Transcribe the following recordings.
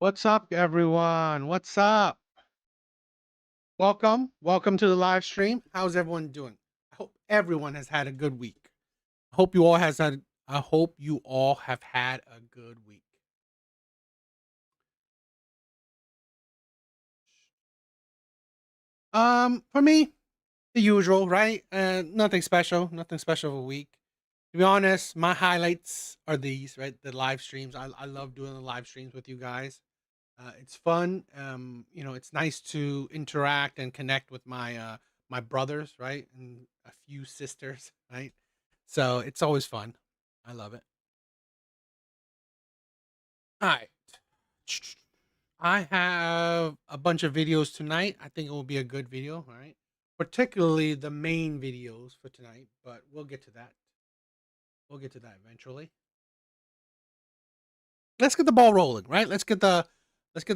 What's up, everyone? What's up? Welcome to the live stream. How's everyone doing? I hope everyone has had a good week. I hope you all have had a good week. For me, the usual, right? Nothing special of a week. To be honest, my highlights are these, right? The live streams. I love doing the live streams with you guys. It's fun. It's nice to interact and connect with my brothers, right, and a few sisters, right. So it's always fun. I love it. All right. I have a bunch of videos tonight. I think it will be a good video, all right. Particularly the main videos for tonight, but we'll get to that. We'll get to that eventually. Let's get the ball rolling, right? Let's get the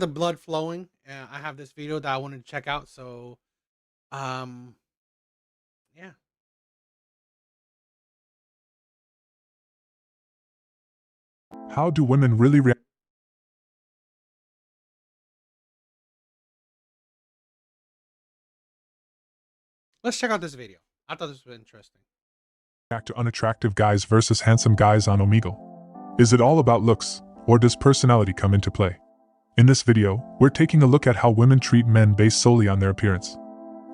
blood flowing. I have this video that I wanted to check out, so yeah. How do women really react Let's check out this video. I thought this was interesting. to unattractive guys versus handsome guys on Omegle? Is it all about looks, or does personality come into play? In this video, we're taking a look at how women treat men based solely on their appearance.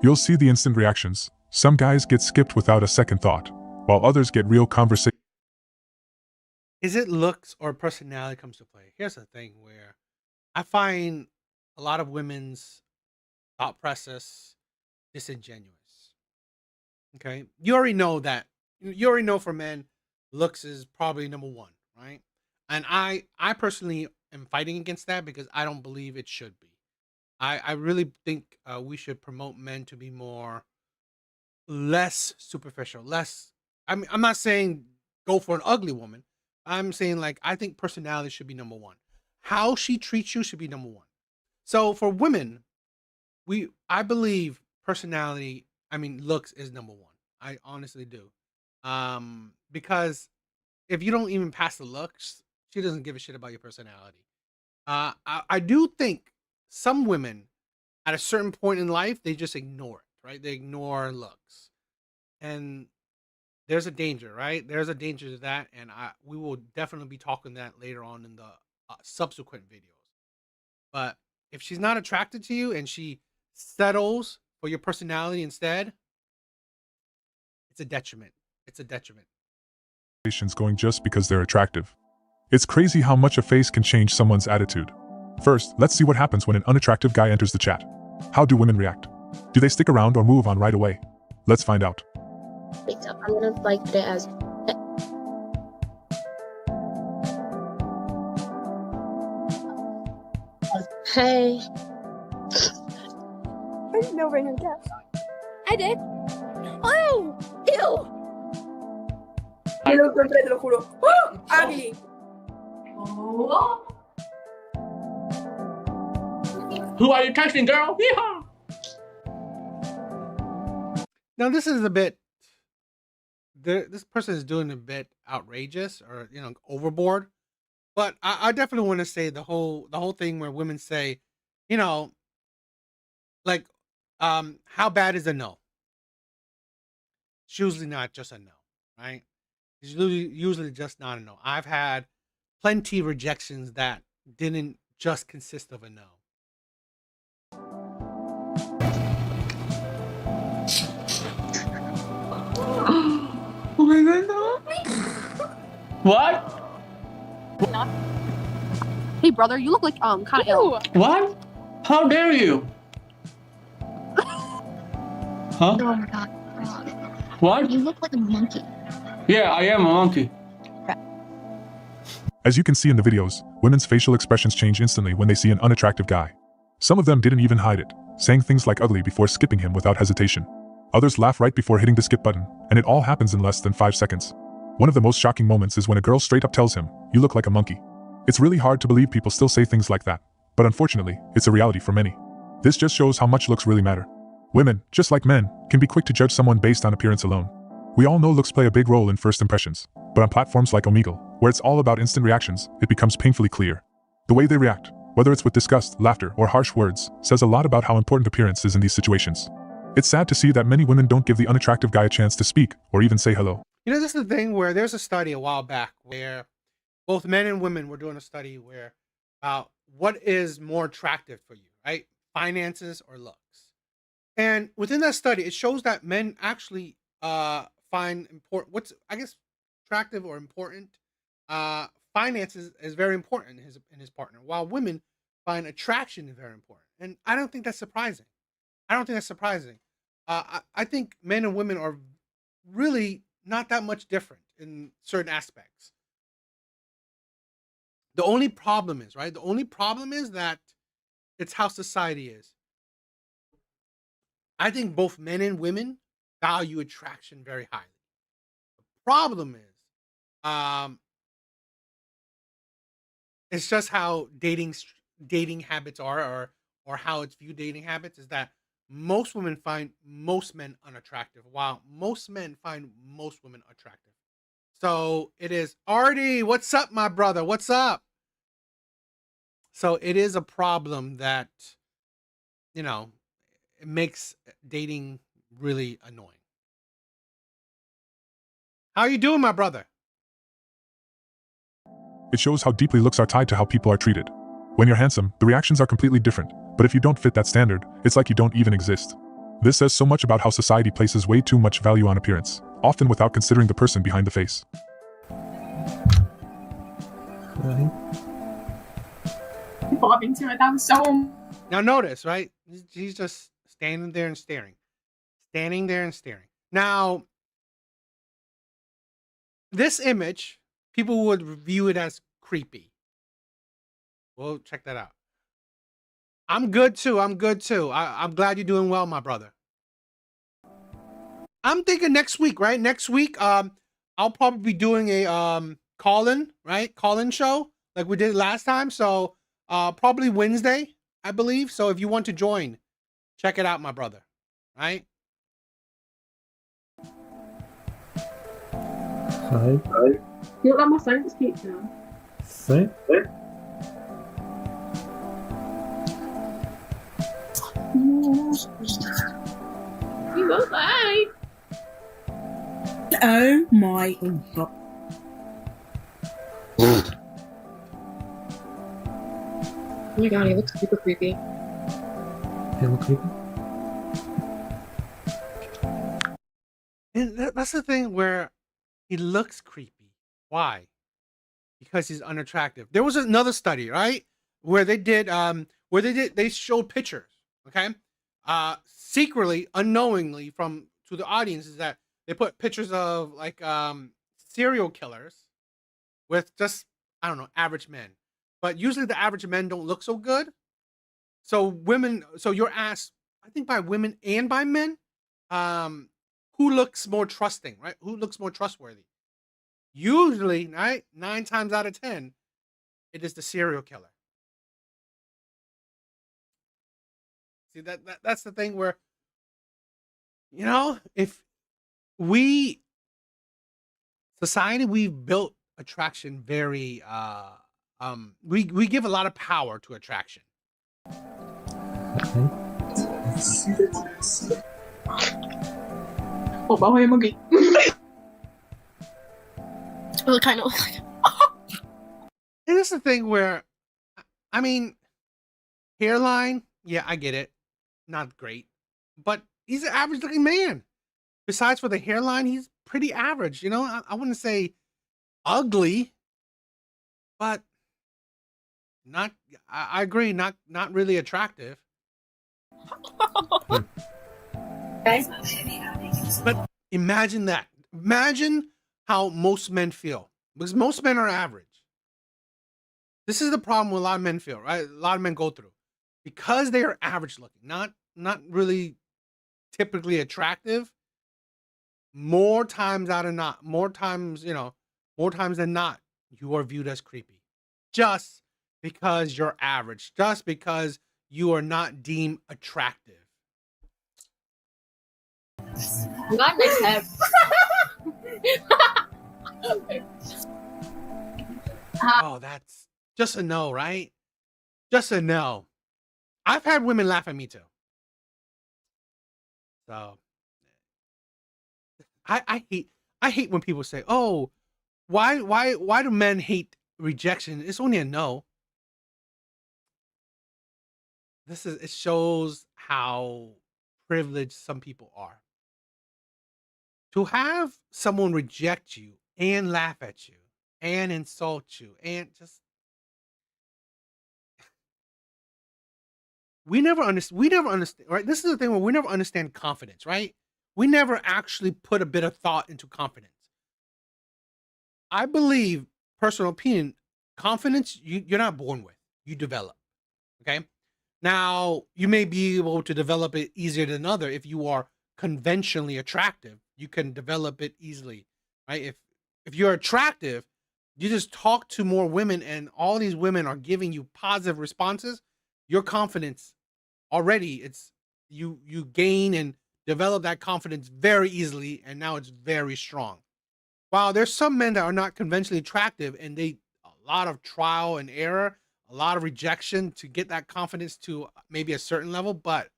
You'll see the instant reactions. Some guys get skipped without a second thought, while others get real conversation. Is it looks or personality comes to play? Here's the thing where I find a lot of women's thought process disingenuous. Okay. You already know that. You already know for men, looks is probably number one, right? And I personally am fighting against that because I don't believe it should be. I really think we should promote men to be less superficial, less. I mean, I'm not saying go for an ugly woman. I'm saying like I think personality should be number one. How she treats you should be number one. So for women, I believe personality, I mean looks is number one. I honestly do. Because if you don't even pass the looks, she doesn't give a shit about your personality. I do think some women at a certain point in life they just ignore it, right? They ignore looks, and there's a danger, right? There's a danger to that, and we will definitely be talking that later on in the subsequent videos. But if she's not attracted to you and she settles for your personality instead, it's a detriment. It's a detriment. Going just because they're attractive. It's crazy how much a face can change someone's attitude. First, let's see what happens when an unattractive guy enters the chat. How do women react? Do they stick around or move on right away? Let's find out. I'm gonna like put it as hey. There's no random guess. I did. Oh! Ew! Te lo encontré, te lo juro. ¡Oh! ¡Agui! Who are you texting, girl? Yeehaw! Now this is a bit. This person is doing a bit outrageous or overboard, but I definitely want to say the whole thing where women say, like, how bad is a no? It's usually not just a no, right? It's usually just not a no. I've had plenty rejections that didn't just consist of a no. What? Hey, brother, you look like kind of ill. What? How dare you? Huh? Oh my god. What? You look like a monkey. Yeah, I am a monkey. As you can see in the videos, women's facial expressions change instantly when they see an unattractive guy. Some of them didn't even hide it, saying things like ugly before skipping him without hesitation. Others laugh right before hitting the skip button, and it all happens in less than 5 seconds. One of the most shocking moments is when a girl straight up tells him, "You look like a monkey." It's really hard to believe people still say things like that, but unfortunately, it's a reality for many. This just shows how much looks really matter. Women, just like men, can be quick to judge someone based on appearance alone. We all know looks play a big role in first impressions, but on platforms like Omegle, where it's all about instant reactions, it becomes painfully clear. The way they react, whether it's with disgust, laughter, or harsh words, says a lot about how important appearance is in these situations. It's sad to see that many women don't give the unattractive guy a chance to speak or even say hello. You know, this is the thing where there's a study a while back where both men and women were doing a study where what is more attractive for you, right? Finances or looks. And within that study, it shows that men actually find important what's I guess attractive or important. Finances is very important in his partner, while women find attraction very important. And I don't think that's surprising. I don't think that's surprising. I think men and women are really not that much different in certain aspects. The only problem is, right? The only problem is that it's how society is. I think both men and women value attraction very highly. The problem is, it's just how dating habits are, or how it's viewed. Dating habits is that most women find most men unattractive, while most men find most women attractive. So it is Artie. What's up, my brother? What's up? So it is a problem that, you know, it makes dating really annoying. How are you doing, my brother? It shows how deeply looks are tied to how people are treated. When you're handsome, the reactions are completely different, but if you don't fit that standard, it's like you don't even exist. This says so much about how society places way too much value on appearance, often without considering the person behind the face. Now notice, right? He's just standing there and staring. Standing there and staring. Now, this image, people would view it as creepy. Well, check that out. I'm good too. I'm good too. I'm glad you're doing well, my brother. I'm thinking next week, right? Next week, I'll probably be doing a call-in, right? Call-in show like we did last time. So probably Wednesday, I believe. So if you want to join, check it out, my brother. Right? Hi. You got my science teacher now. Sim? You go bye. Oh my god. Oh my god, he looks super creepy. Hello, creepy. And that's the thing where he looks creepy. Why? Because he's unattractive. There was another study, right? Where they showed pictures, okay? Secretly, unknowingly to the audience, is that they put pictures of like serial killers with just, I don't know, average men. But usually the average men don't look so good. So you're asked, I think by women and by men, who looks more trusting, right? Who looks more trustworthy? Usually, right? 9 times out of 10, it is the serial killer. See, that's the thing where, you know, if society, we've built attraction very, we give a lot of power to attraction. Well, kind of. And it's the thing where, I mean, hairline, yeah, I get it. Not great. But he's an average looking man. Besides for the hairline, he's pretty average. You know, I wouldn't say ugly, but I agree, not really attractive. But imagine that. Imagine how most men feel. Because most men are average. This is the problem with a lot of men feel, right? A lot of men go through. Because they are average looking, not really typically attractive, more times than not, you are viewed as creepy. Just because you're average, just because you are not deemed attractive. You got a nice head. Oh, that's just a no, right? just a no. I've had women laugh at me too. So I hate when people say, "Oh, why do men hate rejection?" It's only a no. It shows how privileged some people are. To have someone reject you and laugh at you and insult you and just we never understand, right? This is the thing where we never understand confidence, right? We never actually put a bit of thought into confidence. I believe, personal opinion, confidence you're not born with. You develop. Okay. Now, you may be able to develop it easier than other. If you are conventionally attractive, you can develop it easily, right? If you're attractive, you just talk to more women and all these women are giving you positive responses, your confidence already you gain and develop that confidence very easily, and now it's very strong. While there's some men that are not conventionally attractive and a lot of trial and error, a lot of rejection to get that confidence to maybe a certain level, but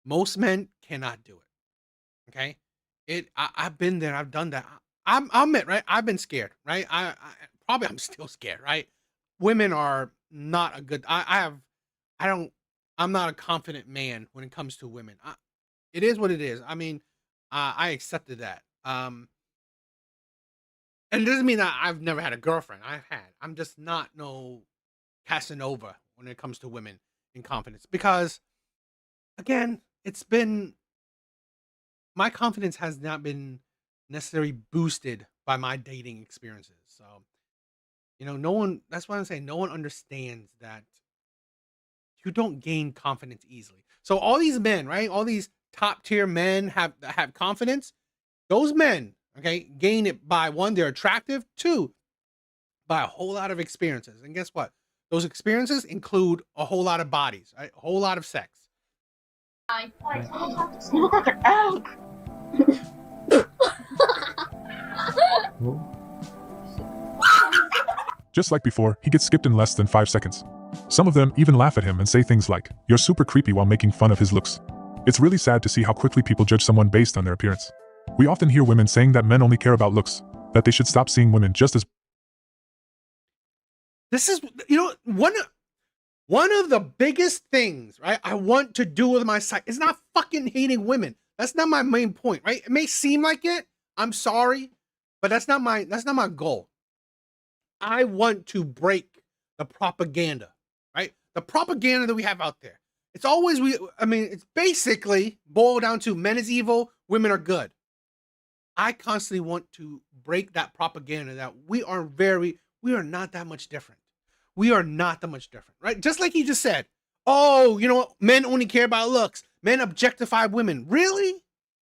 most men cannot do it. Okay. I've been there. I've done that. I'll admit, right? I've been scared, right? I'm still scared, right? Women are not a good, I'm not a confident man when it comes to women. It is what it is. I mean, I accepted that. And it doesn't mean that I've never had a girlfriend. I'm just not no Casanova when it comes to women in confidence, because again, my confidence has not been necessarily boosted by my dating experiences. So, that's why I'm saying no one understands that you don't gain confidence easily. So all these men, right? All these top tier men have confidence. Those men, okay, gain it by, one, they're attractive, two, by a whole lot of experiences. And guess what? Those experiences include a whole lot of bodies, right? A whole lot of sex. You look like an egg. Oh. Just like before, he gets skipped in less than 5 seconds. Some of them even laugh at him and say things like, "You're super creepy," while making fun of his looks. It's really sad to see how quickly people judge someone based on their appearance. We often hear women saying that men only care about looks, that they should stop seeing women just as. This is, one of the biggest things, right, I want to do with my site is not fucking hating women. That's not my main point, right? It may seem like it. I'm sorry, but that's not my goal. I want to break the propaganda, right? The propaganda that we have out there. It's always it's basically boiled down to men is evil, women are good. I constantly want to break that propaganda that we are not that much different. We are not that much different, right? Just like you just said, oh, men only care about looks. Men objectify women. Really?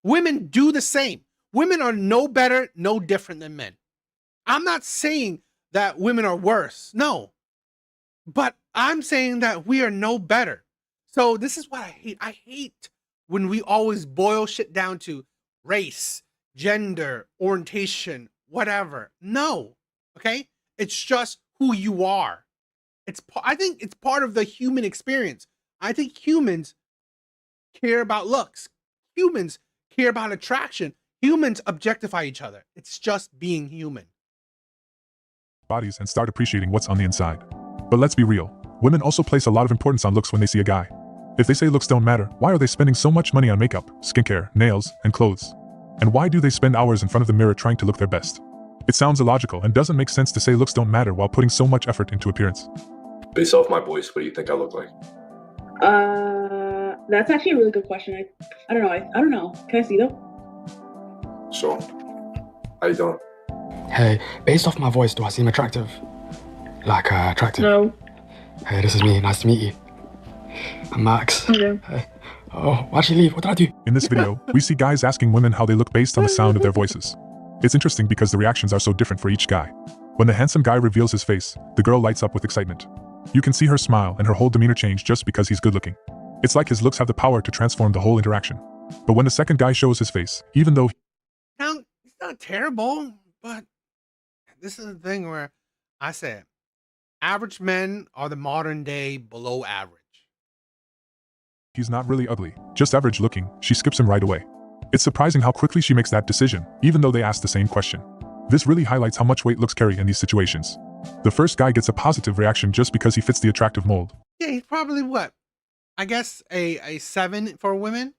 Women do the same. Women are no better, no different than men. I'm not saying that women are worse. No. But I'm saying that we are no better. So this is what I hate. I hate when we always boil shit down to race, gender, orientation, whatever. No. Okay? It's just who you are. I think it's part of the human experience. I think humans care about looks. Humans care about attraction. Humans objectify each other. It's just being human. Bodies and start appreciating what's on the inside. But let's be real. Women also place a lot of importance on looks when they see a guy. If they say looks don't matter, why are they spending so much money on makeup, skincare, nails, and clothes? And why do they spend hours in front of the mirror trying to look their best? It sounds illogical and doesn't make sense to say looks don't matter while putting so much effort into appearance. Based off my voice, what do you think I look like? That's actually a really good question. I don't know. I don't know. Can I see them? Sure. How you doing? Hey, based off my voice, do I seem attractive? Like, attractive? No. Hey, this is me. Nice to meet you. I'm Max. Okay. Hey. Oh, why'd you leave? What did I do? In this video, we see guys asking women how they look based on the sound of their voices. It's interesting because the reactions are so different for each guy. When the handsome guy reveals his face, the girl lights up with excitement. You can see her smile and her whole demeanor change just because he's good looking. It's like his looks have the power to transform the whole interaction. But when the second guy shows his face, even though Now, it's not terrible, but this is the thing where I said, Average men are the modern day below average. He's not really ugly, just average looking. She skips him right away. It's surprising how quickly she makes that decision, even though they ask the same question. This really highlights how much weight looks carry in these situations. The first guy gets a positive reaction just because he fits the attractive mold. Yeah, he's probably what? I guess a 7 for women.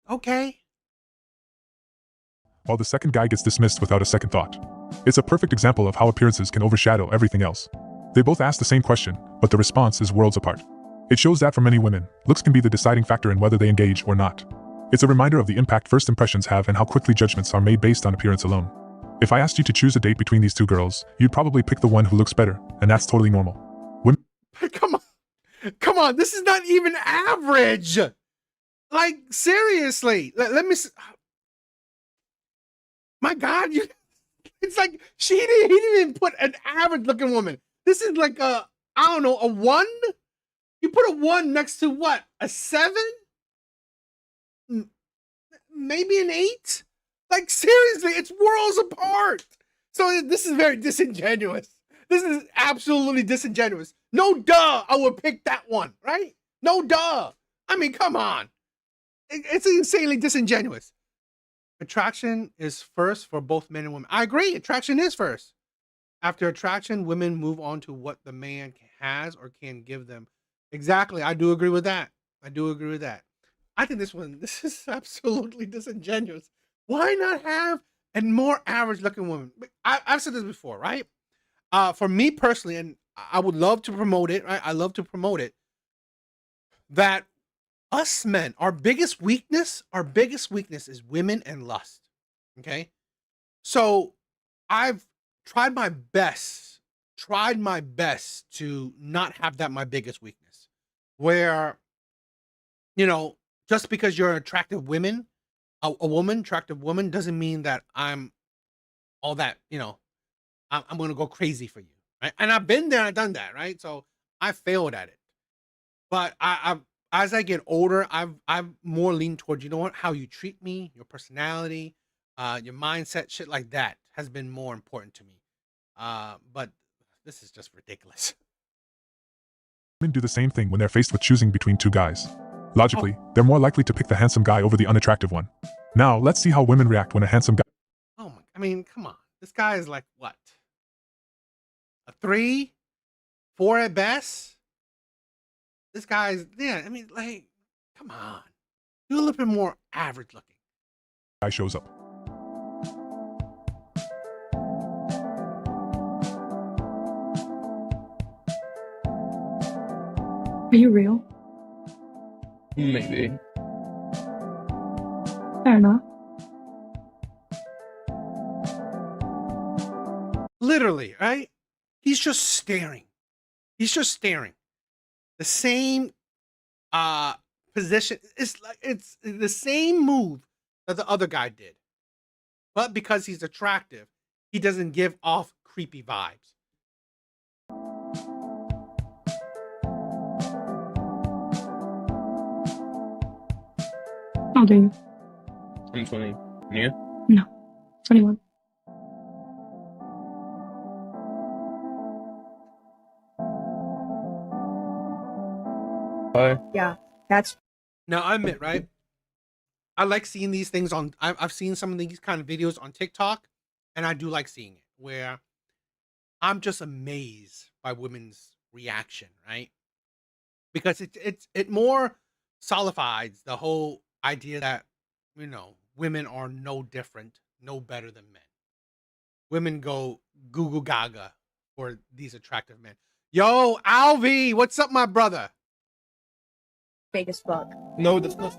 Okay. While the second guy gets dismissed without a second thought. It's a perfect example of how appearances can overshadow everything else. They both ask the same question, but the response is worlds apart. It shows that for many women, looks can be the deciding factor in whether they engage or not. It's a reminder of the impact first impressions have and how quickly judgments are made based on appearance alone. If I asked you to choose a date between these two girls, you'd probably pick the one who looks better, and that's totally normal. Women Come on, this is not even average. Like, seriously, let me my God, it's like he didn't even put an average looking woman. This is like I don't know, a 1? You put a 1 next to what? A 7? Maybe an 8? Like, seriously, it's worlds apart. So this is very disingenuous. This is absolutely disingenuous. No duh, I would pick that one, right? No duh. I mean, come on. It's insanely disingenuous. Attraction is first for both men and women. I agree, attraction is first. After attraction, women move on to what the man has or can give them. Exactly, I do agree with that. I do agree with that. I think this is absolutely disingenuous. Why not have a more average looking woman? I've said this before, right? For me personally, and I would love to promote it, right? I love to promote it, that us men, our biggest weakness is women and lust. Okay? So I've tried my best to not have that my biggest weakness. Where, just because you're an attractive woman, attractive woman doesn't mean that I'm all that, I'm gonna go crazy for you, right? And I've been there, I've done that, right? So I failed at it. But I've as I get older, I've more leaned towards, how you treat me, your personality, your mindset, shit like that has been more important to me. But this is just ridiculous. Women do the same thing when they're faced with choosing between two guys. Logically, they're more likely to pick the handsome guy over the unattractive one. Now, let's see how women react when a handsome guy... Oh my, I mean, come on. This guy is like, what? A 3? 4 at best? This guy's, yeah, I mean, like, come on. Do a little bit more average looking. Guy shows up. Are you real? Maybe. Fair enough. Literally, right? He's just staring. He's just staring. The same position. It's the same move that the other guy did. But because he's attractive, he doesn't give off creepy vibes. How old are you? I'm 20. You? No. 21. Hi. Yeah, that's Now, I admit, right? I like seeing these things on, I've seen some of these kind of videos on TikTok, and I do like seeing it, where I'm just amazed by women's reaction, right? Because it more solidifies the whole idea that, women are no different, no better than men. Women go goo goo gaga for these attractive men. Yo, Alvi, what's up, my brother? fake as fuck. No, that's not.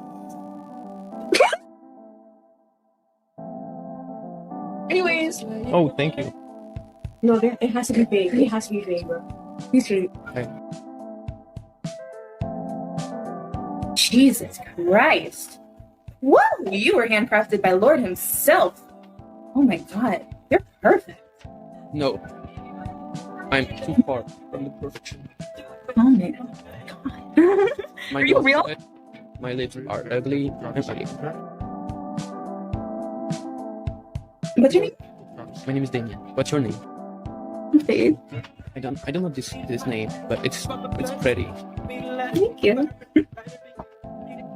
Anyways. Oh, thank you. No, it has to be fake. It has to be fake, bro. He's straight. Okay. Jesus Christ. Woo! You were handcrafted by Lord himself. Oh my god. You're perfect. No. I'm too far from the perfection. Oh my god. My Are you nose real? is ugly, my lips are ugly. I'm ugly. What's your name? My name is Damien. What's your name? Babe, I don't know this name, but it's pretty. thank you.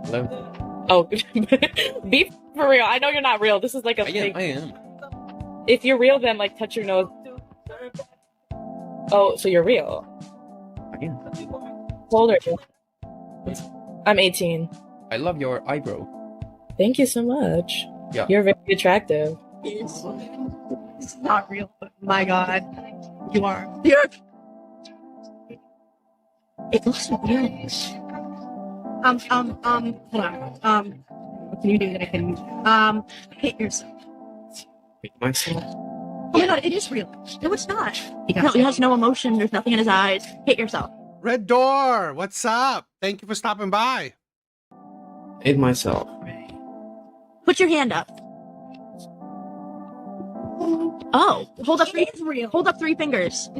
Hello. Oh, be for real. I know you're not real. This is like a fake. I am. If you're real, then like touch your nose. Oh, so you're real. I am. How old are you? I'm 18. I love your eyebrow. Thank you so much. Yeah. You're very attractive. It's not real, but my god. You are. You're. It looks so weird. Hold on. What can you do that I can, hit yourself? Wait, myself. Oh my god, it is real. No, it's not. No, he has no emotion. There's nothing in his eyes. Hit yourself. Red Door, what's up? Thank you for stopping by. Hit myself. Put your hand up. Oh, hold up three. Hold up 3 fingers.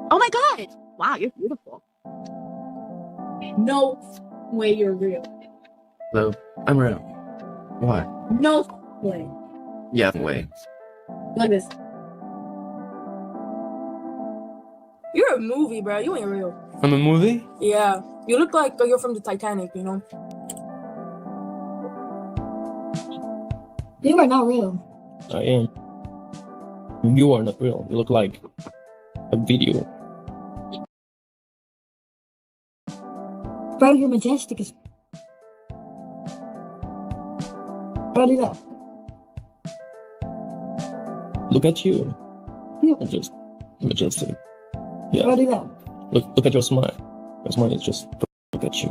Oh my god! Wow, you're beautiful. No way you're real. Hello. I'm real. What? No way. Yeah, wait. Like this. You're a movie, bro. You ain't real. From a movie? Yeah. You look like you're from the Titanic, you know? You are not real. I am. You are not real. You look like a video. Bro, you're majestic as... Bro, do that. Look at you. Yeah. I'm just majestic. Yeah. Bro, do that. Look at your smile. Your smile is just look at you.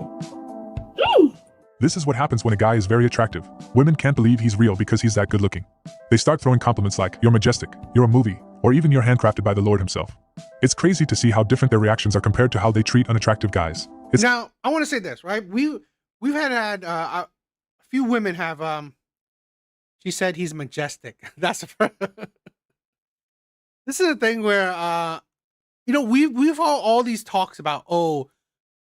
This is what happens when a guy is very attractive. Women can't believe he's real because he's that good looking. They start throwing compliments like, you're majestic, you're a movie, or even you're handcrafted by the Lord himself. It's crazy to see how different their reactions are compared to how they treat unattractive guys. Now, I want to say this, right? We've had a few women have she said he's majestic. That's this is a thing where you know, we've all these talks about, oh,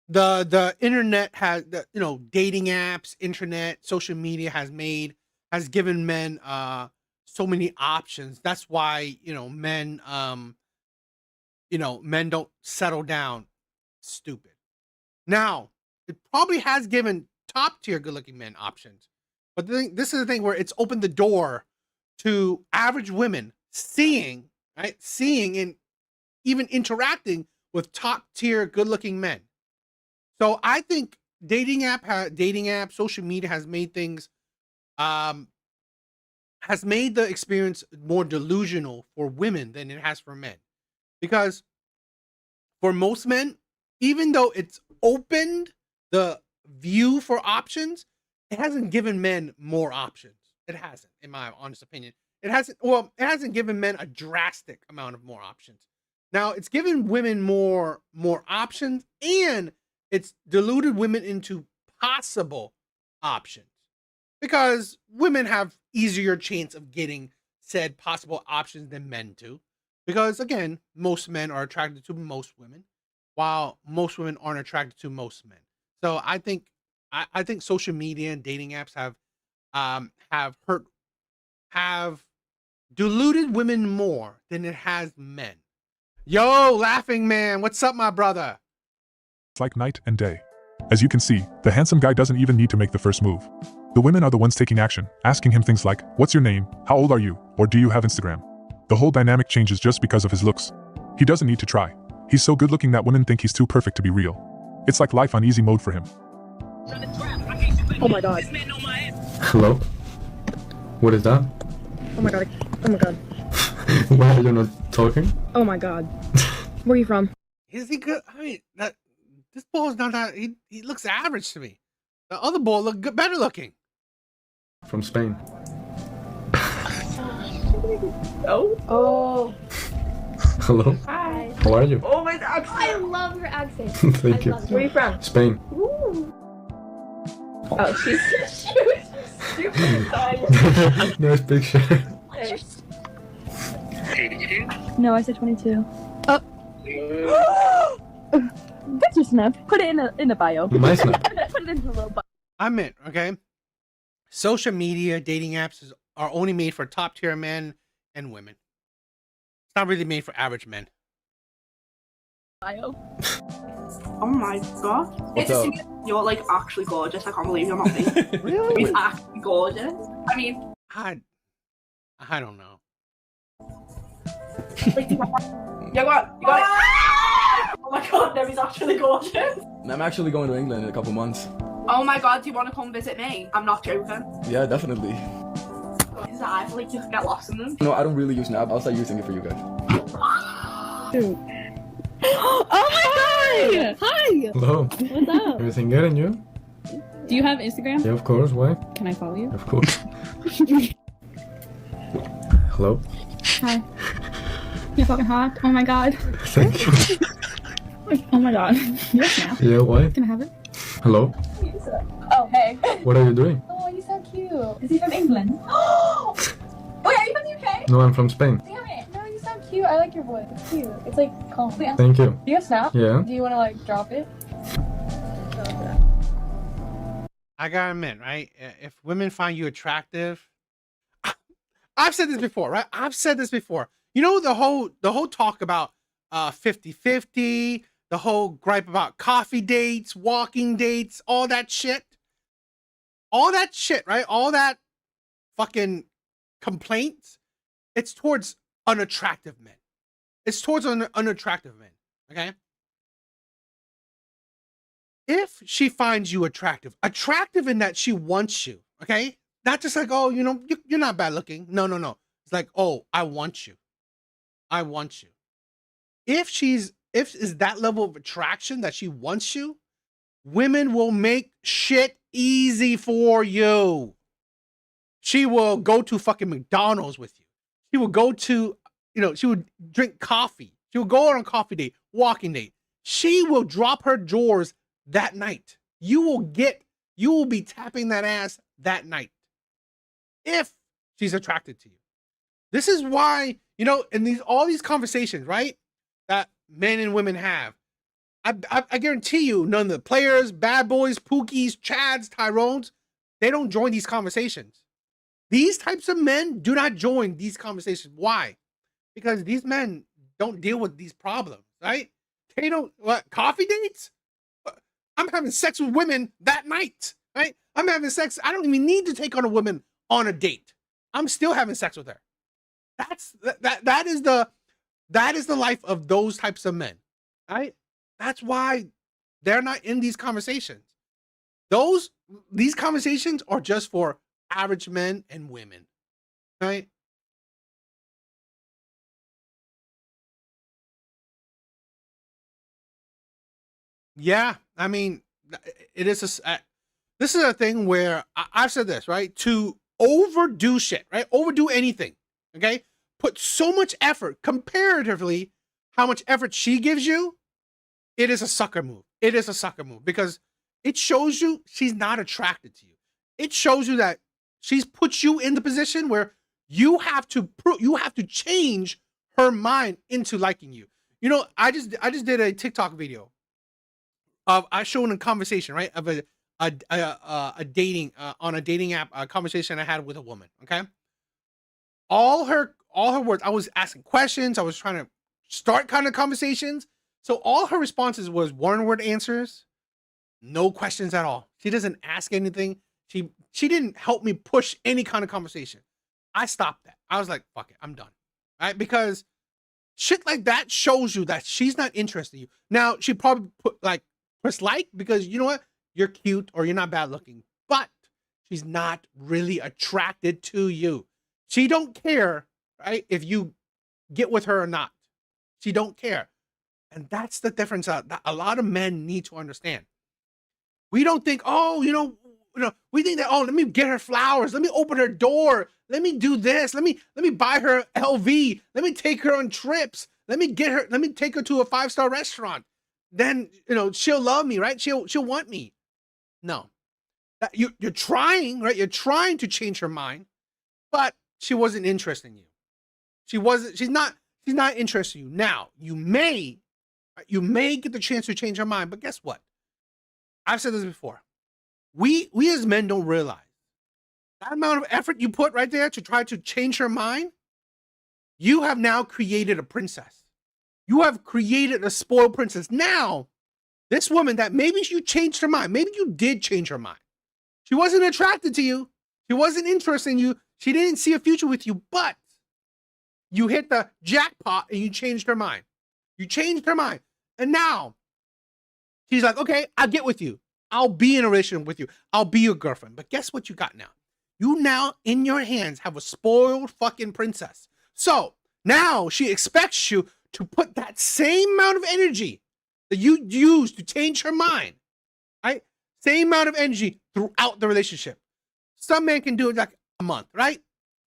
the internet has, you know, dating apps, internet, social media has given men so many options. That's why, you know, men don't settle down. Stupid. Now, it probably has given top tier good looking men options. But this is the thing where it's opened the door to average women seeing and even interacting with top tier good looking men. So I think dating app, social media has made things, has made the experience more delusional for women than it has for men. Because for most men, even though it's opened the view for options, it hasn't given men more options. It hasn't, in my honest opinion. It hasn't given men a drastic amount of more options. Now, it's given women more options, and it's diluted women into possible options because women have easier chance of getting said possible options than men do. Because again, most men are attracted to most women, while most women aren't attracted to most men. So I think social media and dating apps have diluted women more than it has men. Yo, Laughing Man, what's up, my brother? It's like night and day. As you can see, the handsome guy doesn't even need to make the first move. The women are the ones taking action, asking him things like, what's your name, how old are you, or do you have Instagram? The whole dynamic changes just because of his looks. He doesn't need to try. He's so good looking that women think he's too perfect to be real. It's like life on easy mode for him. Oh my god. Hello? What is that? Oh my god. Oh my god. Why are you not talking? Oh my god. Where are you from? Is he good? I mean, this bull is not that. He looks average to me. The other bull look good, better looking. From Spain. Oh. Hello? Hi. How are you? Oh my god. I love her accent. Thank you. Where are you from? Spain. Ooh. Oh, she's super excited. Nice picture. No, I said 22. Oh. That's your snap. Put it in the bio. My snap. Put it in the little bio. I meant, okay? Social media, dating apps are only made for top tier men and women. It's not really made for average men. Bio. Oh my god. What's up? You're like actually gorgeous. I can't believe you're not me. Really? He's actually gorgeous. I mean, I don't know. like, you got it. You got it. Oh my god, Nemi's actually gorgeous. I'm actually going to England in a couple months. Oh my god, do you want to come visit me? I'm not joking. Yeah, definitely. I feel like you can get lost in them. No, I don't really use Snap. I'll start using it for you guys. Oh my god! Hi! Hello. What's up? Everything good and you? Do you have Instagram? Yeah, of course. Why? Can I follow you? Of course. Hello. Hi. You're fucking hot. Oh my god. Thank you. Oh my god. You have Snap. Yeah, why? Can I have it? Hello. Oh, hey. What are you doing? Oh, you're so cute. Is he from England? Oh! Wait, are you from the UK? No, I'm from Spain. Damn it. No, you're so cute. I like your voice. It's cute. It's like calm. Yeah. Thank you. Do you have Snap? Yeah. Do you want to like drop it? I gotta admit, right? If women find you attractive, I've said this before, right? I've said this before. You know, the whole talk about 50-50, the whole gripe about coffee dates, walking dates, all that shit, right? All that fucking complaints. It's towards unattractive men. It's towards unattractive men. Okay. If she finds you attractive in that she wants you, okay? Not just like, oh, you know, you're not bad looking. No. It's like, oh, I want you. I want you. If is that level of attraction that she wants you, women will make shit easy for you. She will go to fucking McDonald's with you. She will go to, she would drink coffee. She will go on a coffee date, walking date. She will drop her drawers that night. You will be tapping that ass that night if she's attracted to you. This is why, in all these conversations, right, that men and women have, I guarantee you, none of the players, bad boys, Pookies, Chads, Tyrones, they don't join these conversations. These types of men do not join these conversations. Why? Because these men don't deal with these problems, right? They don't, coffee dates? I'm having sex with women that night, right? I'm having sex. I don't even need to take on a woman on a date. I'm still having sex with her. That is the life of those types of men, right? That's why they're not in these conversations. These conversations are just for average men and women, right? Yeah, I mean, it is this is a thing where I've said this, right? To overdo shit, right? Overdo anything, okay? Put so much effort comparatively how much effort she gives you, it is a sucker move. It is a sucker move because it shows you she's not attracted to you. It shows you that she's put you in the position where you have to change her mind into liking you. I just did a TikTok video of I showing a conversation, right, of a dating on a dating app, a conversation I had with a woman. Okay, all her words. I was asking questions. I was trying to start kind of conversations. So all her responses was one-word answers, no questions at all. She doesn't ask anything. She didn't help me push any kind of conversation. I stopped that. I was like, fuck it, I'm done. Right? Because shit like that shows you that she's not interested in you. Now, she probably press like because you know what? You're cute or you're not bad looking, but she's not really attracted to you. She don't care, right? If you get with her or not. She don't care. And that's the difference that a lot of men need to understand. We don't think, we think that, let me get her flowers. Let me open her door. Let me do this. Let me buy her LV. Let me take her on trips. Let me take her to a 5-star restaurant. Then, she'll love me, right? She'll want me. No. You're trying, right? You're trying to change her mind, but she wasn't interested in you. She's not interested in you. Now, you may get the chance to change her mind, but guess what? I've said this before. We as men don't realize that amount of effort you put right there to try to change her mind, You have now created a princess. You have created a spoiled princess. Now, this woman that maybe you changed her mind. Maybe you did change her mind. She wasn't attracted to you. She wasn't interested in you. She didn't see a future with you, but you hit the jackpot and you changed her mind. You changed her mind. And now she's like, okay, I'll get with you. I'll be in a relationship with you. I'll be your girlfriend. But guess what you got now? You now in your hands have a spoiled fucking princess. So now she expects you to put that same amount of energy that you used to change her mind, right? Same amount of energy throughout the relationship. Some men can do it like a month, right?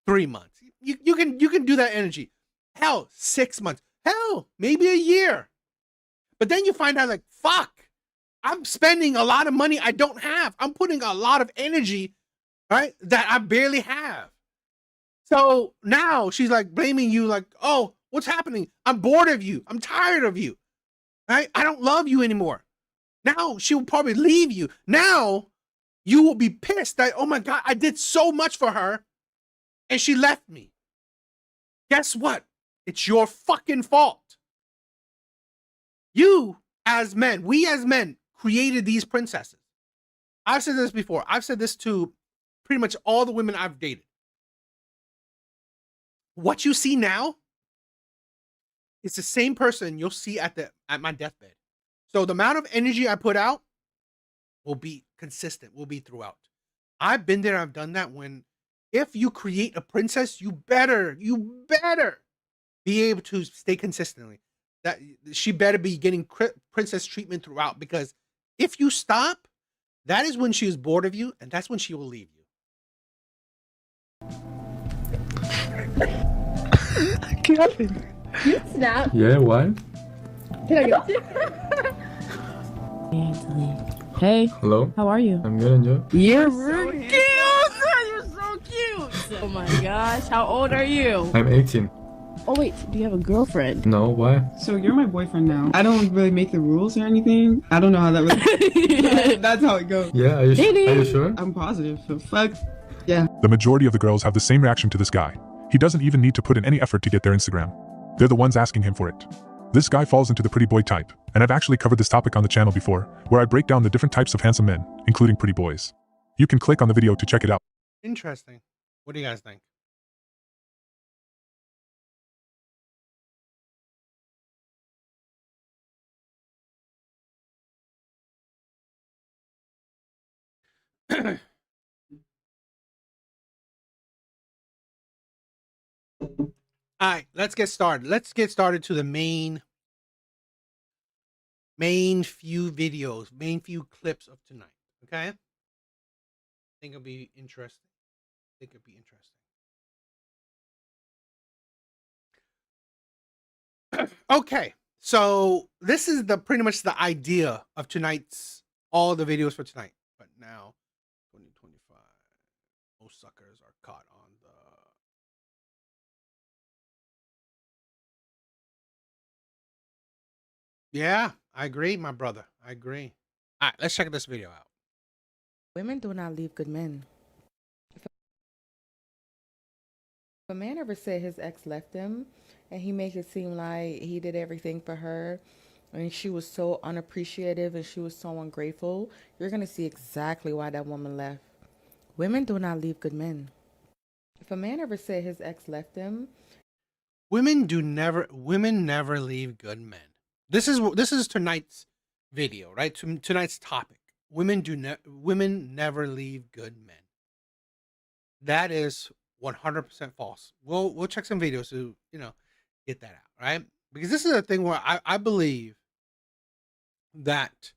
3 months. You can do that energy. Hell, 6 months. Hell, maybe a year. But then you find out like, fuck, I'm spending a lot of money I don't have. I'm putting a lot of energy, right, that I barely have. So now she's like blaming you like, oh, what's happening? I'm bored of you. I'm tired of you, right? I don't love you anymore. Now she will probably leave you. Now you will be pissed that, oh my God, I did so much for her and she left me. Guess what? It's your fucking fault. You as men, we as men created these princesses. I've said this before. I've said this to pretty much all the women I've dated. What you see now is the same person you'll see at my deathbed. So the amount of energy I put out will be consistent, will be throughout. I've been there, I've done that. When if you create a princess, you better be able to stay consistently. That she better be getting princess treatment throughout, because if you stop, that is when she is bored of you, and that's when she will leave you. Kevin. You snap. Yeah, why? Can I get you? Hey, Hello? how are you? I'm good, and you? You're so cute! You're so cute! Oh my gosh, how old are you? I'm 18. Oh wait, do you have a girlfriend? No, why? So you're my boyfriend now. I don't really make the rules or anything. I don't know how that really. That's how it goes. Yeah, are you sure? I'm positive. So fuck. Yeah. The majority of the girls have the same reaction to this guy. He doesn't even need to put in any effort to get their Instagram. They're the ones asking him for it. This guy falls into the pretty boy type, and I've actually covered this topic on the channel before, where I break down the different types of handsome men, including pretty boys. You can click on the video to check it out. Interesting. What do you guys think? All right, let's get started. Let's get started to the main few videos, main few clips of tonight. Okay? I think it'll be interesting. Okay, so this is pretty much the idea of tonight's, all the videos for tonight. But now, 2025, most suckers are caught on the... Yeah, I agree, my brother. I agree. All right, let's check this video out. Women do not leave good men. If a man ever said his ex left him and he make it seem like he did everything for her and she was so unappreciative and she was so ungrateful, you're going to see exactly why that woman left. Women do not leave good men. If a man ever said his ex left him... Women never leave good men. This is tonight's video, right? Tonight's topic. Women never leave good men. That is 100% false. We'll check some videos to, get that out, right? Because this is a thing where I believe that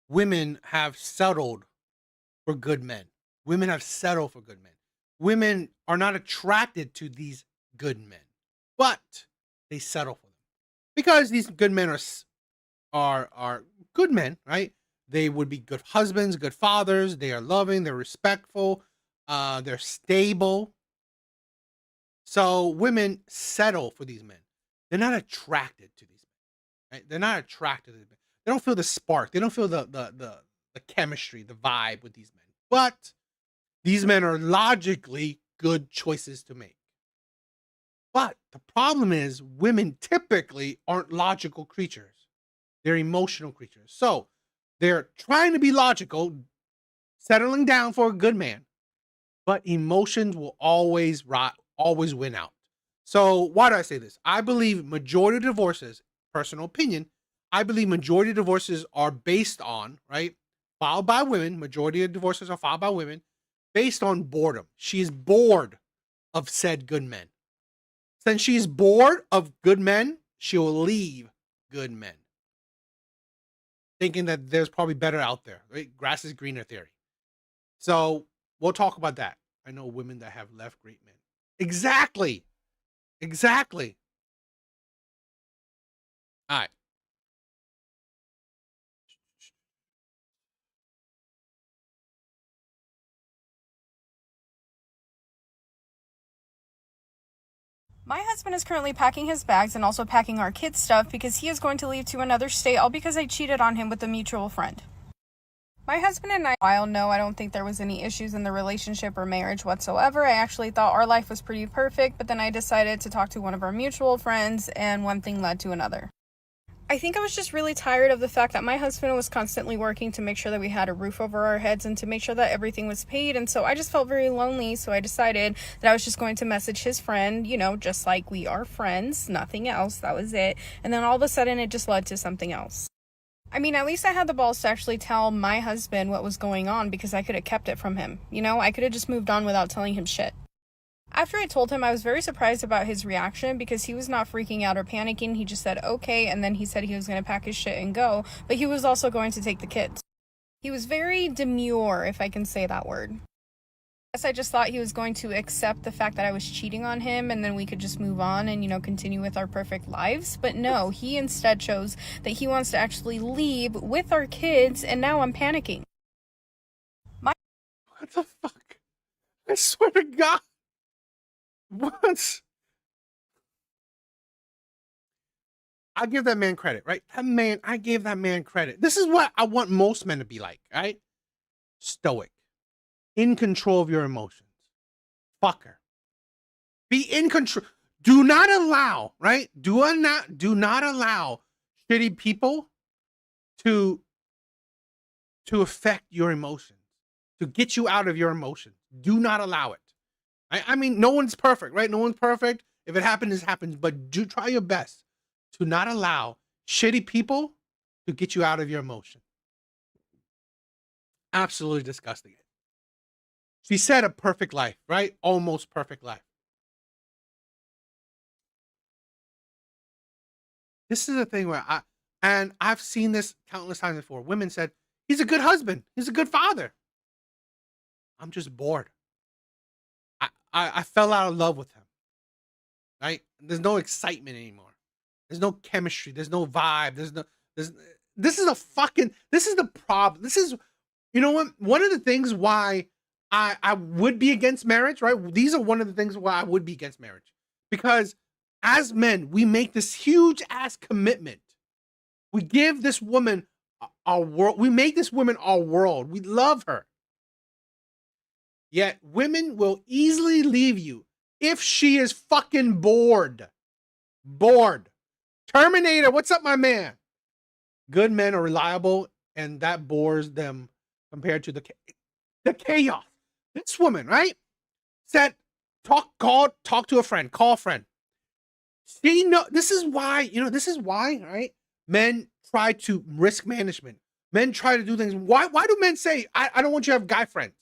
women have settled for good men. Women have settled for good men. Women are not attracted to these good men, but they settle for them because these good men are good men, right? They would be good husbands, good fathers. They are loving, they're respectful, they're stable. So women settle for these men. They're not attracted to these men, right? They're not attracted to these men. They don't feel the spark. They don't feel the chemistry, the vibe with these men. But these men are logically good choices to make. But The problem is women typically aren't logical creatures. They're emotional creatures. So they're trying to be logical, settling down for a good man, but emotions will always win out. So why do I say this? I believe majority of divorces, personal opinion, I believe majority of divorces are based on, right? Filed by women. Majority of divorces are filed by women based on boredom. She's bored of said good men. Since she's bored of good men, she'll leave good men. Thinking that there's probably better out there, right? Grass is greener theory. So we'll talk about that. I know women that have left great men. Exactly. Exactly. All right. My husband is currently packing his bags and also packing our kids' stuff because he is going to leave to another state, all because I cheated on him with a mutual friend. My husband and I, while no, I don't think there was any issues in the relationship or marriage whatsoever. I actually thought our life was pretty perfect, but then I decided to talk to one of our mutual friends, and one thing led to another. I think I was just really tired of the fact that my husband was constantly working to make sure that we had a roof over our heads and to make sure that everything was paid, and so I just felt very lonely, so I decided that I was just going to message his friend, you know, just like we are friends, nothing else, that was it, and then all of a sudden it just led to something else. I mean, at least I had the balls to actually tell my husband what was going on because I could have kept it from him, you know, I could have just moved on without telling him shit. After I told him, I was very surprised about his reaction because he was not freaking out or panicking. He just said, okay, and then he said he was going to pack his shit and go, but he was also going to take the kids. He was very demure, if I can say that word. I guess I just thought he was going to accept the fact that I was cheating on him and then we could just move on and, you know, continue with our perfect lives. But no, he instead chose that he wants to actually leave with our kids, and now I'm panicking. What the fuck? I swear to God. What? I give that man credit, right? I gave that man credit. This is what I want most men to be like, right? Stoic. In control of your emotions. Fucker. Be in control. Do not allow, right? Do not allow shitty people to affect your emotions, to get you out of your emotions. Do not allow it. I mean, no one's perfect, right? No one's perfect. If it happens, it happens. But do try your best to not allow shitty people to get you out of your emotion. Absolutely disgusting. She said a perfect life, right? Almost perfect life. This is the thing where I've seen this countless times before. Women said, he's a good husband. He's a good father. I'm just bored. I fell out of love with him, right? There's no excitement anymore. There's no chemistry. There's no vibe. This is the problem. This is, you know what? One of the things why I would be against marriage, right? These are one of the things why I would be against marriage. Because as men, we make this huge ass commitment. We give this woman our world. We make this woman our world. We love her. Yet women will easily leave you if she is fucking bored. Bored. Terminator, what's up, my man? Good men are reliable, and that bores them compared to the chaos. This woman, right? Said, talk to a friend, call a friend. This is why, right? Men try to risk management. Men try to do things. Why do men say, I don't want you to have guy friends?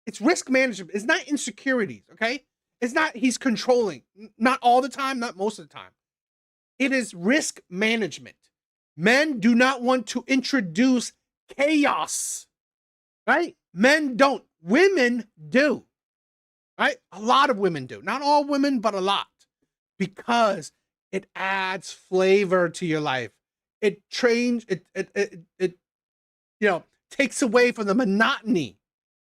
It's risk management. It's not insecurities, okay? It's not he's controlling. Not all the time, not most of the time. It is risk management. Men do not want to introduce chaos, right? Men don't. Women do, right? A lot of women do. Not all women, but a lot. Because it adds flavor to your life. It trains, it takes away from the monotony.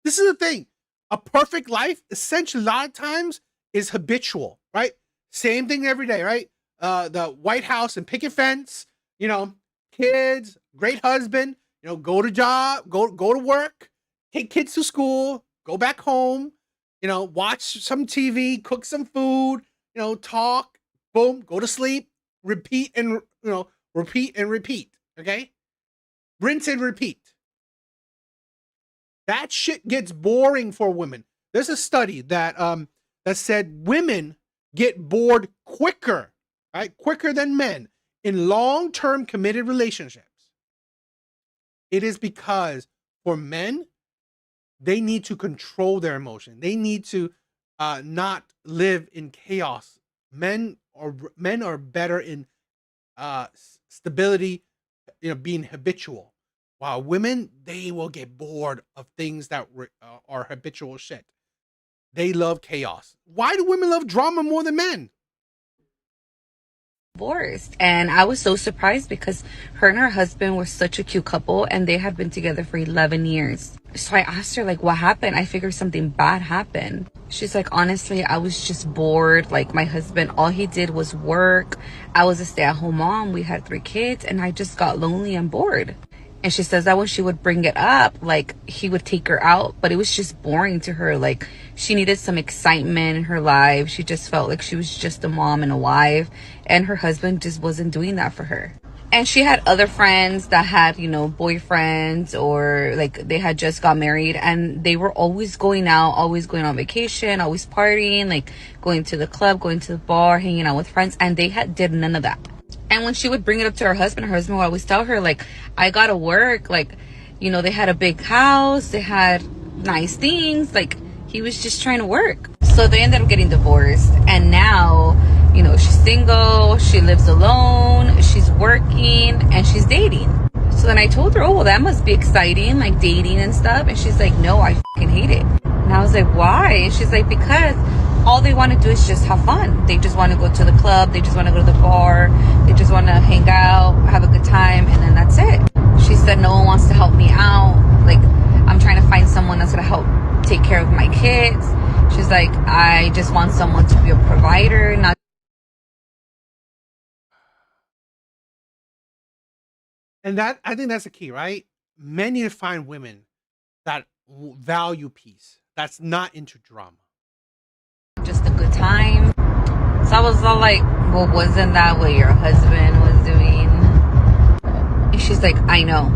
This is the thing. A perfect life, essentially, a lot of times, is habitual, right? Same thing every day, right? The White House and picket fence, kids, great husband, go to job, go to work, take kids to school, go back home, watch some TV, cook some food, talk, boom, go to sleep, repeat and repeat and repeat. Okay, rinse and repeat. That shit gets boring for women. There's a study that that said women get bored quicker, right? Quicker than men in long-term committed relationships. It is because for men, they need to control their emotion. They need to not live in chaos. Men are better in stability, being habitual. While women, they will get bored of things that are habitual shit. They love chaos. Why do women love drama more than men? Divorced, and I was so surprised because her and her husband were such a cute couple and they had been together for 11 years. So I asked her, like, what happened? I figured something bad happened. She's like, honestly, I was just bored. Like, my husband, all he did was work. I was a stay-at-home mom. We had 3 kids and I just got lonely and bored. And she says that when she would bring it up, like, he would take her out, but it was just boring to her. Like, she needed some excitement in her life. She just felt like she was just a mom and a wife, and her husband just wasn't doing that for her. And she had other friends that had, boyfriends, or like they had just got married, and they were always going out, always going on vacation, always partying, like going to the club, going to the bar, hanging out with friends, and they did none of that. And when she would bring it up to her husband would always tell her, like, I gotta work. Like, they had a big house, they had nice things. Like, he was just trying to work. So they ended up getting divorced. And now, she's single, she lives alone, she's working, and she's dating. So then I told her, oh, well, that must be exciting, like dating and stuff. And she's like, no, I fucking hate it. And I was like, why? And she's like, because all they want to do is just have fun. They just want to go to the club. They just want to go to the bar. They just want to hang out, have a good time, and then that's it. She said no one wants to help me out. Like, I'm trying to find someone that's going to help take care of my kids. She's like, I just want someone to be a provider, not. And I think that's the key, right? Men need to find women that value peace, that's not into drama. Just a good time. So I was all like, well, wasn't that what your husband was doing? And she's like, I know.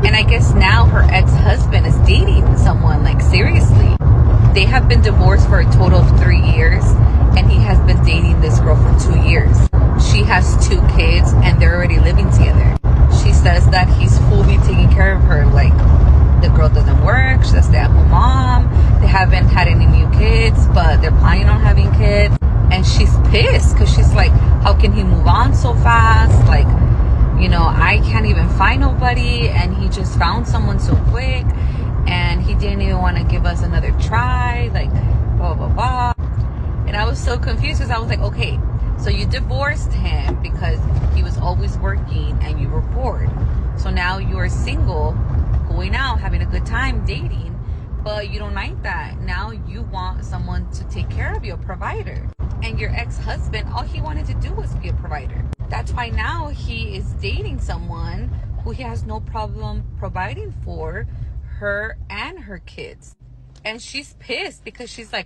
And I guess now her ex-husband is dating someone, like, seriously. They have been divorced for a total of 3 years, and he has been dating this girl for 2 years. She has 2 kids and they're already living together. She says that he's fully taking care of her. Like, the girl doesn't work, she's a stay-at-home mom. They haven't had any new kids, but they're planning on having kids. And she's pissed because she's like, how can he move on so fast? Like, I can't even find nobody, and he just found someone so quick, and he didn't even want to give us another try, like, blah, blah, blah. And I was so confused because I was like, okay, so you divorced him because he was always working and you were bored. So now you are single, going out, having a good time, dating, but you don't like that. Now you want someone to take care of you, a provider. And your ex-husband, all he wanted to do was be a provider. That's why now he is dating someone who he has no problem providing for her and her kids. And she's pissed because she's like,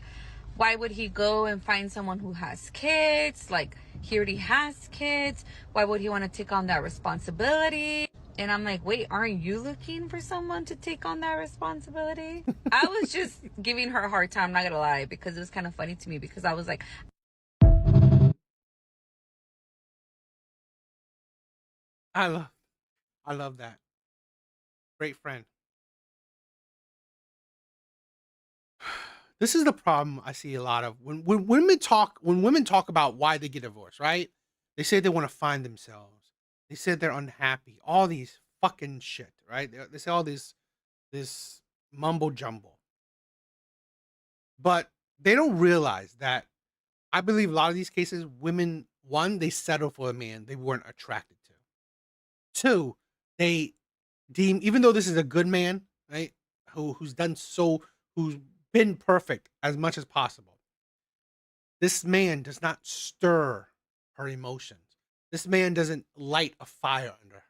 why would he go and find someone who has kids? Like, he already has kids. Why would he want to take on that responsibility? And I'm like, wait, aren't you looking for someone to take on that responsibility? I was just giving her a hard time, not gonna lie, because it was kind of funny to me, because I was like, I love that. Great friend. This is the problem I see a lot of when women talk about why they get divorced, right? They say they want to find themselves. They say they're unhappy. All these fucking shit, right? They say all this mumbo jumbo. But they don't realize that I believe a lot of these cases, women, one, they settle for a man they weren't attracted to. 2, they deem, even though this is a good man, right? Who's been perfect as much as possible. This man does not stir her emotions. This man doesn't light a fire under her.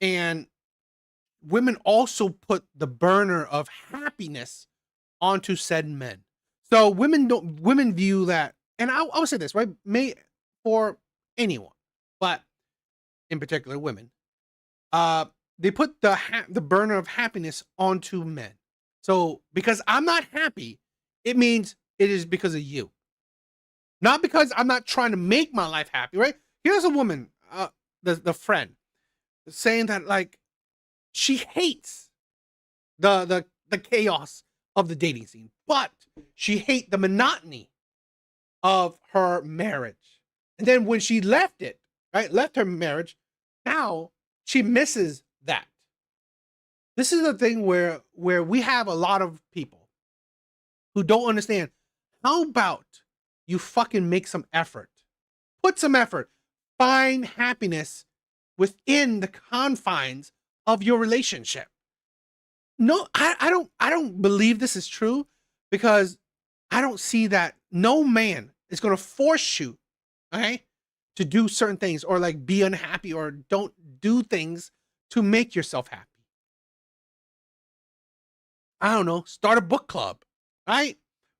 And women also put the burner of happiness onto said men. So women view that and I would say this, right? For anyone, but in particular women, they put the burner of happiness onto men. So because I'm not happy, it means it is because of you. Not because I'm not trying to make my life happy, right? Here's a woman, the friend, saying that like she hates the chaos of the dating scene, but she hates the monotony of her marriage. And then when she left it, right, left her marriage, now she misses that. This is the thing where we have a lot of people who don't understand. How about you fucking make some effort? Put some effort. Find happiness within the confines of your relationship. No, I don't believe this is true, because I don't see that no man is going to force you, okay, to do certain things or like be unhappy or don't do things to make yourself happy. I don't know, start a book club, right?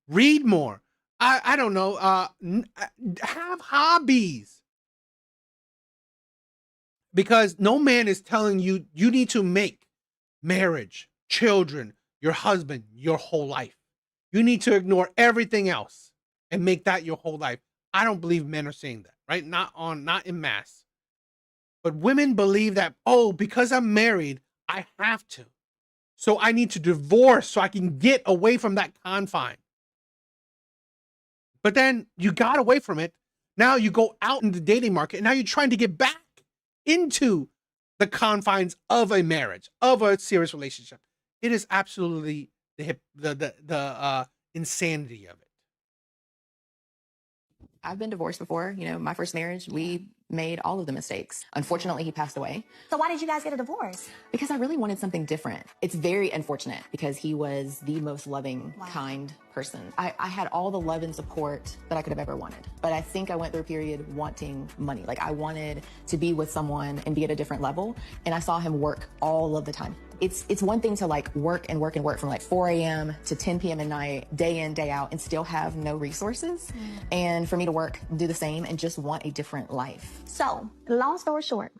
Read more. I don't know, have hobbies. Because no man is telling you you need to make marriage, children, your husband, your whole life. You need to ignore everything else and make that your whole life. I don't believe men are saying that, right? Not in mass. But women believe that, oh, because I'm married, I have to. So I need to divorce so I can get away from that confine. But then you got away from it. Now you go out in the dating market, and now you're trying to get back into the confines of a marriage, of a serious relationship. It is absolutely the insanity of it. I've been divorced before. You know, my first marriage, we made all of the mistakes. Unfortunately, he passed away. So why did you guys get a divorce? Because I really wanted something different. It's very unfortunate because he was the most loving, kind person. I had all the love and support that I could have ever wanted. But I think I went through a period wanting money. Like I wanted to be with someone and be at a different level. And I saw him work all of the time. It's one thing to like work and work and work from like 4 a.m. to 10 p.m. at night, day in, day out, and still have no resources. And for me to work, do the same, and just want a different life. So, long story short,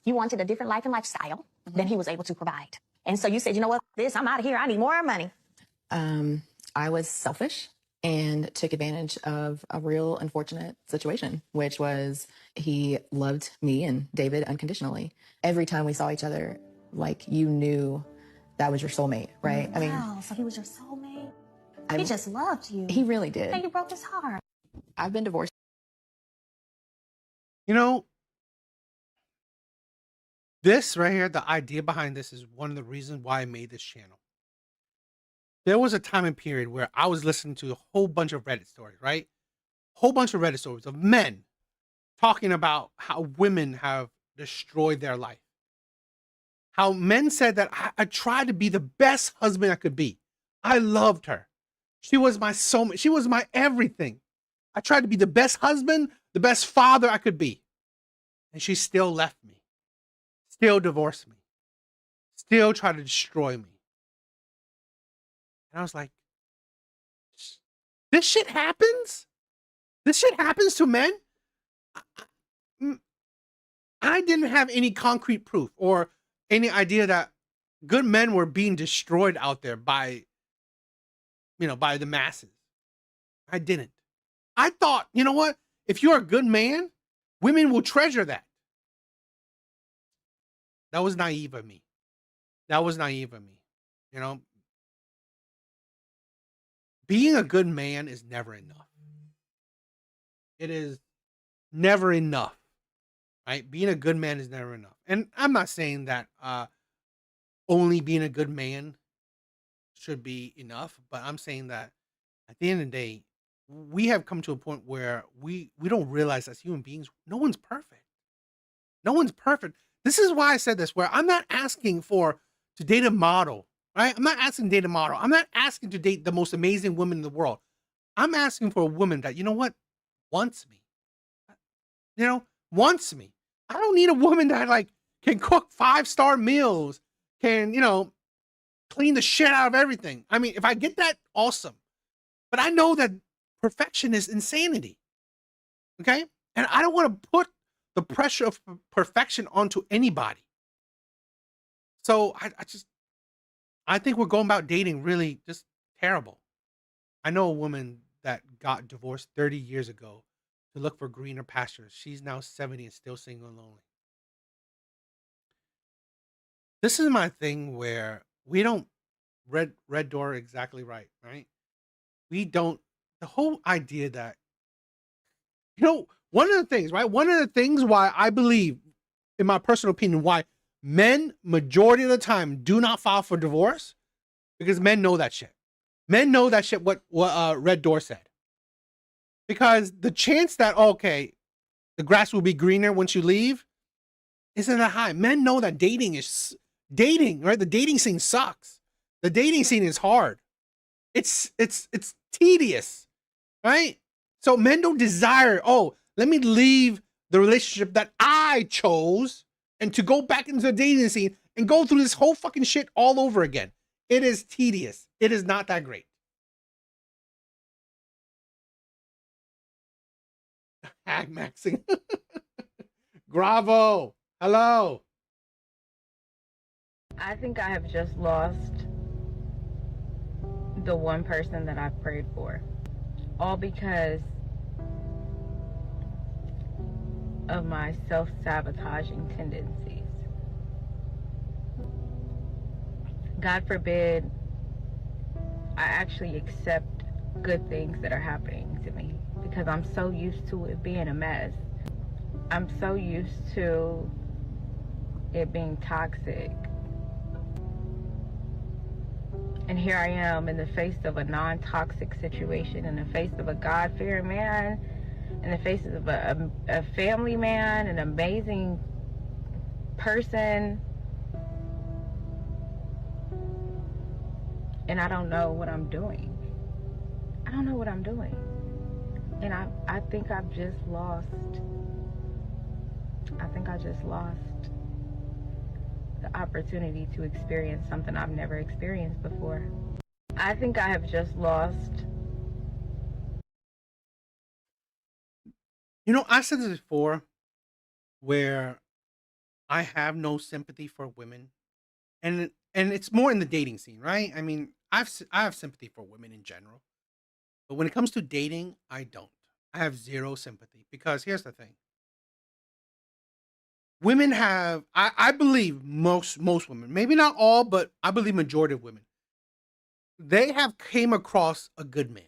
you wanted a different life and lifestyle than he was able to provide. And so you said, you know what, I'm out of here. I need more money. I was selfish and took advantage of a real unfortunate situation, which was he loved me and David unconditionally. Every time we saw each other, like you knew that was your soulmate, right? Wow, I mean, so he was your soulmate. He just loved you. He really did. And you broke his heart. I've been divorced. You know, this right here, the idea behind this is one of the reasons why I made this channel. There was a time and period where I was listening to a whole bunch of Reddit stories, right? Whole bunch of Reddit stories of men talking about how women have destroyed their life. How men said that I tried to be the best husband I could be. I loved her. She was my soulmate. She was my everything. I tried to be the best husband, the best father I could be. And she still left me. Still divorced me. Still tried to destroy me. And I was like, this shit happens? This shit happens to men? I didn't have any concrete proof or any idea that good men were being destroyed out there by, by the masses. I didn't. I thought, you know what? If you're a good man, women will treasure that. That was naive of me. Being a good man is never enough. It is never enough, right? Being a good man is never enough. And I'm not saying that only being a good man should be enough, but I'm saying that at the end of the day, we have come to a point where we don't realize as human beings, no one's perfect. No one's perfect. This is why I said this, where I'm not asking to date a model, right? I'm not asking to date a model. I'm not asking to date the most amazing woman in the world. I'm asking for a woman that, you know what, wants me. Wants me. I don't need a woman that like can cook 5-star meals, can, clean the shit out of everything. I mean, if I get that, awesome. But I know that perfection is insanity. Okay? And I don't want to put the pressure of perfection onto anybody. So I think we're going about dating really just terrible. I know a woman that got divorced 30 years ago to look for greener pastures. She's now 70 and still single and lonely. This is my thing where we don't red door exactly right? We don't, the whole idea that, one of the things, right? One of the things why I believe, in my personal opinion, why men majority of the time do not file for divorce, because men know that shit. Men know that shit, what Red Door said. Because the chance that, okay, the grass will be greener once you leave isn't that high. Men know that dating, right? The dating scene sucks. The dating scene is hard. It's tedious, right? So men don't desire, let me leave the relationship that I chose and to go back into the dating scene and go through this whole fucking shit all over again. It is tedious. It is not that great. Hag maxing. Bravo. Hello. I think I have just lost the one person that I prayed for. All because of my self-sabotaging tendencies. God forbid I actually accept good things that are happening to me, because I'm so used to it being a mess. I'm so used to it being toxic. And here I am in the face of a non-toxic situation, in the face of a God-fearing man, in the face of a family man, an amazing person. And I don't know what I'm doing. I don't know what I'm doing. And I think I've just lost. I think I just lost the opportunity to experience something I've never experienced before. I think I have just lost. I said this before, where I have no sympathy for women, and it's more in the dating scene, right? I mean, I have sympathy for women in general, but when it comes to dating, I don't. I have zero sympathy, because here's the thing: women have, I believe most women, maybe not all, but I believe majority of women, they have came across a good man.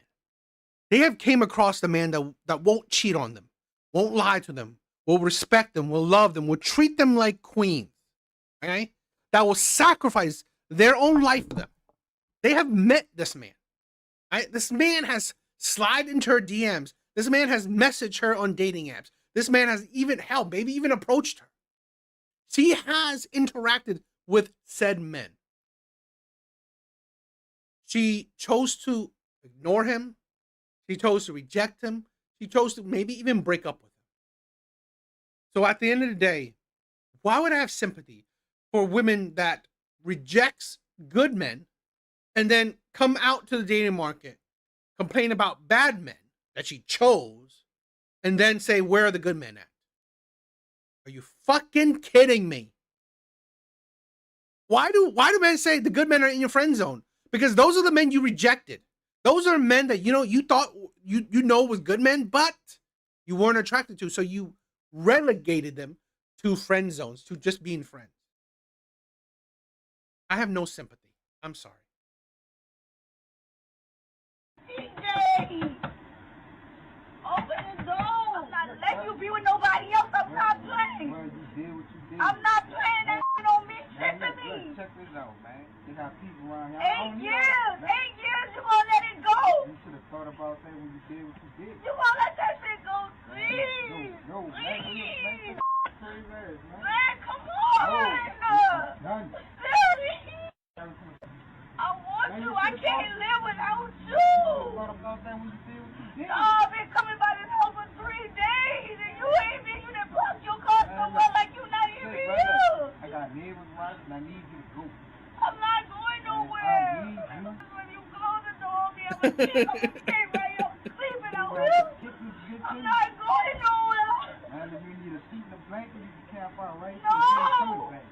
They have came across the man that won't cheat on them, won't lie to them, will respect them, will love them, will treat them like queens, okay? That will sacrifice their own life for them. They have met this man, right? This man has slid into her DMs. This man has messaged her on dating apps. This man has even, hell, maybe even approached her. She has interacted with said men. She chose to ignore him. She chose to reject him. She chose to maybe even break up with him. So at the end of the day, why would I have sympathy for women that rejects good men and then come out to the dating market, complain about bad men that she chose, and then say, where are the good men at? Are you fucking kidding me? Why do men say the good men are in your friend zone? Because those are the men you rejected. Those are men that you thought you was good men, but you weren't attracted to, so you relegated them to friend zones, to just being friends. I have no sympathy. I'm sorry. DJ! Open the door! I'm not letting you be with nobody else. I'm not playing. Well, you did what you did. I'm not playing. That don't mean shit to me. Check this out, man. They got people around here. 8 years! 8 years, you gonna let it go? You should have thought about that when you did what you did. You gonna let that shit go? Please! No, Please! man. Man, come on! None. Seriously! I want you. I can't live without you. I've been coming by this house for 3 days, and you done plugged your car somewhere like you not even here. I got neighbors watching. I need you to go. I'm not going nowhere. When you close the door, I'll be able to stay right here, sleeping I'm not going nowhere. Man, if you need a seat and a blanket, you can camp out right No, there.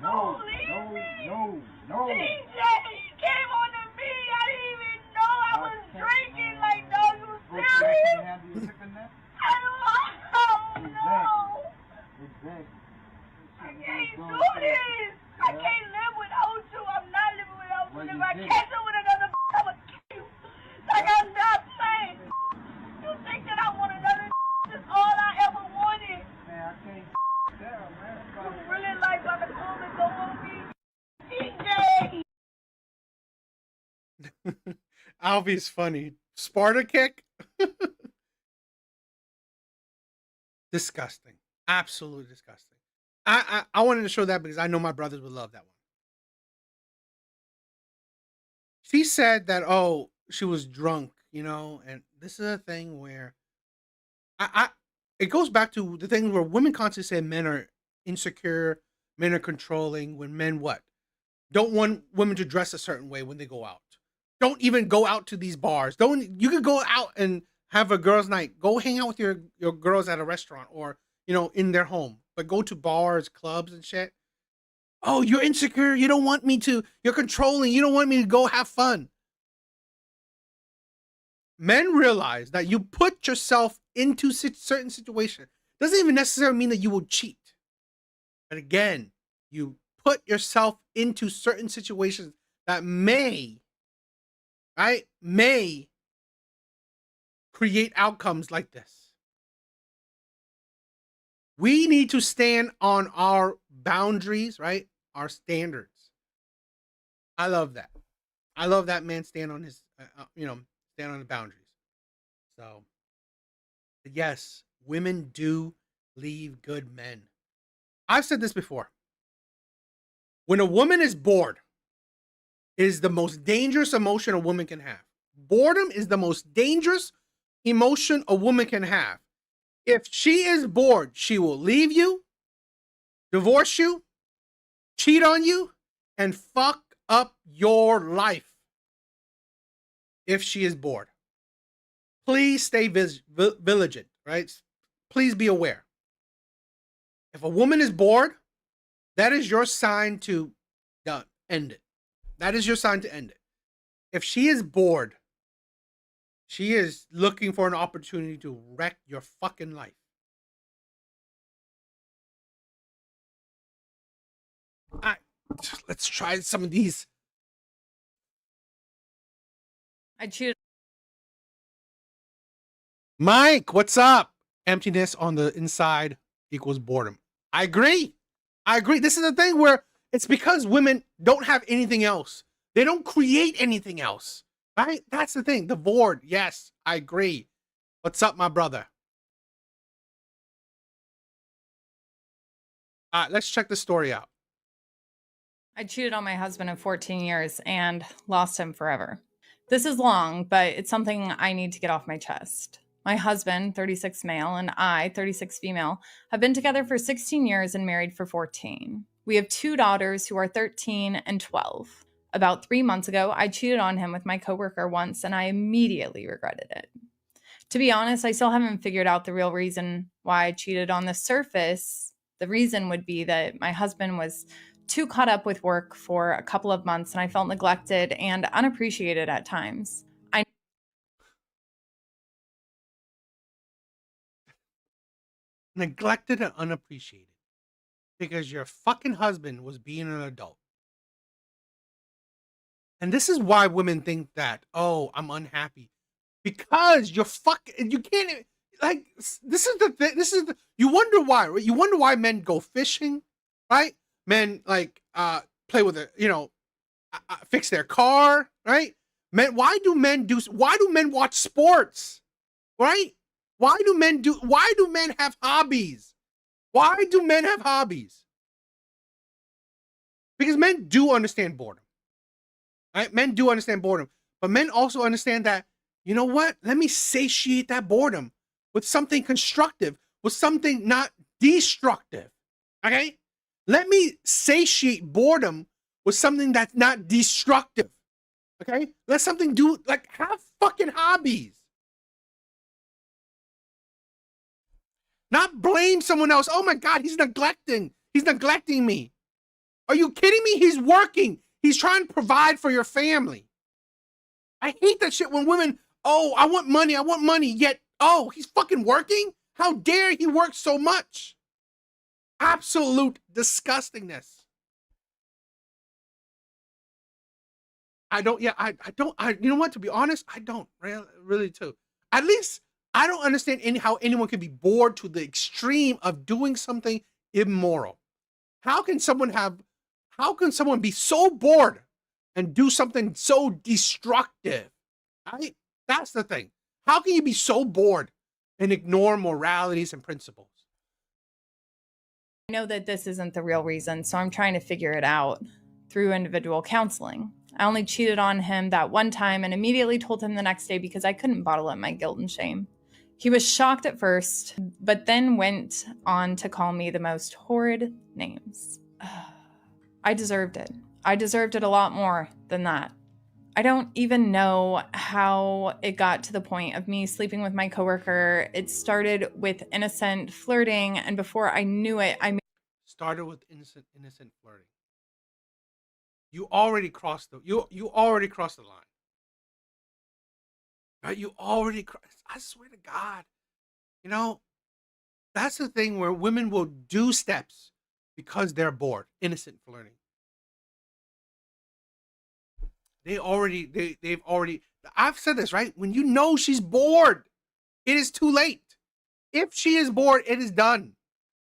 don't leave me. No. DJ, he came on to me. I didn't even know I was drinking. Like, no, you serious? I don't know. Exactly. I can't do this. I can't live without you. I'm not living without you. If I catch up with another, I would kill you. Like, I'm not playing. You think that I want another? This is all I ever wanted. Man, I can't tell, man. You really like about to come and go on me? DJ! Alfie's funny. Sparta kick? Disgusting. Absolutely disgusting. I wanted to show that because I know my brothers would love that one. She said that, oh, she was drunk, you know, and this is a thing where it goes back to the thing where women constantly say men are insecure, men are controlling, when men what? Don't want women to dress a certain way when they go out. Don't even go out to these bars. You could go out and have a girls' night. Go hang out with your girls at a restaurant or, you know, in their home. But go to bars, clubs and shit. Oh, you're insecure. You don't want me to. You're controlling. You don't want me to go have fun. Men realize that you put yourself into certain situations. Doesn't even necessarily mean that you will cheat. But again, you put yourself into certain situations that may create outcomes like this. We need to stand on our boundaries, right? Our standards. I love that. I love that man stand on his, stand on the boundaries. So, yes, women do leave good men. I've said this before. When a woman is bored, it is the most dangerous emotion a woman can have. Boredom is the most dangerous emotion a woman can have. If she is bored, she will leave you, divorce you, cheat on you, and fuck up your life. If she is bored. Please stay vigilant, right? Please be aware. If a woman is bored, that is your sign to end it. That is your sign to end it. If she is bored, she is looking for an opportunity to wreck your fucking life. Let's try some of these. I cheated. Mike, what's up? Emptiness on the inside equals boredom. I agree. This is the thing where it's because women don't have anything else. They don't create anything else. Right? That's the thing. The bored. Yes, I agree. What's up, my brother? Let's check the story out. I cheated on my husband of 14 years and lost him forever. This is long, but it's something I need to get off my chest. My husband, 36 male, and I, 36 female, have been together for 16 years and married for 14. We have 2 daughters who are 13 and 12. About 3 months ago, I cheated on him with my coworker once, and I immediately regretted it. To be honest, I still haven't figured out the real reason why I cheated. On the surface, the reason would be that my husband was too caught up with work for a couple of months, and I felt neglected and unappreciated at times. Neglected and unappreciated because your fucking husband was being an adult. And this is why women think that, oh, I'm unhappy. Because you can't, like, this is the thing, you wonder why, right? You wonder why men go fishing, right? Men, like, play with fix their car, right? Why do men watch sports, right? Why do men have hobbies? Why do men have hobbies? Because men do understand boredom. Right? Men do understand boredom. But men also understand that, you know what? Let me satiate that boredom with something constructive, with something not destructive. Okay? Let me satiate boredom with something that's not destructive. Okay? Let something do, like, have fucking hobbies. Not blame someone else. Oh my God, he's neglecting me. Are you kidding me? He's working. He's trying to provide for your family. I hate that shit when women, oh, I want money, yet, oh, he's fucking working? How dare he work so much? Absolute disgustingness. You know what, to be honest, I don't really too. At least I don't understand how anyone can be bored to the extreme of doing something immoral. How can someone be so bored and do something so destructive? Right? That's the thing. How can you be so bored and ignore moralities and principles? I know that this isn't the real reason, so I'm trying to figure it out through individual counseling. I only cheated on him that one time and immediately told him the next day because I couldn't bottle up my guilt and shame. He was shocked at first, but then went on to call me the most horrid names. I deserved it. I deserved it a lot more than that. I don't even know how it got to the point of me sleeping with my coworker. It started with innocent flirting, and before I knew it, Started with innocent flirting. You already crossed the line. Right? You already crossed. I swear to God. You know, that's the thing where women will do steps because they're bored. Innocent flirting. They've already, I've said this, right? When you know she's bored, it is too late. If she is bored, it is done.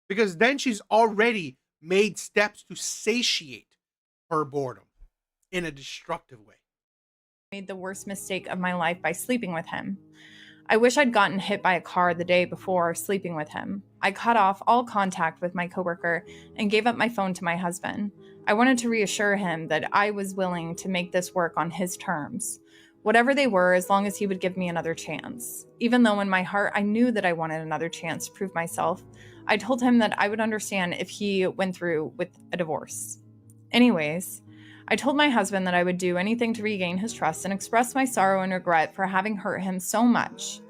Because then she's already made steps to satiate her boredom in a destructive way. made the worst mistake of my life by sleeping with him. I wish I'd gotten hit by a car the day before sleeping with him. I cut off all contact with my coworker and gave up my phone to my husband. I wanted to reassure him that I was willing to make this work on his terms, whatever they were, as long as he would give me another chance. Even though in my heart I knew that I wanted another chance to prove myself, I told him that I would understand if he went through with a divorce. Anyways, I told my husband that I would do anything to regain his trust and express my sorrow and regret for having hurt him so much.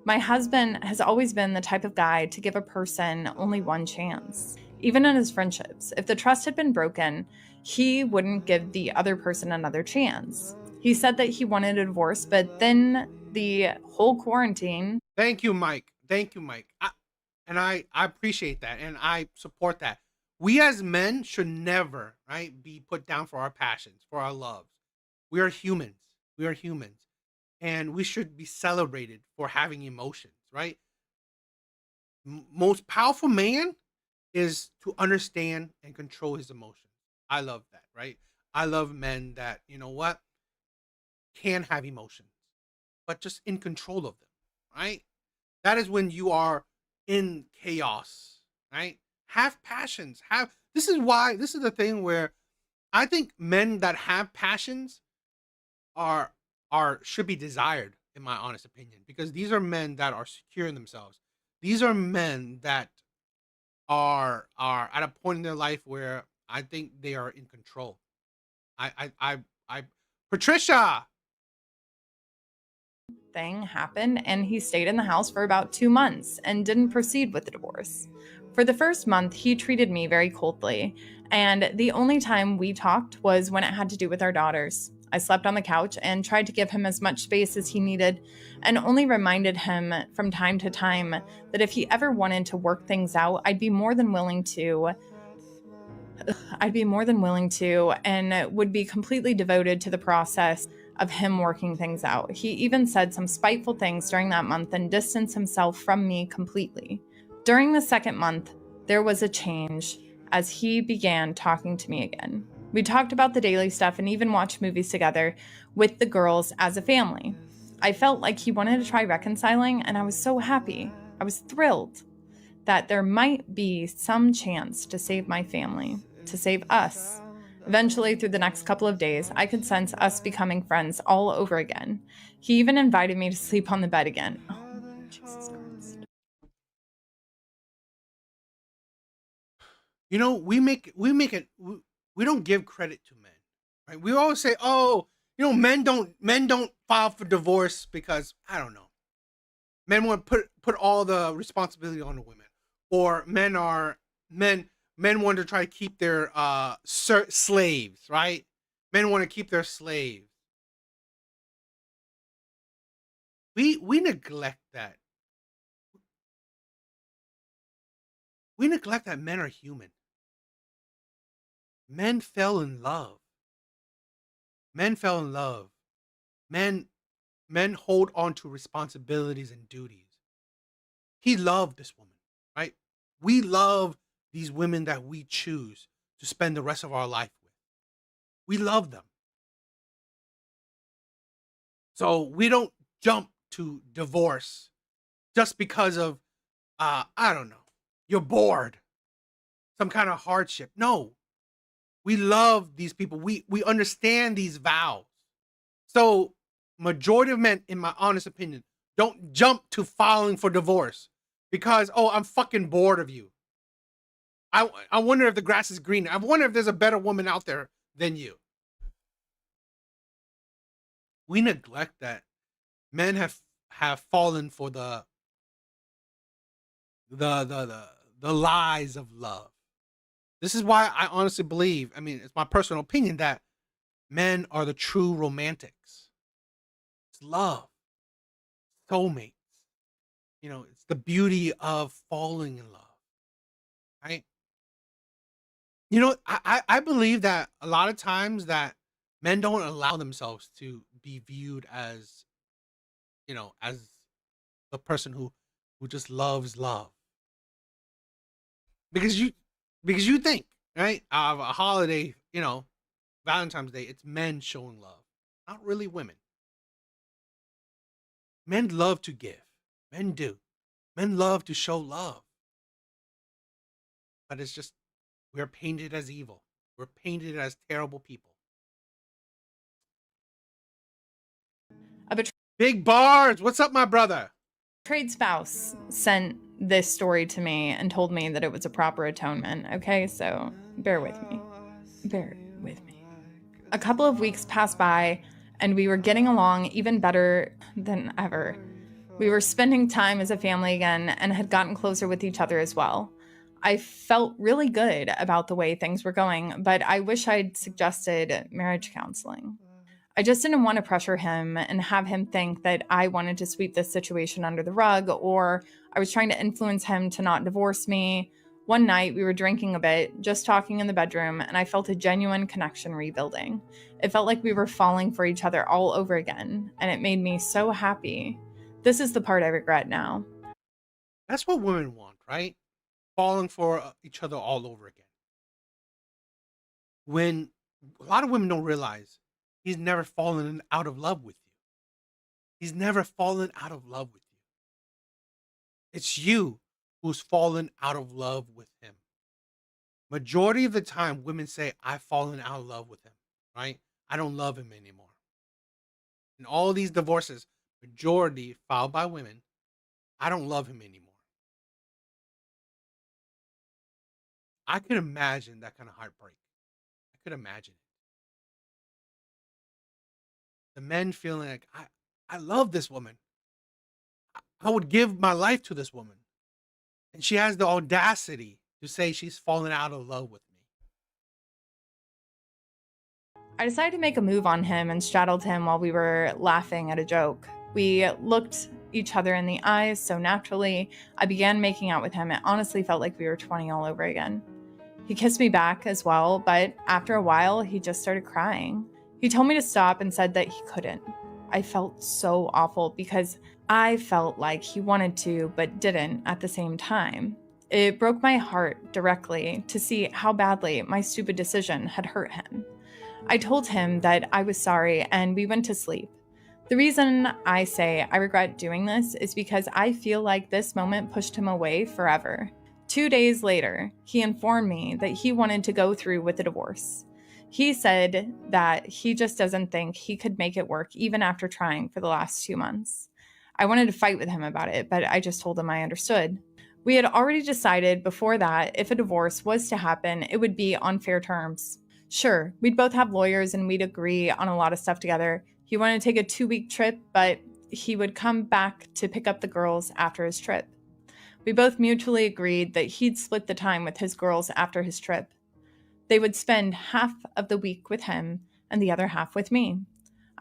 My husband has always been the type of guy to give a person only one chance. Even in his friendships, if the trust had been broken, he wouldn't give the other person another chance. He said that he wanted a divorce, but then the whole quarantine... Thank you, Mike. Thank you, Mike. I appreciate that, and I support that. We as men should never, right, be put down for our passions, for our loves. We are humans. We are humans. And we should be celebrated for having emotions, right? Most powerful man is to understand and control his emotions. I love that, right? I love men that, you know what, can have emotions, but just in control of them, right? That is when you are in chaos, right? Have passions. This is the thing where I think men that have passions should be desired, in my honest opinion, because these are men that are secure in themselves. These are men that are at a point in their life where I think they are in control. Patricia! Thing happened, and he stayed in the house for about 2 months and didn't proceed with the divorce. For the first month, he treated me very coldly, and the only time we talked was when it had to do with our daughters. I slept on the couch and tried to give him as much space as he needed, and only reminded him from time to time that if he ever wanted to work things out, I'd be more than willing to, and would be completely devoted to the process of him working things out. He even said some spiteful things during that month and distanced himself from me completely. During the second month, there was a change as he began talking to me again. We talked about the daily stuff and even watched movies together with the girls as a family. I felt like he wanted to try reconciling, and I was so happy. I was thrilled that there might be some chance to save my family, to save us. Eventually, through the next couple of days, I could sense us becoming friends all over again. He even invited me to sleep on the bed again. Oh, Jesus Christ. You know, we don't give credit to men, right? We always say, oh, you know, men don't file for divorce because, I don't know, men want to put all the responsibility on the women. or men want to try to keep their slaves, right? Men want to keep their slaves. We neglect that. We neglect that men are human. Men fell in love. Men fell in love. Men hold on to responsibilities and duties. He loved this woman, right? We love these women that we choose to spend the rest of our life with. We love them. So we don't jump to divorce just because of, I don't know, you're bored, some kind of hardship. No, we love these people. We understand these vows. So majority of men, in my honest opinion, don't jump to filing for divorce because, oh, I'm fucking bored of you. I wonder if the grass is greener. I wonder if there's a better woman out there than you. We neglect that. Men have fallen for the lies of love. This is why I honestly believe, I mean, it's my personal opinion, that men are the true romantics. It's love, soulmates. You know, it's the beauty of falling in love, right? You know, I believe that a lot of times that men don't allow themselves to be viewed as, you know, as the person who just loves love. Because you think, right, of a holiday, you know, Valentine's Day, it's men showing love, not really women. Men love to give. Men do. Men love to show love. But it's just, we're painted as evil. We're painted as terrible people. Big bars. What's up, my brother? Betrayed spouse sent this story to me and told me that it was a proper atonement. Okay, so bear with me. Bear with me. A couple of weeks passed by and we were getting along even better than ever. We were spending time as a family again and had gotten closer with each other as well. I felt really good about the way things were going, but I wish I'd suggested marriage counseling. I just didn't want to pressure him and have him think that I wanted to sweep this situation under the rug, or I was trying to influence him to not divorce me. One night we were drinking a bit, just talking in the bedroom, and I felt a genuine connection rebuilding. It felt like we were falling for each other all over again, and it made me so happy. This is the part I regret now. That's what women want, right? Falling for each other all over again. When a lot of women don't realize, he's never fallen out of love with you. He's never fallen out of love with you. It's you who's fallen out of love with him. Majority of the time, women say, I've fallen out of love with him, right? I don't love him anymore. And all these divorces, majority filed by women, I don't love him anymore. I could imagine that kind of heartbreak. I could imagine it. The men feeling like, I love this woman. I would give my life to this woman. And she has the audacity to say she's fallen out of love with me. I decided to make a move on him and straddled him while we were laughing at a joke. We looked each other in the eyes so naturally. I began making out with him. It honestly felt like we were 20 all over again. He kissed me back as well, but after a while, he just started crying. He told me to stop and said that he couldn't. I felt so awful because I felt like he wanted to, but didn't at the same time. It broke my heart directly to see how badly my stupid decision had hurt him. I told him that I was sorry and we went to sleep. The reason I say I regret doing this is because I feel like this moment pushed him away forever. 2 days later, he informed me that he wanted to go through with the divorce. He said that he just doesn't think he could make it work even after trying for the last 2 months. I wanted to fight with him about it, but I just told him I understood. We had already decided before that if a divorce was to happen, it would be on fair terms. Sure, we'd both have lawyers and we'd agree on a lot of stuff together. He wanted to take a 2-week trip, but he would come back to pick up the girls after his trip. We both mutually agreed that he'd split the time with his girls after his trip. They would spend half of the week with him and the other half with me.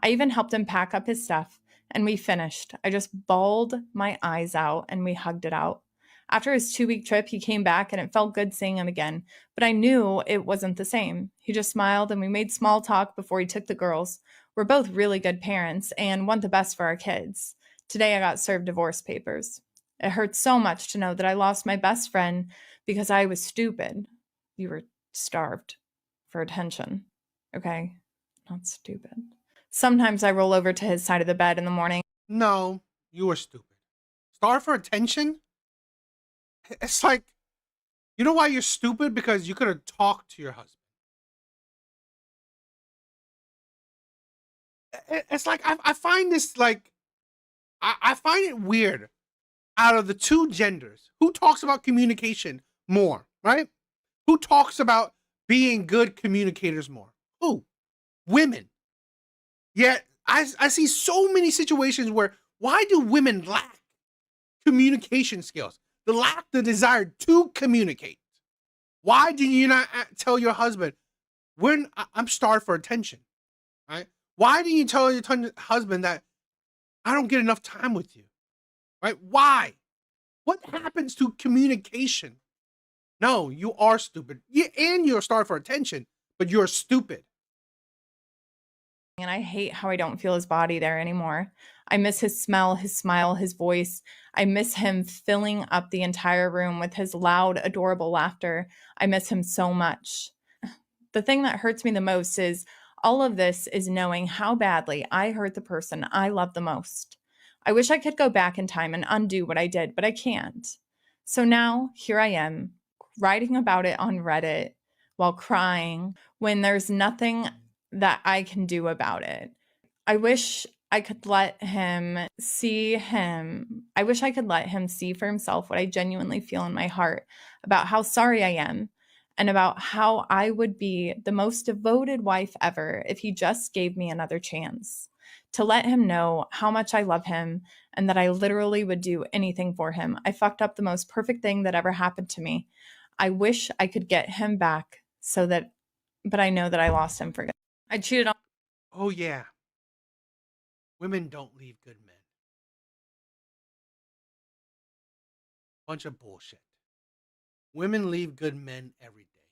I even helped him pack up his stuff, and we finished. I just bawled my eyes out, and we hugged it out. After his 2-week trip, he came back, and it felt good seeing him again, but I knew it wasn't the same. He just smiled, and we made small talk before he took the girls. We're both really good parents and want the best for our kids. Today, I got served divorce papers. It hurts so much to know that I lost my best friend because I was stupid. You were starved for attention, okay? Not stupid. Sometimes I roll over to his side of the bed in the morning. No, you were stupid. Starved for attention? It's like, you know why you're stupid? Because you could have talked to your husband. It's like, I find this like, I find it weird. Out of the two genders, who talks about communication more, right? Who talks about being good communicators more? Who? Women. Yet I see so many situations where, why do women lack communication skills? They lack the desire to communicate. Why do you not tell your husband, I'm starved for attention, right? Why do you tell your husband that I don't get enough time with you, right? Why? What happens to communication? No, you are stupid. And you're starved for attention, but you're stupid. And I hate how I don't feel his body there anymore. I miss his smell, his smile, his voice. I miss him filling up the entire room with his loud, adorable laughter. I miss him so much. The thing that hurts me the most is all of this is knowing how badly I hurt the person I love the most. I wish I could go back in time and undo what I did, but I can't. So now here I am, writing about it on Reddit while crying when there's nothing that I can do about it. I wish I could let him see I wish I could let him see for himself what I genuinely feel in my heart about how sorry I am and about how I would be the most devoted wife ever if he just gave me another chance. To let him know how much I love him and that I literally would do anything for him. I fucked up the most perfect thing that ever happened to me. I wish I could get him back but I know that I lost him for good. I cheated on. Oh, yeah. Women don't leave good men. Bunch of bullshit. Women leave good men every day.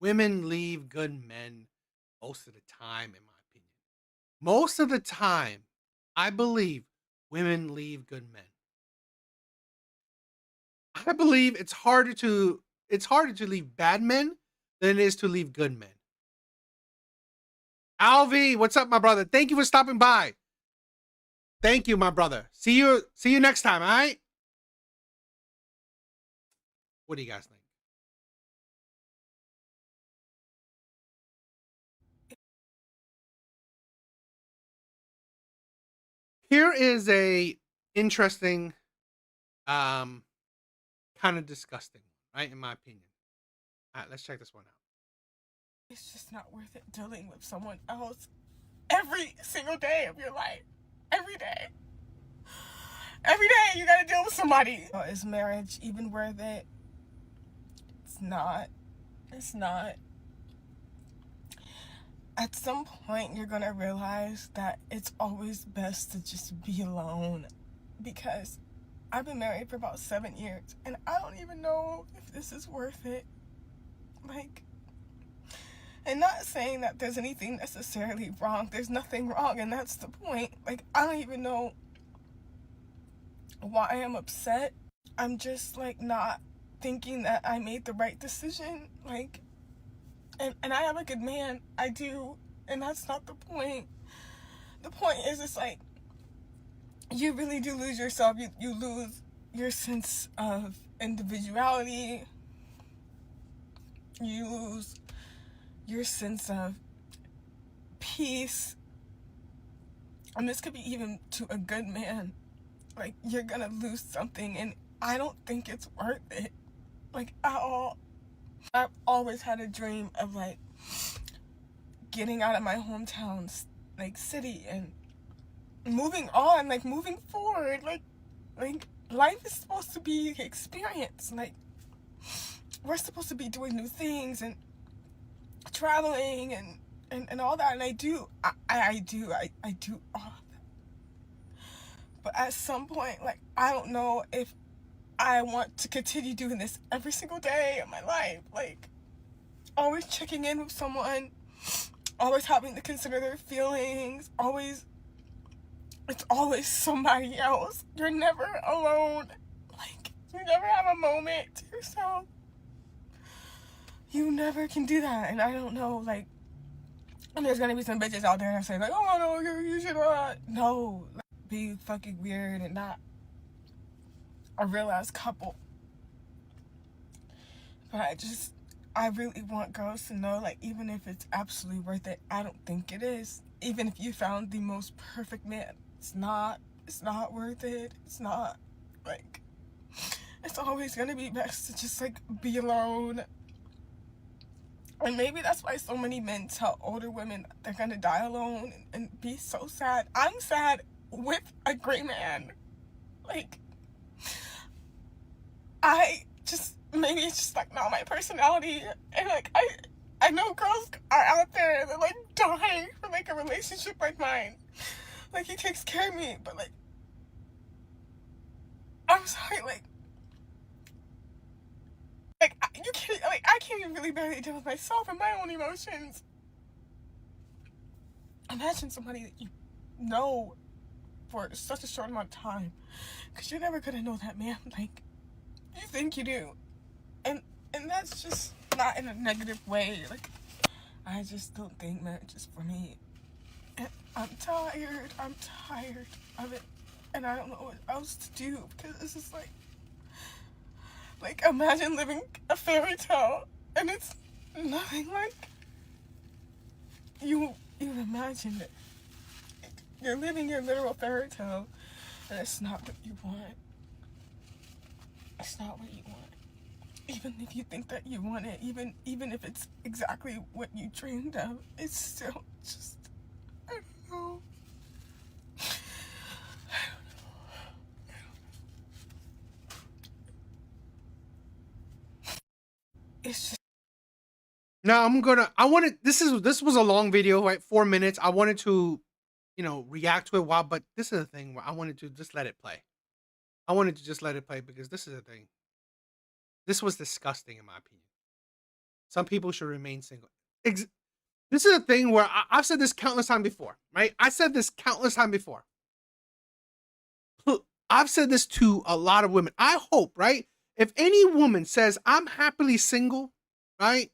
Women leave good men most of the time, in my opinion. Most of the time, I believe women leave good men. I believe it's harder to leave bad men than it is to leave good men. Alvi, what's up, my brother? Thank you for stopping by. Thank you, my brother. See you next time, all right? What do you guys think? Here is a interesting, kind of disgusting, right? In my opinion. All right, let's check this one out. It's just not worth it dealing with someone else every single day of your life. Every day. Every day you gotta deal with somebody. Is marriage even worth it? It's not. It's not. At some point you're gonna realize that it's always best to just be alone. Because I've been married for about 7 years and I don't even know if this is worth it. Like, and not saying that there's anything necessarily wrong. There's nothing wrong, and that's the point. Like, I don't even know why I'm upset. I'm just, like, not thinking that I made the right decision. Like, and I have a good man. I do. And that's not the point. The point is, it's like, you really do lose yourself. You lose your sense of individuality. You lose your sense of peace. And this could be even to a good man. Like, you're gonna lose something, and I don't think it's worth it. Like, at all. I've always had a dream of, like, getting out of my hometown, like, city and moving on, like, moving forward. Like life is supposed to be experience. Like, we're supposed to be doing new things and traveling and all that, and I do all of that. But at some point, like, I don't know if I want to continue doing this every single day of my life. Like, always checking in with someone, always having to consider their feelings, it's always somebody else. You're never alone. Like, you never have a moment to yourself. You never can do that. And I don't know, like, and there's gonna be some bitches out there that say, like, oh no, you should not. No, like, be fucking weird and not a real ass couple. But I really want girls to know, like, even if it's absolutely worth it, I don't think it is. Even if you found the most perfect man, it's not worth it. It's not, like, it's always gonna be best to just, like, be alone. And maybe that's why so many men tell older women they're gonna die alone and be so sad. I'm sad with a great man. Like, maybe it's just, like, not my personality. And, like, I know girls are out there and they're, like, dying for, like, a relationship like mine. Like, he takes care of me, but, like, I'm sorry, like, I can't even really barely deal with myself and my own emotions. Imagine somebody that you know for such a short amount of time, because you're never gonna know that man like you think you do, and that's just not in a negative way. Like, I just don't think marriage is for me. And I'm tired of it, and I don't know what else to do, because it's just like imagine living a fairy tale and it's nothing like you imagined it. You're living your literal fairy tale and it's not what you want. It's not what you want. Even if you think that you want it, even if it's exactly what you dreamed of, it's still just, I don't know. It's just. Now this was a long video, right? 4 minutes. I wanted to, react to it while, but this is the thing where I wanted to just let it play. I wanted to just let it play because this is the thing. This was disgusting in my opinion. Some people should remain single. This is a thing where I've said this countless times before, right? I said this countless times before. I've said this to a lot of women. I hope, right? If any woman says, I'm happily single, right?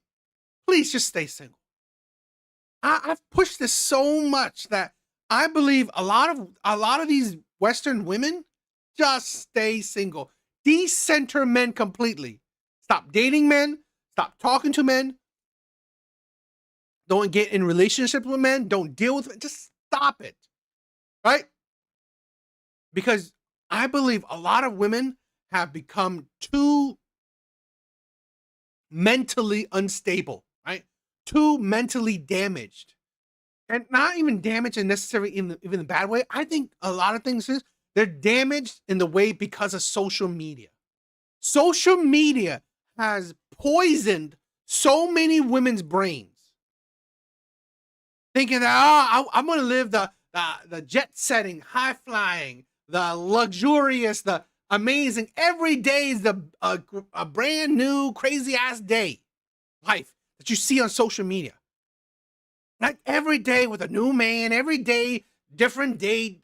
Please just stay single. I've pushed this so much that I believe a lot of these Western women just stay single. Decenter men completely. Stop dating men. Stop talking to men. Don't get in relationships with men. Don't deal with men. Just stop it. Right? Because I believe a lot of women have become too mentally unstable, right? Too mentally damaged. And not even damaged in necessarily even the bad way. I think a lot of things is they're damaged in the way because of social media. Social media has poisoned so many women's brains. Thinking that, I'm going to live the jet setting, high flying, the luxurious, the amazing. Every day is a brand new crazy ass day life that you see on social media. Like every day with a new man, every day different day,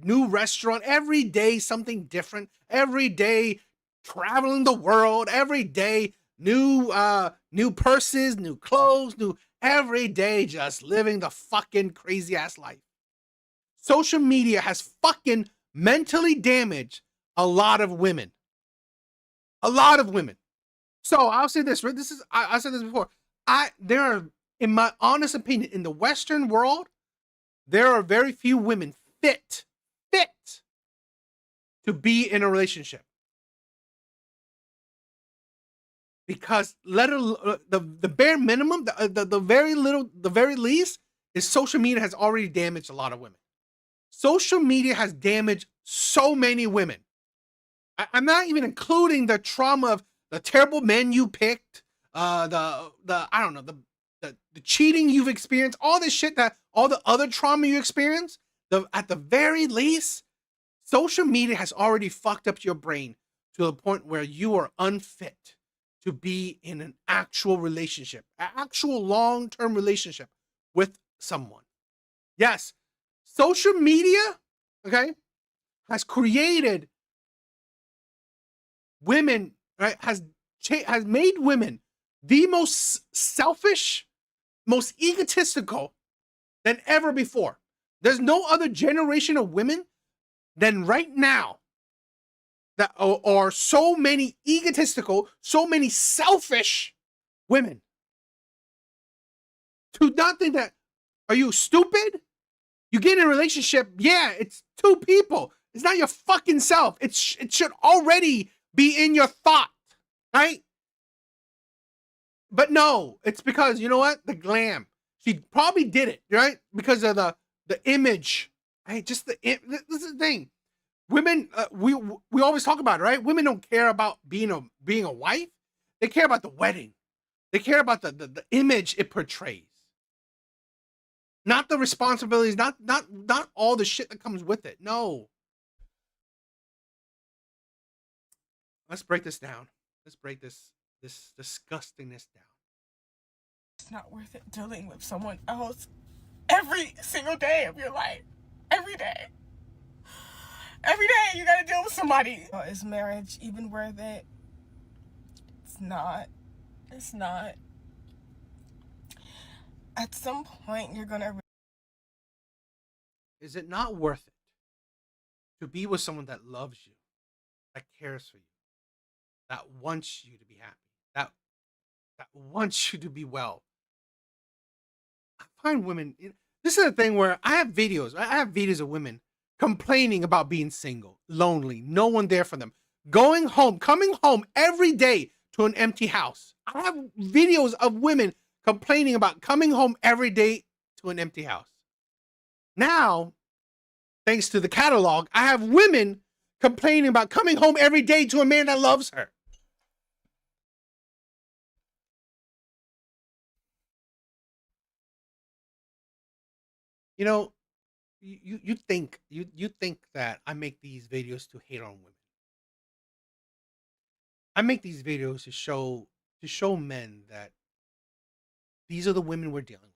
new restaurant, every day something different, every day traveling the world, every day new purses, new clothes, every day just living the fucking crazy ass life. Social media has fucking mentally damaged a lot of women. A lot of women. So I'll say this, right? I said this before. There are, in my honest opinion, in the Western world, there are very few women fit to be in a relationship. Because the bare minimum, the very least is social media has already damaged a lot of women. Social media has damaged so many women. I'm not even including the trauma of the terrible men you picked, the I don't know, the cheating you've experienced, all this shit, that all the other trauma you experienced. At the very least, social media has already fucked up your brain to the point where you are unfit to be in an actual relationship, an actual long-term relationship with someone. Yes, social media, okay, has created women, right? Has made women the most selfish, most egotistical than ever before. There's no other generation of women than right now that are so many egotistical, so many selfish women. To not think that, are you stupid? You get in a relationship, yeah, it's two people. It's not your fucking self. It should already be in your thought, right? But no, it's because, you know what? The glam. She probably did it, right? Because of the image, right? Just this is the thing. Women, we always talk about it, right? Women don't care about being a wife. They care about the wedding. They care about the image it portrays. Not the responsibilities, not all the shit that comes with it. No. Let's break this down. Let's break this disgustingness down. It's not worth it dealing with someone else every single day of your life. Every day. Every day you gotta deal with somebody. Is marriage even worth it? It's not. It's not. At some point you're gonna... Is it not worth it to be with someone that loves you, that cares for you, that wants you to be happy, that wants you to be well? I find women, this is the thing where I have videos of women complaining about being single, lonely, no one there for them, coming home every day to an empty house. I have videos of women complaining about coming home every day to an empty house. Now, thanks to the catalog, I have women complaining about coming home every day to a man that loves her. You know, you think that I make these videos to hate on women. I make these videos to show men that these are the women we're dealing with.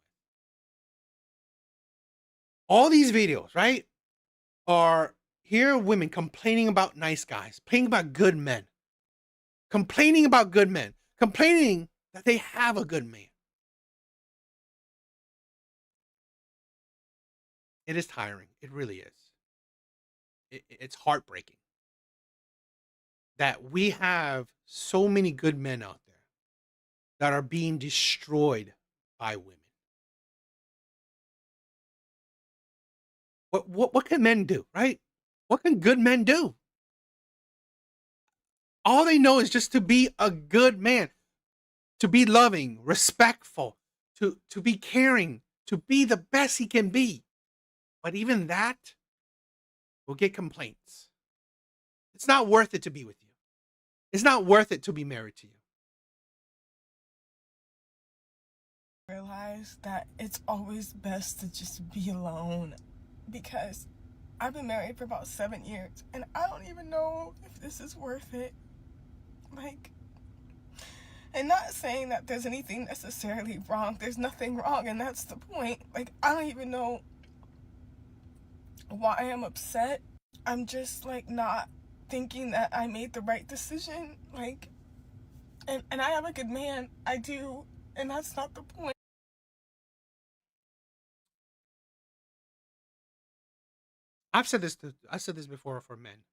All these videos, right, are here women complaining about nice guys, complaining about good men, complaining about good men, complaining that they have a good man. It is tiring. It really is. It's heartbreaking that we have so many good men out there that are being destroyed by women. What can men do, right? What can good men do? All they know is just to be a good man, to be loving, respectful, to be caring, to be the best he can be. But even that will get complaints. It's not worth it to be with you. It's not worth it to be married to you. Realize that it's always best to just be alone, because I've been married for about 7 years and I don't even know if this is worth it. Like, and not saying that there's anything necessarily wrong. There's nothing wrong, and that's the point. Like, I don't even know why I'm upset. I'm just like not thinking that I made the right decision. Like, and I have a good man. I do, and that's not the point. I've said this before for men.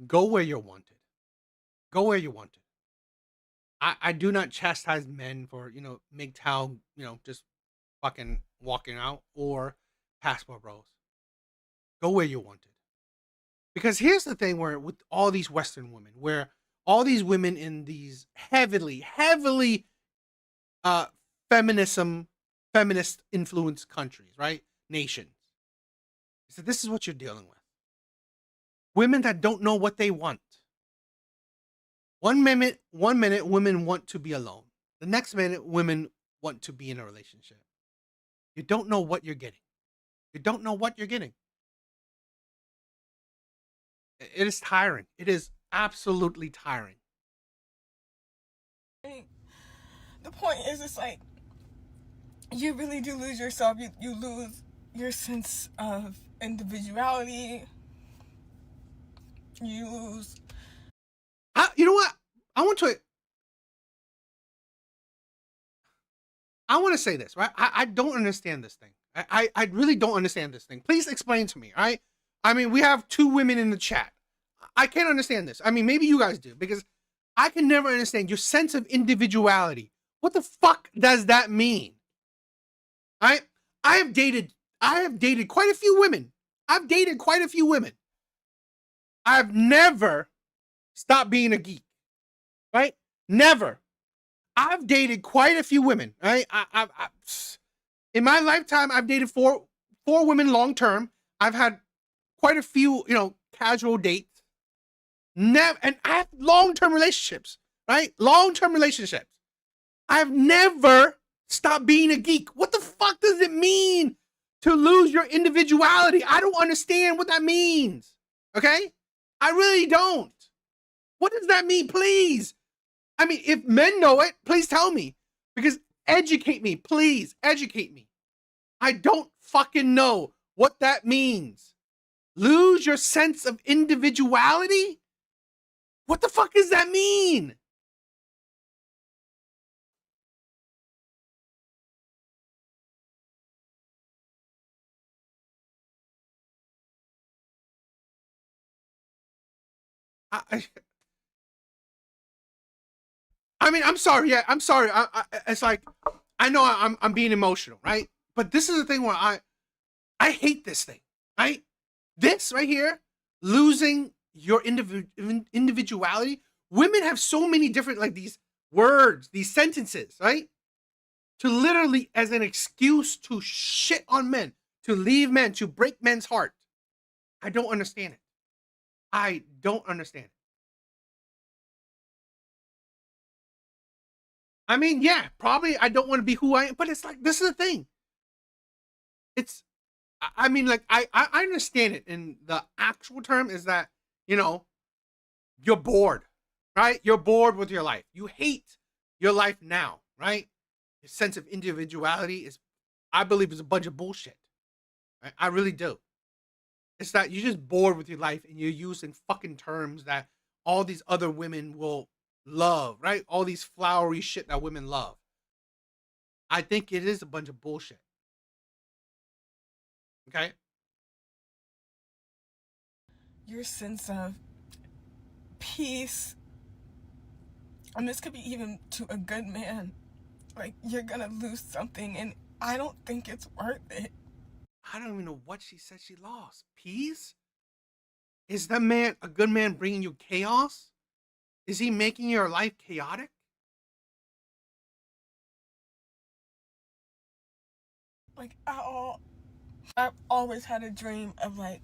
Go where you're wanted. Go where you're wanted. I do not chastise men for, MGTOW, just fucking walking out, or passport bros. Go where you're wanted. Because here's the thing where with all these Western women, where all these women in these heavily feminist influenced countries, right? Nations. So this is what you're dealing with. Women that don't know what they want. One minute, women want to be alone. The next minute, women want to be in a relationship. You don't know what you're getting. You don't know what you're getting. It is tiring. It is absolutely tiring. The point is, it's like, you really do lose yourself. You lose your sense of individuality. You lose. You know what? I want to say this, right? I don't understand this thing. I really don't understand this thing. Please explain to me, all right? I mean, we have 2 women in the chat. I can't understand this. I mean, maybe you guys do, because I can never understand your sense of individuality. What the fuck does that mean? All right? I have dated quite a few women. I've dated quite a few women. I've never stopped being a geek, right? Never. I've dated quite a few women, right? In my lifetime, I've dated four women long term. I've had quite a few, casual dates. Never, and I have long-term relationships, right? Long-term relationships. I've never stopped being a geek. What the fuck does it mean to lose your individuality? I don't understand what that means. Okay? I really don't. What does that mean, please? I mean, if men know it, please tell me. Because educate me, please. Educate me. I don't fucking know what that means. Lose your sense of individuality? What the fuck does that mean? I mean, I'm sorry. Yeah, I'm sorry. It's like, I know I'm being emotional, right? But this is the thing where I hate this thing, right? This right here, losing your individuality. Women have so many different, like, these words, these sentences, right? To literally, as an excuse to shit on men, to leave men, to break men's heart. I don't understand it. I don't understand it. I mean, yeah, probably I don't want to be who I am, but it's like, this is the thing. It's, I mean, like, I understand it in the actual term is that, you're bored, right? You're bored with your life. You hate your life now, right? Your sense of individuality is, I believe, is a bunch of bullshit. Right? I really do. It's that you're just bored with your life and you're using fucking terms that all these other women will love, right? All these flowery shit that women love. I think it is a bunch of bullshit. Okay? Your sense of peace, and this could be even to a good man, like, you're gonna lose something, and I don't think it's worth it. I don't even know what she said she lost. Peace? Is that man, a good man, bringing you chaos? Is he making your life chaotic? Like, I've always had a dream of, like,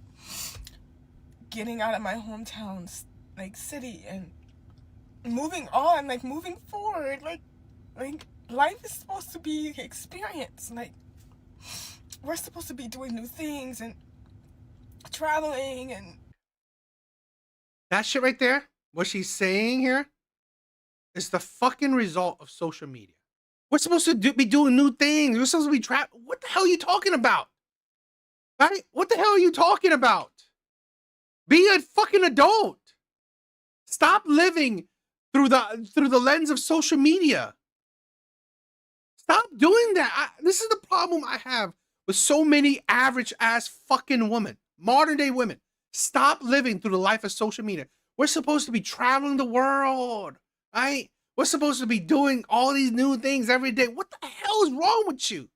getting out of my hometown, like, city, and moving on, like, moving forward. Like life is supposed to be experience. Like, we're supposed to be doing new things and traveling, and that shit right there, what she's saying here, is the fucking result of social media. We're supposed to be doing new things. We're supposed to be trapped. What the hell are you talking about? Right? What the hell are you talking about? Be a fucking adult. Stop living through the lens of social media. Stop doing that. This is the problem I have with so many average ass fucking women, modern day women. Stop living through the life of social media. We're supposed to be traveling the world, right? We're supposed to be doing all these new things every day. What the hell is wrong with you?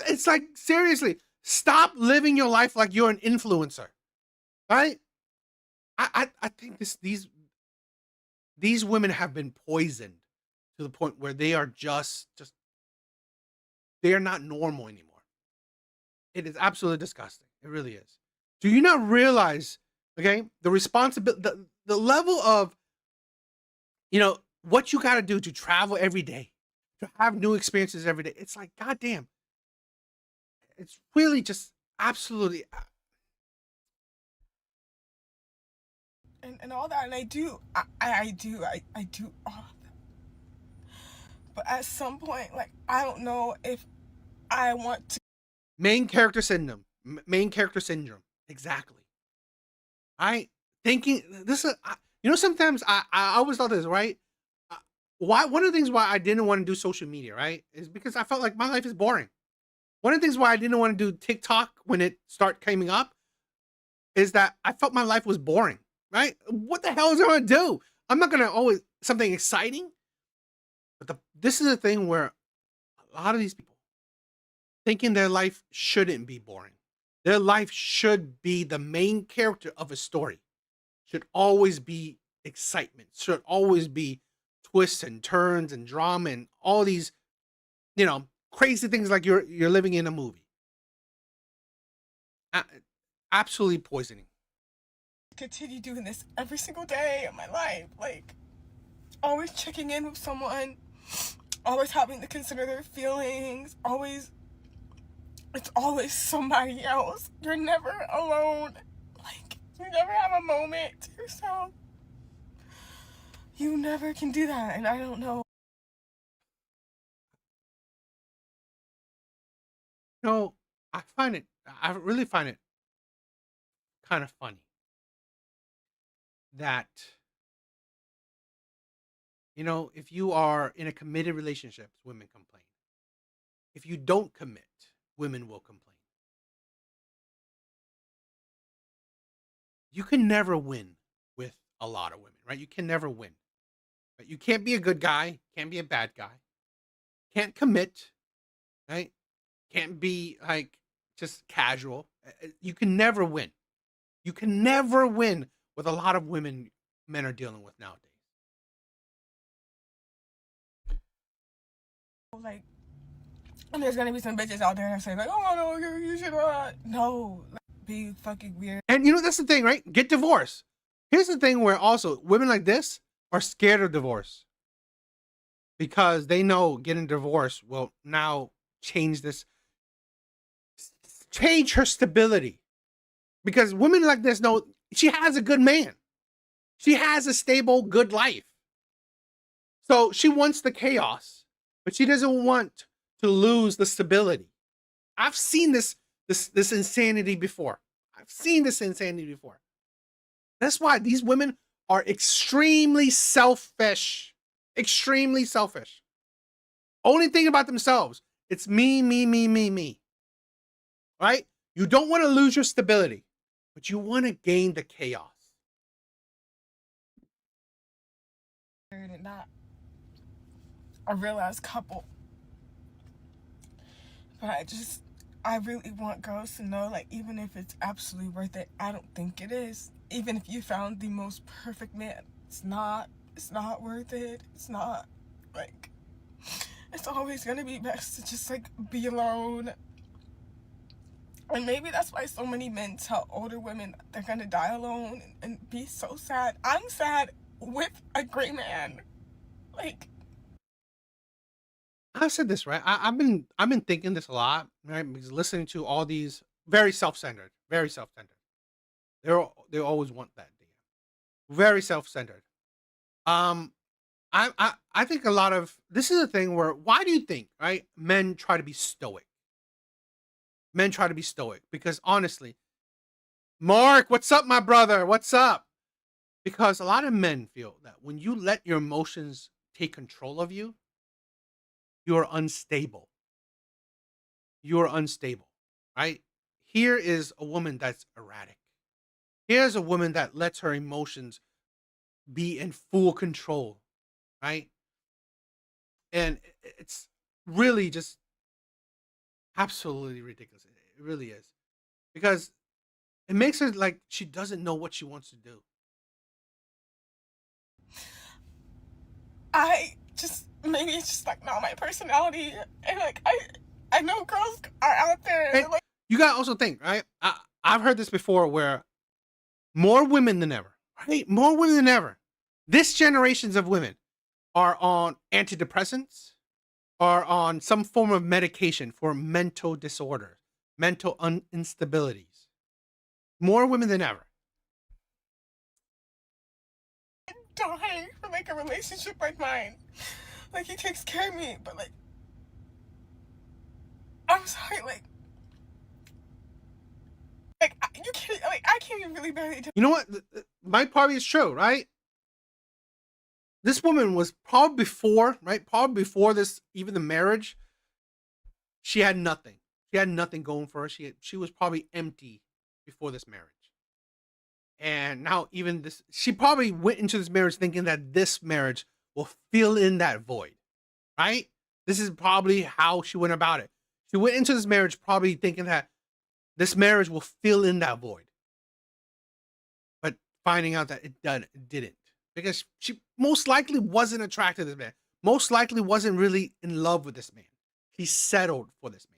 It's like, seriously, stop living your life like you're an influencer, right? I think these women have been poisoned to the point where they are just they are not normal anymore. It is absolutely disgusting. It really is. Do you not realize, okay, the responsibility, the level of, you know, what you got to do to travel every day, to have new experiences every day. It's like, goddamn. It's really just absolutely. And all that, and I do all of that. But at some point, like, I don't know if I want to. Main character syndrome. Main character syndrome. Exactly. Thinking this is, you know, sometimes I always thought this, right? Why one of the things why I didn't want to do social media, right, is because I felt like my life is boring. One of the things why I didn't want to do TikTok when it started coming up is that I felt my life was boring, right? What the hell is I going to do? I'm not going to always something exciting. But this is a thing where a lot of these people thinking their life shouldn't be boring. Their life should be the main character of a story. Should always be excitement. Should always be twists and turns and drama and all these, you know, crazy things like you're living in a movie. Absolutely poisoning. Continue doing this every single day of my life, like always checking in with someone, always having to consider their feelings, it's always somebody else. You're never alone. Like, you never have a moment to yourself. You never can do that, and I don't know. No, I really find it kind of funny that, you know, if you are in a committed relationship, women complain. If you don't commit, women will complain. You can never win with a lot of women, right? You can never win. Right? You can't be a good guy, can't be a bad guy, can't commit, right? Can't be like just casual. You can never win. You can never win with a lot of women men are dealing with nowadays. Like, and there's gonna be some bitches out there that say like, oh no, you should no, like, be fucking weird. And you know, that's the thing, right? Get divorced. Here's the thing where also women like this are scared of divorce because they know getting divorced will now change her stability. Because women like this know she has a good man. She has a stable, good life. So she wants the chaos, but she doesn't want to lose the stability. I've seen this insanity before. That's why these women are extremely selfish. Extremely selfish. Only thing about themselves. It's me. Right? You don't want to lose your stability, but you want to gain the chaos. And not a realized couple. But I really want girls to know, like, even if it's absolutely worth it, I don't think it is. Even if you found the most perfect man, it's not worth it. It's not, like, it's always gonna be best to just, like, be alone. And maybe that's why so many men tell older women they're gonna die alone and be so sad. I'm sad with a great man. Like, I've said this, right? I've been thinking this a lot, right? Because listening to all these very self-centered. They always want that. Very self-centered. I think a lot of this is a thing where why do you think, right? Men try to be stoic. Because honestly, Mark, what's up, my brother? What's up? Because a lot of men feel that when you let your emotions take control of you, you're unstable. Right? Here is a woman that's erratic. Here's a woman that lets her emotions be in full control, right? And it's really just absolutely ridiculous. It really is. Because it makes her like she doesn't know what she wants to do. Maybe it's just like not my personality, and like I know girls are out there. And you gotta also think, right? I've heard this before, where more women than ever, Right? More women than ever. This generations of women are on antidepressants, are on some form of medication for mental disorders, mental instabilities. More women than ever. Dying for like a relationship like mine. Like he takes care of me, but like I'm sorry, like you can't, like I can't even really barely. You know what? My party is true, right? This woman was probably before, right? Probably before this, even the marriage. She had nothing. She had nothing going for her. She was probably empty before this marriage. And now even this, she probably went into this marriage thinking that this marriage will fill in that void, right? This is probably how she went about it. She went into this marriage probably thinking that this marriage will fill in that void. But finding out that it didn't. Because she most likely wasn't attracted to this man. Most likely wasn't really in love with this man. He settled for this man.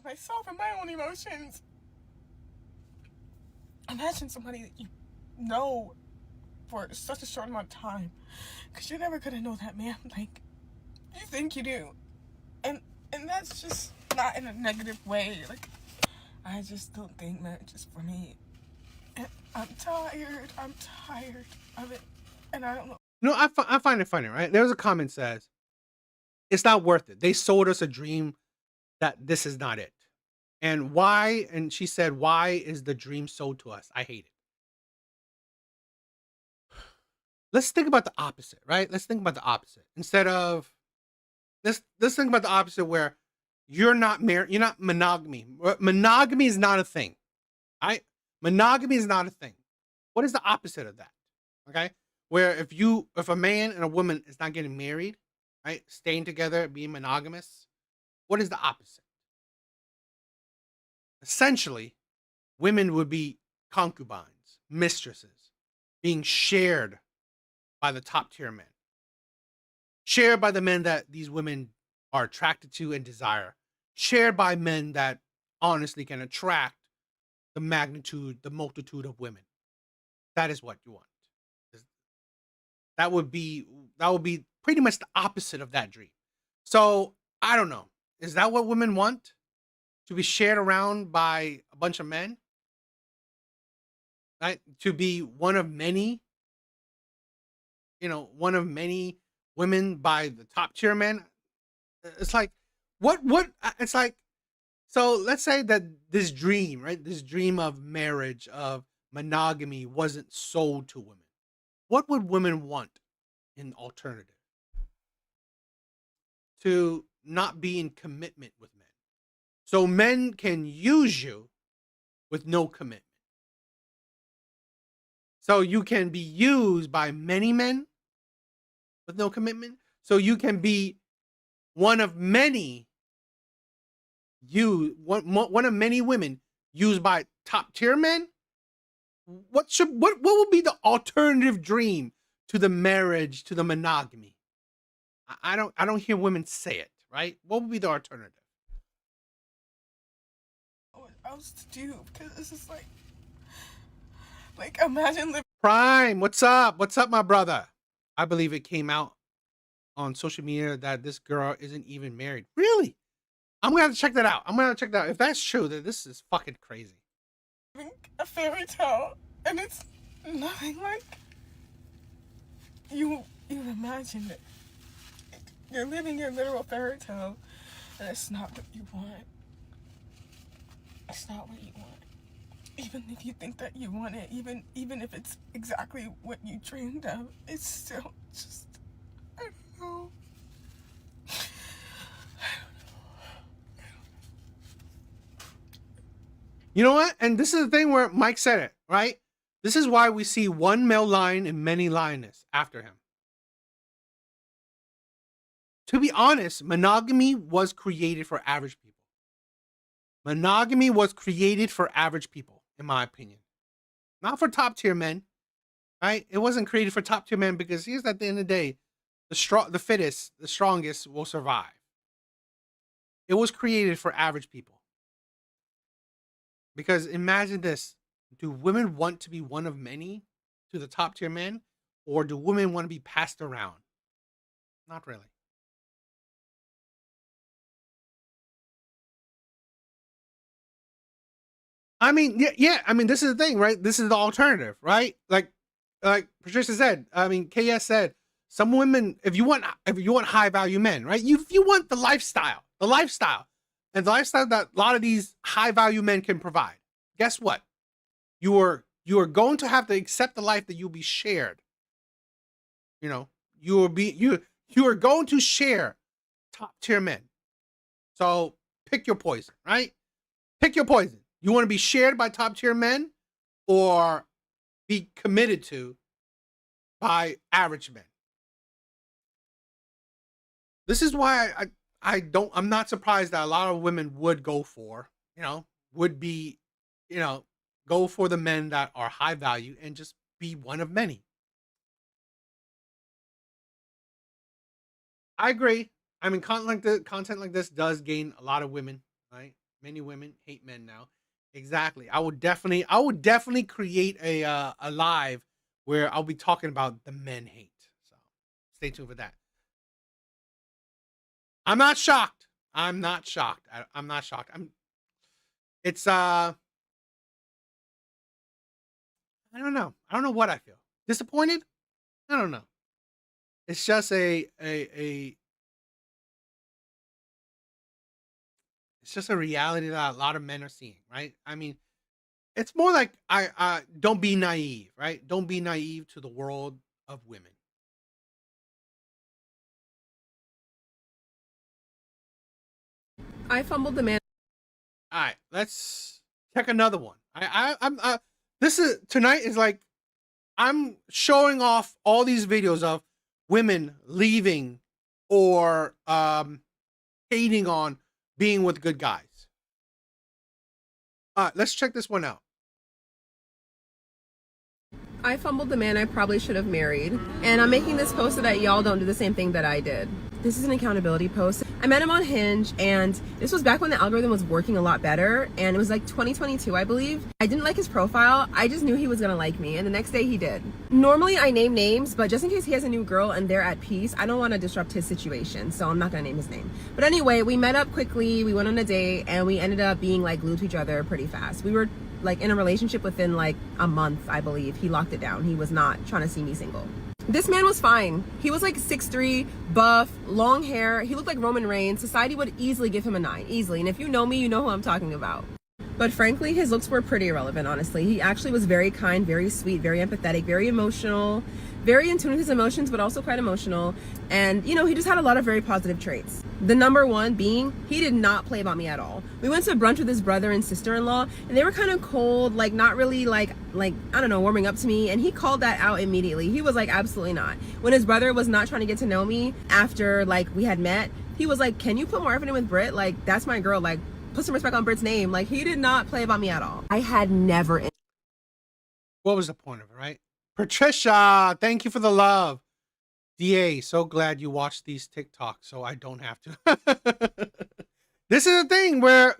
Myself and my own emotions. Imagine somebody that you know for such a short amount of time, because you're never gonna know that man like you think you do, and that's just not in a negative way. Like I just don't think marriage is for me. And I'm tired of it, and I don't know. You know, I find it funny, right? There's a comment says, it's not worth it. They sold us a dream that this is not it. And why? And she said, why is the dream sold to us? I hate it. Let's think about the opposite, right? Let's think about the opposite. Instead of, let's think about the opposite where you're not married, you're not monogamy. Monogamy is not a thing, right? Monogamy is not a thing. What is the opposite of that? Okay? Where if a man and a woman is not getting married, right? Staying together, being monogamous, what is the opposite? Essentially, women would be concubines, mistresses, being shared by the top tier men. Shared by the men that these women are attracted to and desire. Shared by men that honestly can attract the magnitude, the multitude of women. That is what you want. That would be pretty much the opposite of that dream. So I don't know. Is that what women want? To be shared around by a bunch of men? Right? To be one of many, one of many women by the top tier men? It's like, what, it's like, so let's say that this dream, right? This dream of marriage, of monogamy wasn't sold to women. What would women want in alternative? To not be in commitment with men. So men can use you with no commitment. So you can be used by many men with no commitment. So you can be one of many one of many women used by top tier men. What would be the alternative dream to the marriage, to the monogamy? I don't hear women say it, right? What would be the alternative? What else to do? Because this is like imagine living. Prime, what's up? What's up, my brother? I believe it came out on social media that this girl isn't even married. Really? I'm gonna have to check that out. If that's true, then this is fucking crazy. A fairy tale, and it's nothing like you imagined it. You're living your literal fairy tale, and it's not what you want. It's not what you want. Even if you think that you want it, even if it's exactly what you dreamed of, it's still just, I don't know. You know what? And this is the thing where Mike said it, right? This is why we see one male lion and many lioness after him. To be honest, monogamy was created for average people. Monogamy was created for average people, in my opinion. Not for top tier men, right? It wasn't created for top tier men because here's at the end of the day, the fittest, the strongest will survive. It was created for average people. Because imagine this. Do women want to be one of many to the top tier men? Or do women want to be passed around? Not really. I mean, yeah. I mean, this is the thing, right? This is the alternative, right? Like Patricia said. I mean, KS said, some women, if you want high value men, right? If you want the lifestyle, and the lifestyle that a lot of these high value men can provide. Guess what? You are going to have to accept the life that you'll be shared. You know, you are going to share top tier men. So pick your poison, right? Pick your poison. You want to be shared by top tier men or be committed to by average men. This is why I'm not surprised that a lot of women would go for, go for the men that are high value and just be one of many. I agree. I mean, content like this does gain a lot of women, right? Many women hate men now. Exactly. I would definitely create a live where I'll be talking about the men hate. So stay tuned for that. I'm not shocked. I'm not shocked. I'm not shocked. I don't know. I don't know what I feel. Disappointed? I don't know. It's just it's just a reality that a lot of men are seeing, right? I mean, it's more like I don't be naive, right? Don't be naive to the world of women. I fumbled the man. All right, let's check another one. This is tonight is like I'm showing off all these videos of women leaving or hating on being with good guys. All right, let's check this one out. I fumbled the man I probably should have married, and I'm making this post so that y'all don't do the same thing that I did. This is an accountability post. I met him on Hinge, and this was back when the algorithm was working a lot better, and it was like 2022, I believe. I didn't like his profile. I just knew he was gonna like me, and the next day he did. Normally I name names, but just in case he has a new girl and they're at peace, I don't want to disrupt his situation, so I'm not gonna name his name. But anyway, we met up quickly, we went on a date, and we ended up being like glued to each other pretty fast. We were like in a relationship within like a month, I believe. He locked it down. He was not trying to see me single. This man was fine. He was like 6'3", buff, long hair. He looked like Roman Reigns. Society would easily give him a 9, easily. And if you know me, you know who I'm talking about. But frankly, his looks were pretty irrelevant, honestly. He actually was very kind, very sweet, very empathetic, very emotional, very in tune with his emotions, but also quite emotional. And, you know, he just had a lot of very positive traits. The number one being, he did not play about me at all. We went to brunch with his brother and sister-in-law, and they were kind of cold, like not really like, I don't know, warming up to me. And he called that out immediately. He was like, absolutely not. When his brother was not trying to get to know me after like we had met, he was like, can you put Marvin in with Britt? Like, that's my girl. Like, put some respect on Britt's name. Like, he did not play about me at all. I had never. What was the point of it, right? Patricia, thank you for the love. DA, so glad you watched these TikToks so I don't have to. This is a thing where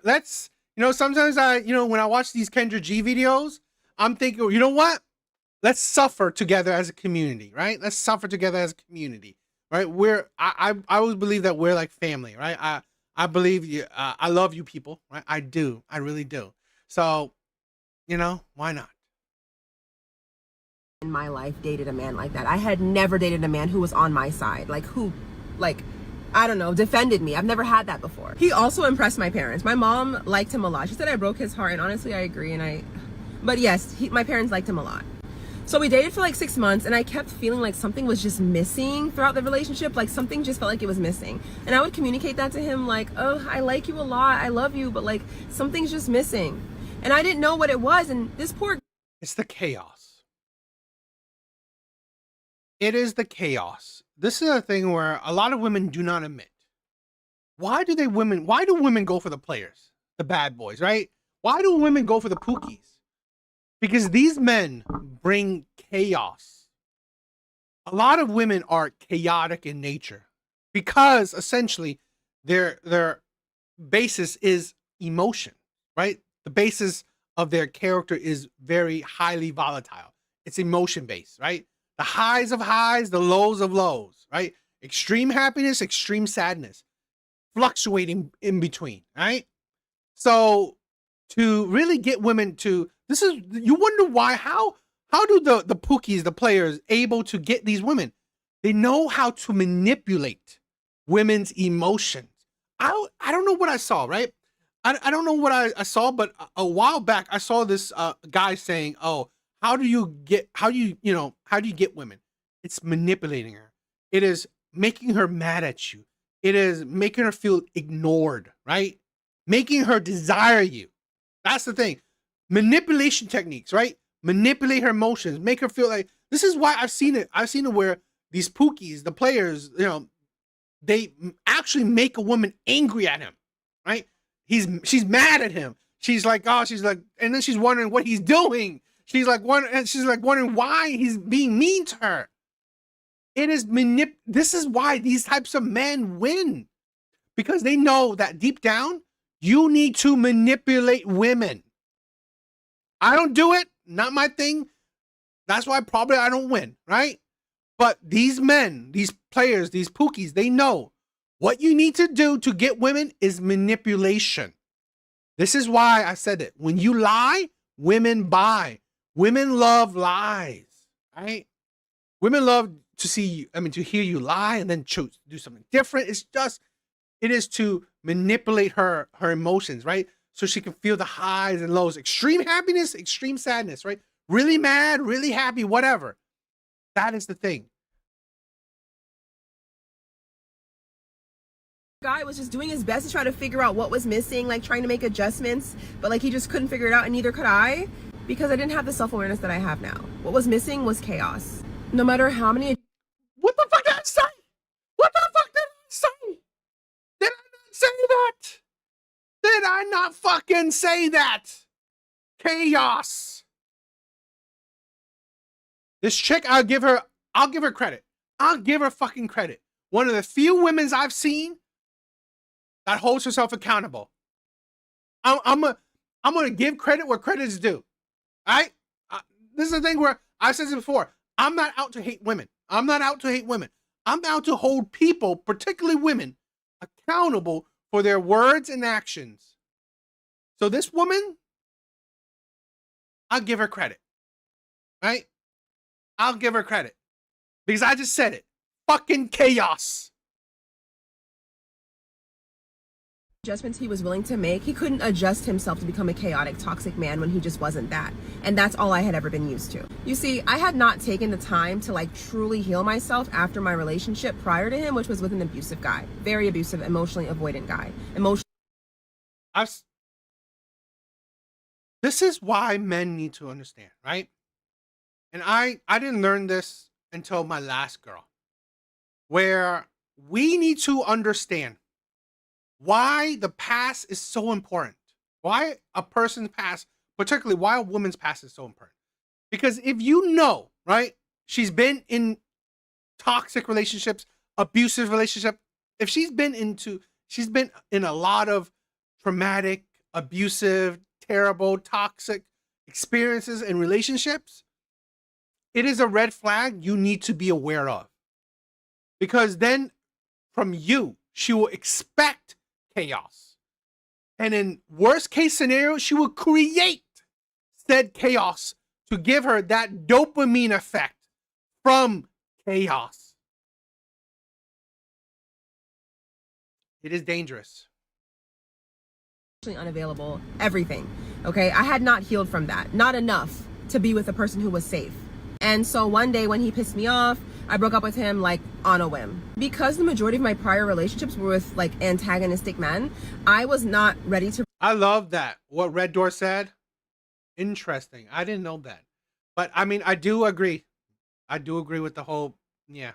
sometimes when I watch these Kendra G videos, I'm thinking, you know what? Let's suffer together as a community, right? Let's suffer together as a community, right? I always believe that we're like family, right? I believe you. I love you people, right? I do. I really do. So, why not? In my life dated a man like that. I had never dated a man who was on my side, I don't know, defended me. I've never had that before. He also impressed my parents. My mom liked him a lot. She said I broke his heart, and honestly I agree. But yes, my parents liked him a lot. So we dated for like 6 months, and I kept feeling like something was just missing throughout the relationship. Like something just felt like it was missing. And I would communicate that to him like, oh, I like you a lot, I love you, but like something's just missing. And I didn't know what it was, and this poor... It's the chaos. It is the chaos. This is a thing where a lot of women do not admit. Why do women go for the players, the bad boys, right? Why do women go for the pookies? Because these men bring chaos. A lot of women are chaotic in nature because essentially their basis is emotion, right? The basis of their character is very highly volatile. It's emotion based, right? The highs of highs, the lows of lows, right? Extreme happiness, extreme sadness, fluctuating in between, right? So to really get women to, this is, you wonder why, how do the Pookies, the players, able to get these women? They know how to manipulate women's emotions. I don't know what I saw, right? I don't know what I saw, but a while back I saw this guy saying, "Oh, how do you get women? It's manipulating her. It is making her mad at you. It is making her feel ignored, right? Making her desire you. That's the thing. Manipulation techniques, right? Manipulate her emotions, make her feel like, this is why I've seen it. I've seen it where these Pookies, the players, they actually make a woman angry at him, right? She's mad at him. She's like, and then she's wondering what he's doing. She's like wondering why he's being mean to her. It is this is why these types of men win. Because they know that deep down, you need to manipulate women. I don't do it, not my thing. That's why probably I don't win, right? But these men, these players, these Pookies, they know what you need to do to get women is manipulation. This is why I said it. When you lie, women buy. Women love lies, right? Women love to to hear you lie and then choose to do something different. It is to manipulate her emotions, right? So she can feel the highs and lows, extreme happiness, extreme sadness, right? Really mad, really happy, whatever. That is the thing. Guy was just doing his best to try to figure out what was missing, like trying to make adjustments, but like he just couldn't figure it out, and neither could I, because I didn't have the self-awareness that I have now. What was missing was chaos. No matter how many... What the fuck did I say? What the fuck did I say? Did I not say that? Did I not fucking say that? Chaos. This chick, I'll give her credit. I'll give her fucking credit. One of the few women I've seen that holds herself accountable. I'm gonna give credit where credit is due. All right? This is the thing where I've said this before. I'm not out to hate women. I'm not out to hate women. I'm out to hold people, particularly women, accountable for their words and actions. So this woman, I'll give her credit. Right? I'll give her credit. Because I just said it. Fucking chaos. Adjustments he was willing to make, he couldn't adjust himself to become a chaotic, toxic man when he just wasn't that. And that's all I had ever been used to. You see, I had not taken the time to like truly heal myself after my relationship prior to him, which was with an abusive guy. Very abusive, emotionally avoidant guy. This is why men need to understand, right? And I didn't learn this until my last girl, where we need to understand why the past is so important. Why a person's past, particularly why a woman's past is so important. Because if you know, right, she's been in toxic relationships, abusive relationship, if she's been in a lot of traumatic, abusive, terrible, toxic experiences and relationships, it is a red flag you need to be aware of. Because then from you, she will expect chaos. And in worst case scenario, she will create said chaos to give her that dopamine effect from chaos. It is dangerous. Unavailable, everything. Okay, I had not healed from that. Not enough to be with a person who was safe. And so one day when he pissed me off, I broke up with him like on a whim. Because the majority of my prior relationships were with like antagonistic men, I was not ready to... I love that. What Red Door said. Interesting. I didn't know that. But I mean, I do agree. I do agree with the whole, yeah.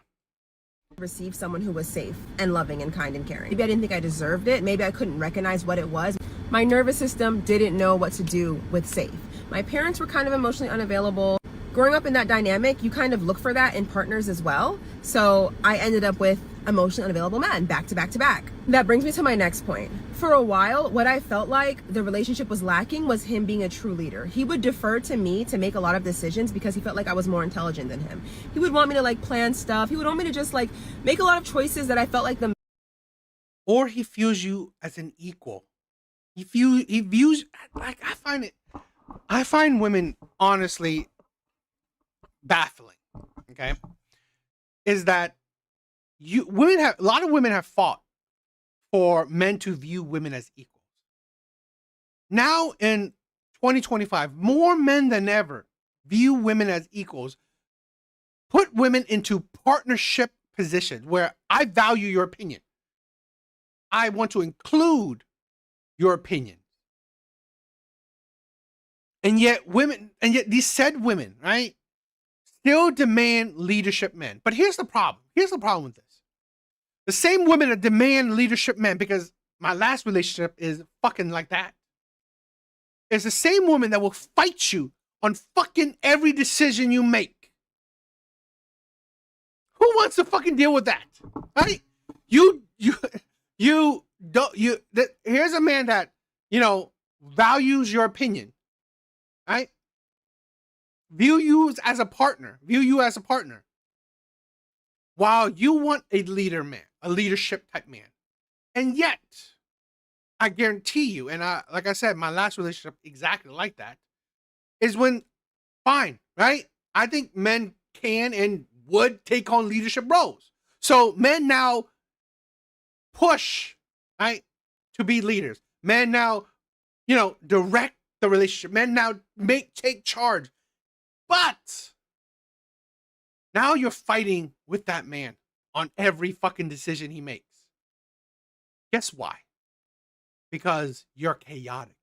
Receive someone who was safe and loving and kind and caring. Maybe I didn't think I deserved it. Maybe I couldn't recognize what it was. My nervous system didn't know what to do with safe. My parents were kind of emotionally unavailable. Growing up in that dynamic, you kind of look for that in partners as well. So I ended up with emotionally unavailable men back to back to back. That brings me to my next point. For a while, what I felt like the relationship was lacking was him being a true leader. He would defer to me to make a lot of decisions because he felt like I was more intelligent than him. He would want me to like plan stuff. He would want me to just like make a lot of choices that I felt like the Or he views you as an equal. He views like I find women honestly baffling. Okay, is that a lot of women have fought for men to view women as equals. Now in 2025, more men than ever view women as equals, put women into partnership positions where I value your opinion. I want to include your opinion. And yet these said women, right, still demand leadership men. But here's the problem. Here's the problem with this. The same women that demand leadership men, because my last relationship is fucking like that, is the same woman that will fight you on fucking every decision you make. Who wants to fucking deal with that? Right? Here's a man that, values your opinion. Right? View you as a partner. While you want a leader man, a leadership type man. And yet, I guarantee you, and like I said, my last relationship exactly like that, is when, fine, right? I think men can and would take on leadership roles. So men now push, right, to be leaders. Men now, direct the relationship. Men now take charge. But now you're fighting with that man on every fucking decision he makes. Guess why? Because you're chaotic.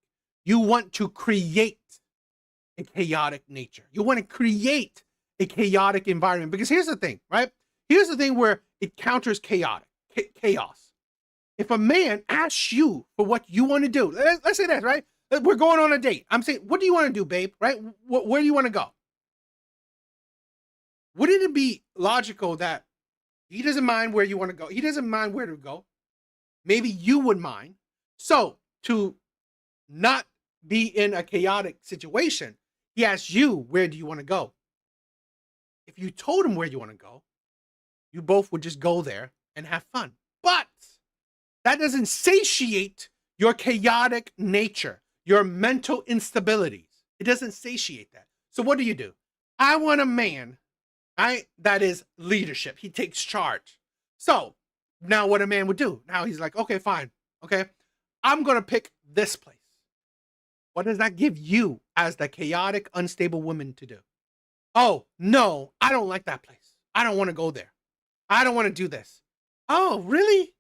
You want to create a chaotic nature. You want to create a chaotic environment. Because here's the thing, right? Here's the thing where it counters chaos. If a man asks you for what you want to do, let's say that, right? We're going on a date. I'm saying, what do you want to do, babe? Right? Where do you want to go? Wouldn't it be logical that he doesn't mind where you want to go? He doesn't mind where to go. Maybe you would mind. So to not be in a chaotic situation, he asks you, where do you want to go? If you told him where you want to go, you both would just go there and have fun. But that doesn't satiate your chaotic nature, your mental instabilities. It doesn't satiate that. So what do? I want a man, right, that is leadership. He takes charge. So now what a man would do, now he's like, okay, fine. Okay, I'm going to pick this place. What does that give you as the chaotic, unstable woman to do? Oh, no, I don't like that place. I don't want to go there. I don't want to do this. Oh, really?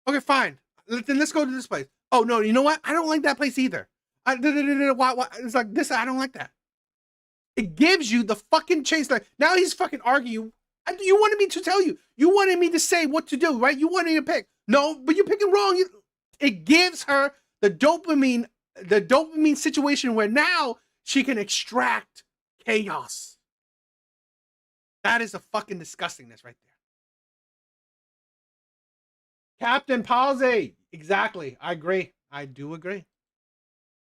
Okay, fine. Then let's go to this place. Oh, no, you know what? I don't like that place either. Why? It's like this. I don't like that. It gives you the fucking chase. Like, now he's fucking arguing. You wanted me to tell you. You wanted me to say what to do, right? You wanted me to pick. No, but you're picking wrong. It gives her the dopamine situation where now she can extract chaos. That is a fucking disgustingness right there. Captain Palsy. Exactly. I agree. I do agree.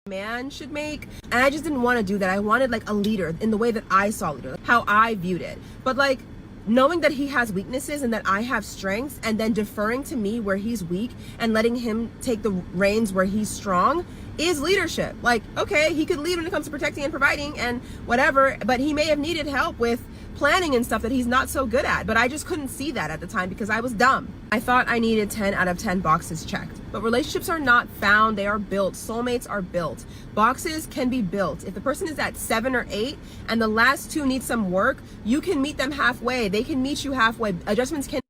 Man should make, and I just didn't want to do that. I wanted like a leader in the way that I saw leader, how I viewed it. But like knowing that he has weaknesses and that I have strengths, and then deferring to me where he's weak and letting him take the reins where he's strong is leadership. Like, okay, he could lead when it comes to protecting and providing and whatever, but he may have needed help with planning and stuff that he's not so good at, but I just couldn't see that at the time because I was dumb. I thought I needed 10 out of 10 boxes checked, but relationships are not found, they are built. Soulmates are built. Boxes can be built. If the person is at 7 or 8 and the last 2 need some work, you can meet them halfway. They can meet you halfway. Adjustments can.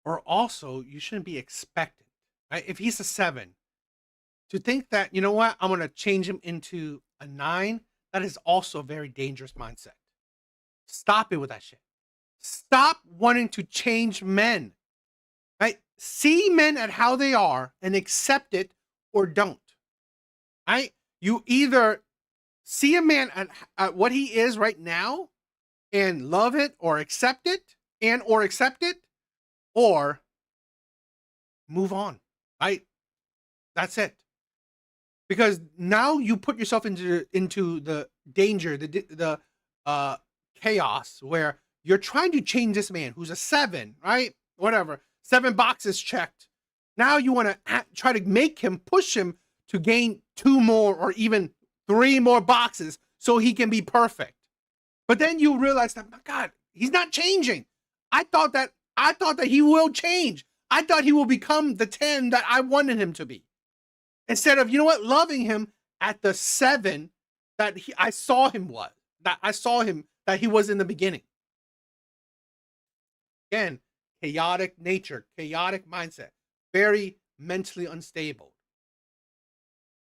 Or also, you shouldn't be expected, right? If he's a 7, to think that, you know what, I'm going to change him into a 9, that is also a very dangerous mindset. Stop it with that shit. Stop wanting to change men, right? See men at how they are and accept it or don't, right? You either see a man at what he is right now and love it or accept it or move on, right? That's it. Because now you put yourself into the danger, the chaos where you're trying to change this man who's a 7, right? Whatever, 7 boxes checked. Now you want to try to make him, push him to gain 2 more or even 3 more boxes so he can be perfect. But then you realize that, my God, he's not changing. I thought that he will change. I thought he will become the 10 that I wanted him to be. Instead of, you know what, loving him at the 7 that I saw him that he was in the beginning. Again, chaotic nature, chaotic mindset, very mentally unstable.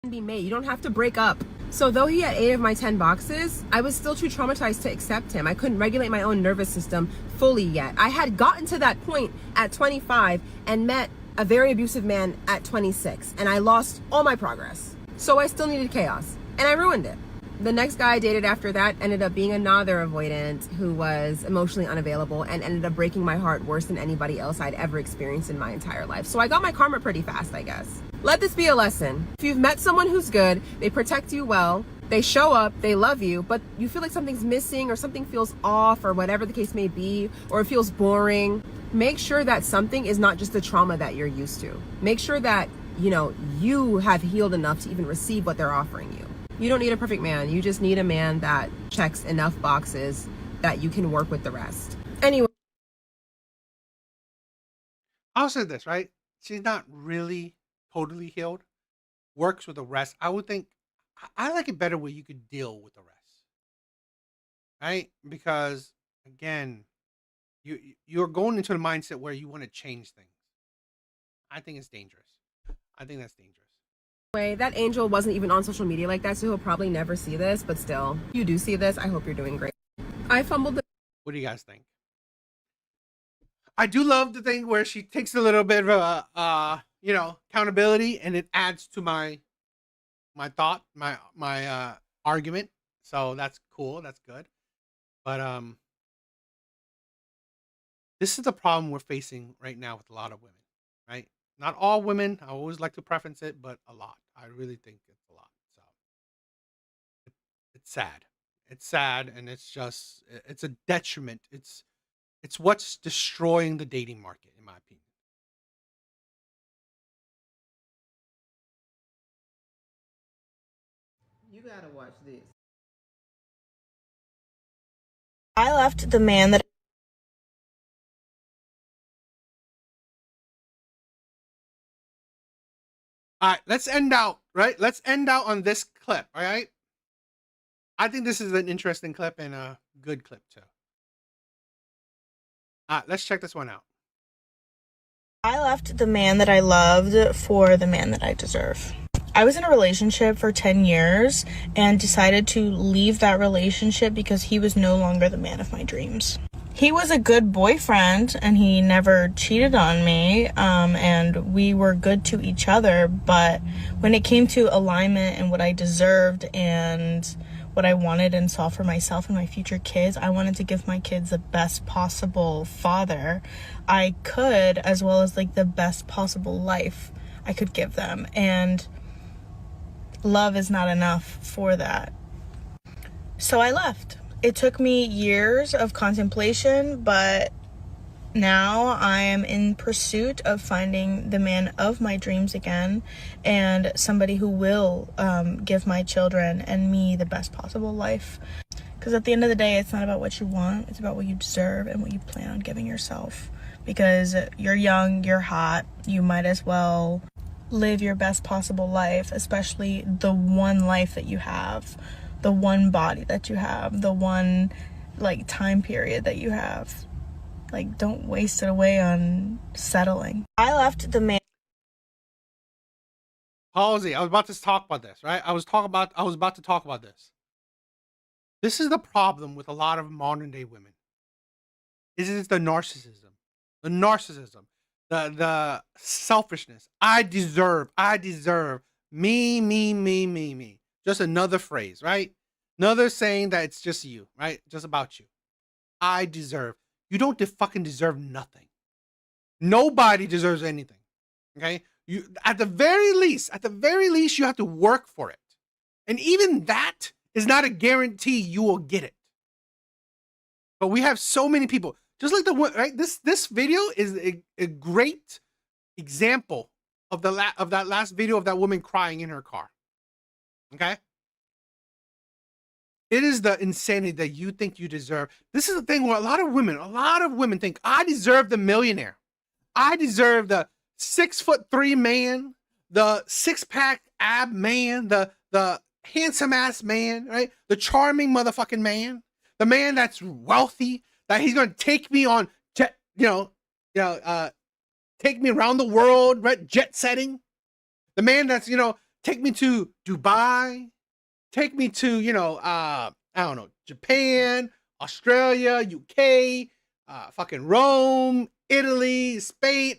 Be made. You don't have to break up. So though he had 8 of my 10 boxes, I was still too traumatized to accept him. I couldn't regulate my own nervous system fully yet. I had gotten to that point at 25 and met a very abusive man at 26, and I lost all my progress. So I still needed chaos, and I ruined it. The next guy I dated after that ended up being another avoidant who was emotionally unavailable and ended up breaking my heart worse than anybody else I'd ever experienced in my entire life. So I got my karma pretty fast, I guess. Let this be a lesson. If you've met someone who's good, they protect you well, they show up, they love you, but you feel like something's missing or something feels off or whatever the case may be, or it feels boring, make sure that something is not just the trauma that you're used to. Make sure that, you have healed enough to even receive what they're offering you. You don't need a perfect man. You just need a man that checks enough boxes that you can work with the rest. Anyway. I'll say this, right? She's not really totally healed. Works with the rest. I would think, I like it better where you could deal with the rest. Right? Because, again, you're going into the mindset where you want to change things. I think it's dangerous. I think that's dangerous. That angel wasn't even on social media like that, so he'll probably never see this, but still, if you do see this, I hope you're doing great. I fumbled the... What do you guys think? I do love the thing where she takes a little bit of accountability, and it adds to my thought, my argument. So that's cool. That's good. But this is the problem we're facing right now with a lot of women, right? Not all women. I always like to preference it, but a lot. I really think it's a lot. So it's sad. It's sad, and it's a detriment. It's what's destroying the dating market, in my opinion. You gotta watch this. I left the man that All right, let's end out, right? Let's end out on this clip, all right? I think this is an interesting clip and a good clip, too. All right, let's check this one out. I left the man that I loved for the man that I deserve. I was in a relationship for 10 years and decided to leave that relationship because he was no longer the man of my dreams. He was a good boyfriend and he never cheated on me, and we were good to each other, but when it came to alignment and what I deserved and what I wanted and saw for myself and my future kids, I wanted to give my kids the best possible father I could, as well as like the best possible life I could give them, and love is not enough for that. So I left. It took me years of contemplation, but now I am in pursuit of finding the man of my dreams again, and somebody who will give my children and me the best possible life. Because at the end of the day, it's not about what you want, it's about what you deserve and what you plan on giving yourself. Because you're young, you're hot, you might as well live your best possible life, especially the one life that you have, the one body that you have, the one like time period that you have. Like, don't waste it away on settling. I left the man. Halsey, I was about to talk about this, right? I was about to talk about this. This is the problem with a lot of modern day women. Is the narcissism. The selfishness. I deserve. Me. Just another phrase, right? Another saying that it's just you, right? Just about you. I deserve. You don't fucking deserve nothing. Nobody deserves anything. Okay? You at the very least, you have to work for it. And even that is not a guarantee you will get it. But we have so many people, just like the one, right? This video is a great example of that last video of that woman crying in her car. Okay? It is the insanity that you think you deserve. This is the thing where a lot of women think, I deserve the millionaire. I deserve the 6'3" man, the 6-pack ab man, the handsome ass man, right? The charming motherfucking man, the man that's wealthy, that he's gonna take me on jet, take me around the world, right? Jet setting. The man that's, take me to Dubai, take me to, I don't know, Japan, Australia, UK, fucking Rome, Italy, Spain.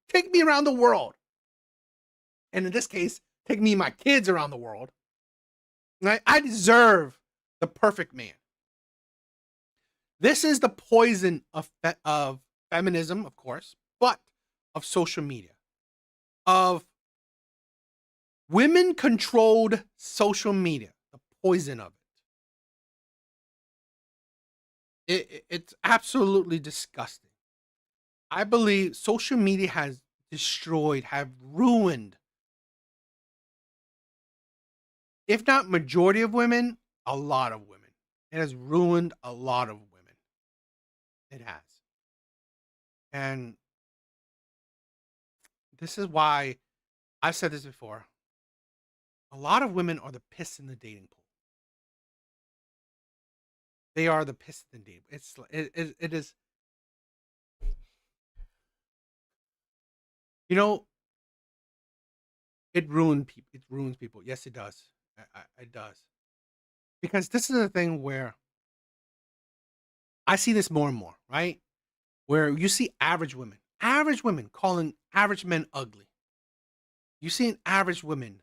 Take me around the world. And in this case, take me and my kids around the world. Right? I deserve the perfect man. This is the poison of feminism, of course, but of social media, of women-controlled social media, the poison of it. It's absolutely disgusting. I believe social media has destroyed, have ruined, if not majority of women, a lot of women. It has ruined a lot of women. It has. And this is why I've said this before. A lot of women are the piss in the dating pool. They are the piss in the dating pool. It is. It ruins people. It ruins people. Yes, it does. It does. Because this is the thing where I see this more and more, right? Where you see average women calling average men ugly. You see average women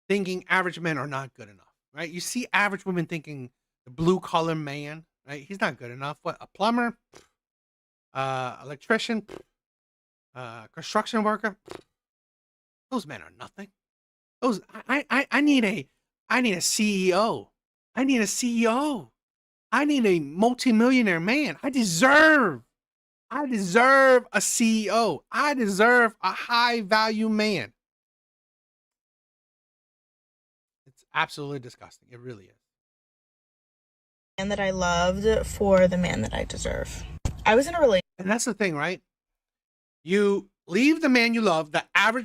thinking average men are not good enough, right? You see average women thinking the blue collar man, right? He's not good enough. What, a plumber, electrician, construction worker? Those men are nothing. Those I need a CEO. I need a CEO. I need a multimillionaire man. I deserve a CEO. I deserve a high value man. It's absolutely disgusting. It really is. Man that I loved for the man that I deserve. I was in a relationship. And that's the thing, right? You leave the man you love,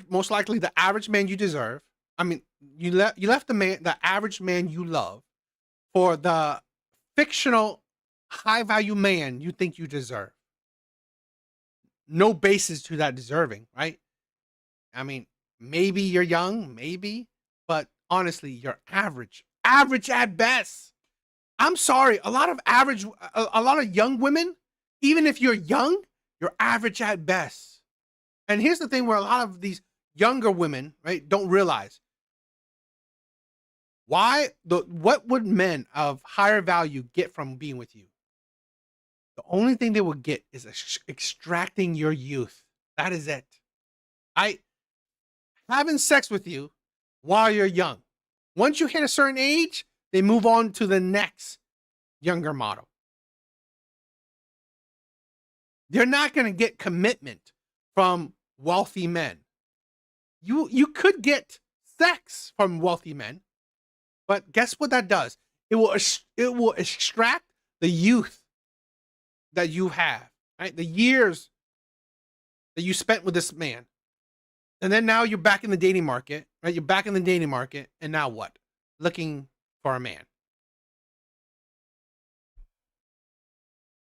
most likely the average man you deserve. I mean, you left the average man you love for the fictional high value man you think you deserve. No basis to that deserving, right? I mean, maybe you're young, maybe, but honestly, you're average at best. I'm sorry, a lot of young women, even if you're young, you're average at best. And here's the thing where a lot of these younger women, right, don't realize. What would men of higher value get from being with you? The only thing they will get is extracting your youth. That is it. Having sex with you while you're young. Once you hit a certain age, they move on to the next younger model. They're not going to get commitment from wealthy men. You could get sex from wealthy men, but guess what that does? It will extract the youth that you have, right? The years that you spent with this man. And then now you're back in the dating market, right? You're back in the dating market, and now what? Looking for a man.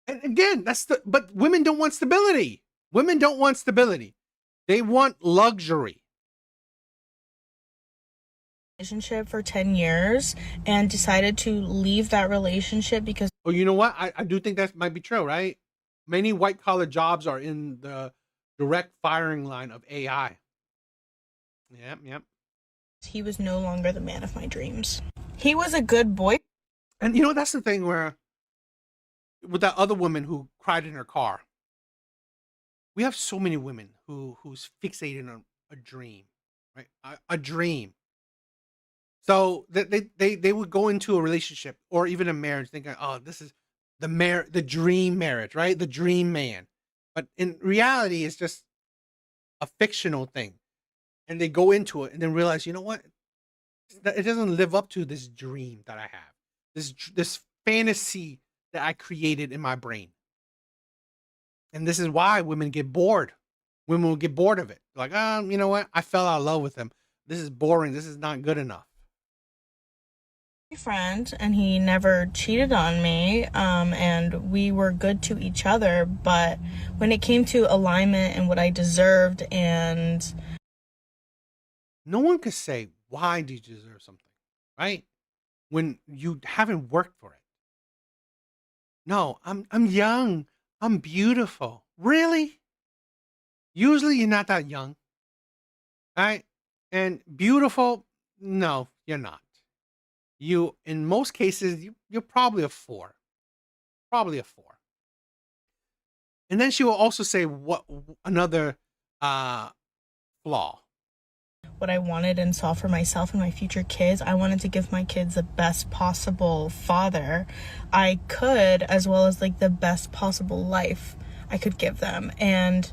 And again, but women don't want stability. Women don't want stability. They want luxury. Relationship for 10 years and decided to leave that relationship because Oh, you know what? I do think that might be true, right? Many white collar jobs are in the direct firing line of AI. Yep. he was no longer the man of my dreams. He was a good boy. And you know, that's the thing where with that other woman who cried in her car, we have so many women who's fixated a dream, right? A dream. So they would go into a relationship or even a marriage thinking, oh, this is the dream marriage, right? The dream man. But in reality, it's just a fictional thing. And they go into it and then realize, you know what? It doesn't live up to this dream that I have. This fantasy that I created in my brain. And this is why women get bored. Women will get bored of it. Like, you know what? I fell out of love with him. This is boring. This is not good enough. Friend, and he never cheated on me, and we were good to each other, but when it came to alignment and what I deserved, and no one could say, why do you deserve something, right? When you haven't worked for it. No, I'm young, I'm beautiful. Really? Usually you're not that young, right? And beautiful, no, you're not. You, in most cases, you're probably a 4. Probably a 4. And then she will also say what another flaw. what I wanted and saw for myself and my future kids. I wanted to give my kids the best possible father I could, as well as like the best possible life I could give them. And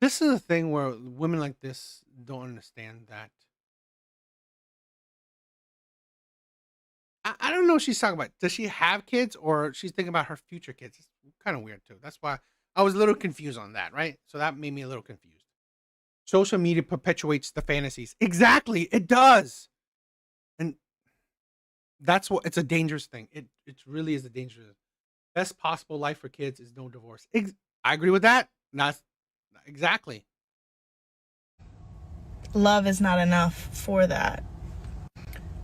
this is a thing where women like this don't understand that. I don't know what she's talking about. Does she have kids or she's thinking about her future kids? It's kind of weird too. That's why I was a little confused on that, right? So that made me a little confused. Social media perpetuates the fantasies. Exactly, it does. And that's what, it's a dangerous thing. It really is a dangerous. Best possible life for kids is no divorce. I agree with that. Not exactly. Love is not enough for that.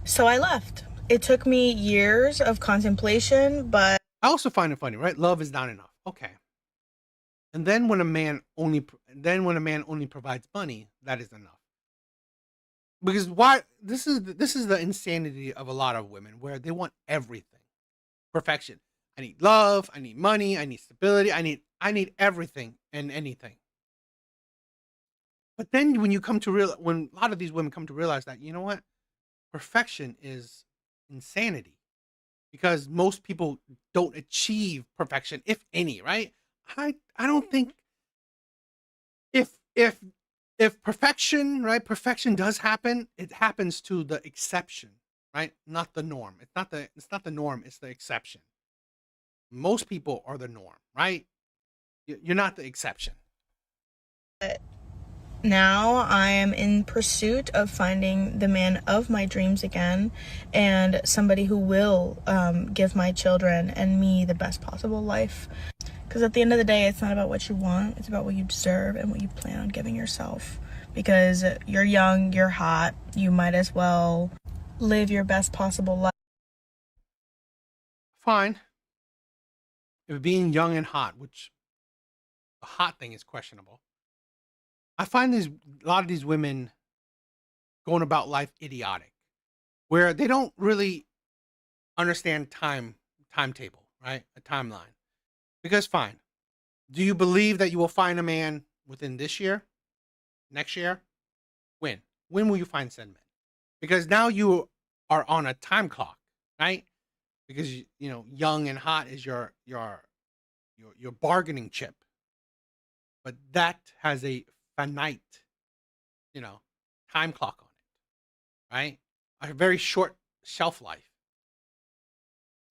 So I left. It took me years of contemplation, but I also find it funny, right? Love is not enough. Okay. And then when a man only provides money, that is enough. Because why? This is the insanity of a lot of women, where they want everything, perfection. I need love. I need money. I need stability. I need everything and anything. But then when when a lot of these women come to realize that, you know what, perfection is insanity, because most people don't achieve perfection, if any, right? I don't think if perfection, right? Perfection does happen. It happens to the exception, right? Not the norm. It's not the norm. It's the exception. Most people are the norm, right? You're not the exception. now I am in pursuit of finding the man of my dreams again, and somebody who will give my children and me the best possible life. Because at the end of the day, it's not about what you want, it's about what you deserve and what you plan on giving yourself. Because you're young, you're hot, you might as well live your best possible life. Fine. If being young and hot, which the hot thing is questionable, I find a lot of these women going about life idiotic, where they don't really understand timetable, right? A timeline. Because fine, do you believe that you will find a man within this year, next year? When will you find said man? Because now you are on a time clock, right? Because you know, young and hot is your bargaining chip, but that has a finite, time clock on it, right? A very short shelf life.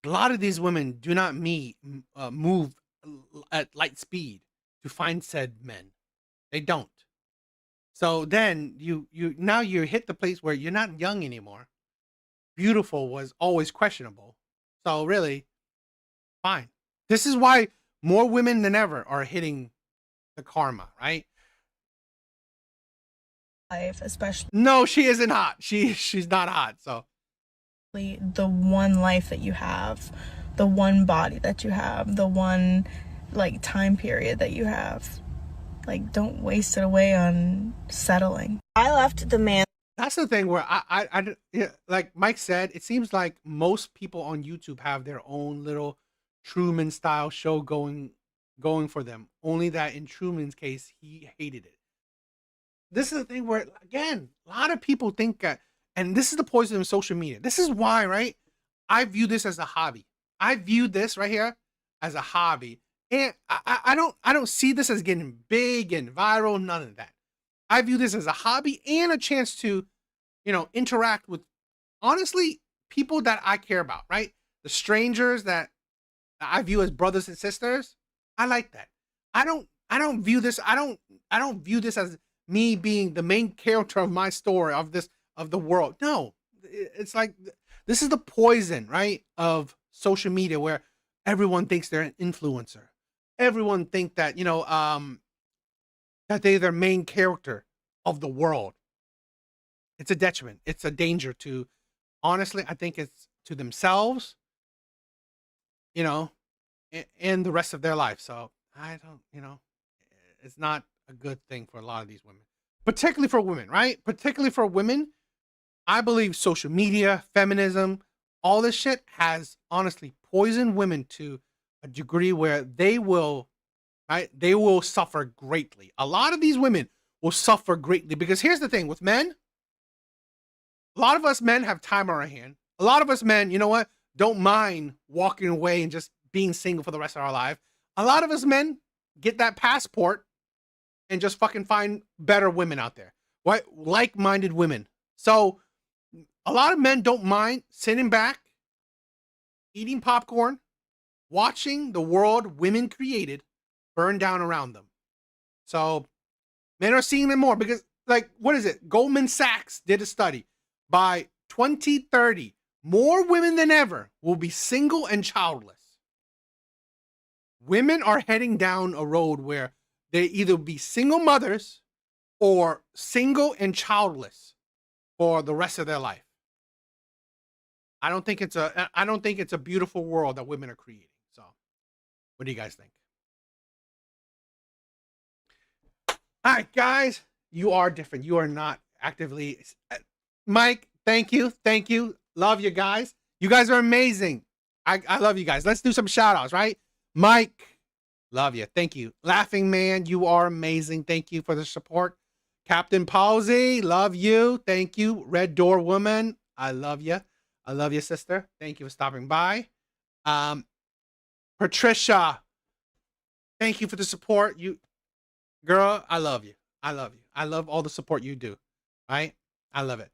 A lot of these women do not move at light speed to find said men. They don't. So then you hit the place where you're not young anymore. Beautiful was always questionable. So really, fine. This is why more women than ever are hitting the karma, right? Life, especially. No, she isn't hot. She's not hot. So the one life that you have, the one body that you have, the one time period that you have. Don't waste it away on settling. I left the man. That's the thing where I like Mike said, it seems like most people on YouTube have their own little Truman style show going going for them. Only that in Truman's case, he hated it. This is the thing where, again, a lot of people think, and this is the poison of social media. This is why, right? I view this as a hobby. I view this right here as a hobby. And I don't see this as getting big and viral, none of that. I view this as a hobby and a chance to, interact with, honestly, people that I care about, right? The strangers that I view as brothers and sisters. I like that. I don't view this as me being the main character of my story, of the world. No, it's like, this is the poison, right, of social media, where everyone thinks they're an influencer. Everyone think that, that they're their main character of the world. It's a detriment. It's a danger to, honestly, I think it's to themselves, and the rest of their life. So I don't, it's not a good thing for a lot of these women, particularly for women, right? Particularly for women. I believe social media, feminism, all this shit has honestly poisoned women to a degree where they will, right? They will suffer greatly. A lot of these women will suffer greatly because here's the thing with men. A lot of us men have time on our hand. A lot of us men, you know what? Don't mind walking away and just being single for the rest of our life. A lot of us men get that passport and just fucking find better women out there, right? Like-minded women. So a lot of men don't mind sitting back, eating popcorn, watching the world women created burn down around them. So men are seeing it more because, like, what is it? Goldman Sachs did a study. By 2030, more women than ever will be single and childless. Women are heading down a road where they either be single mothers or single and childless for the rest of their life. I don't think it's a beautiful world that women are creating. So, what do you guys think? All right, guys, you are different. You are not actively. Mike, thank you. Love you guys. You guys are amazing. I love you guys. Let's do some shout outs, right? Mike, love you. Thank you. Laughing Man, you are amazing. Thank you for the support. Captain Palsy, love you. Thank you. Red Door Woman, I love you. I love you, sister. Thank you for stopping by. Patricia, thank you for the support. You, girl, I love you. I love you. I love all the support you do. Right? I love it.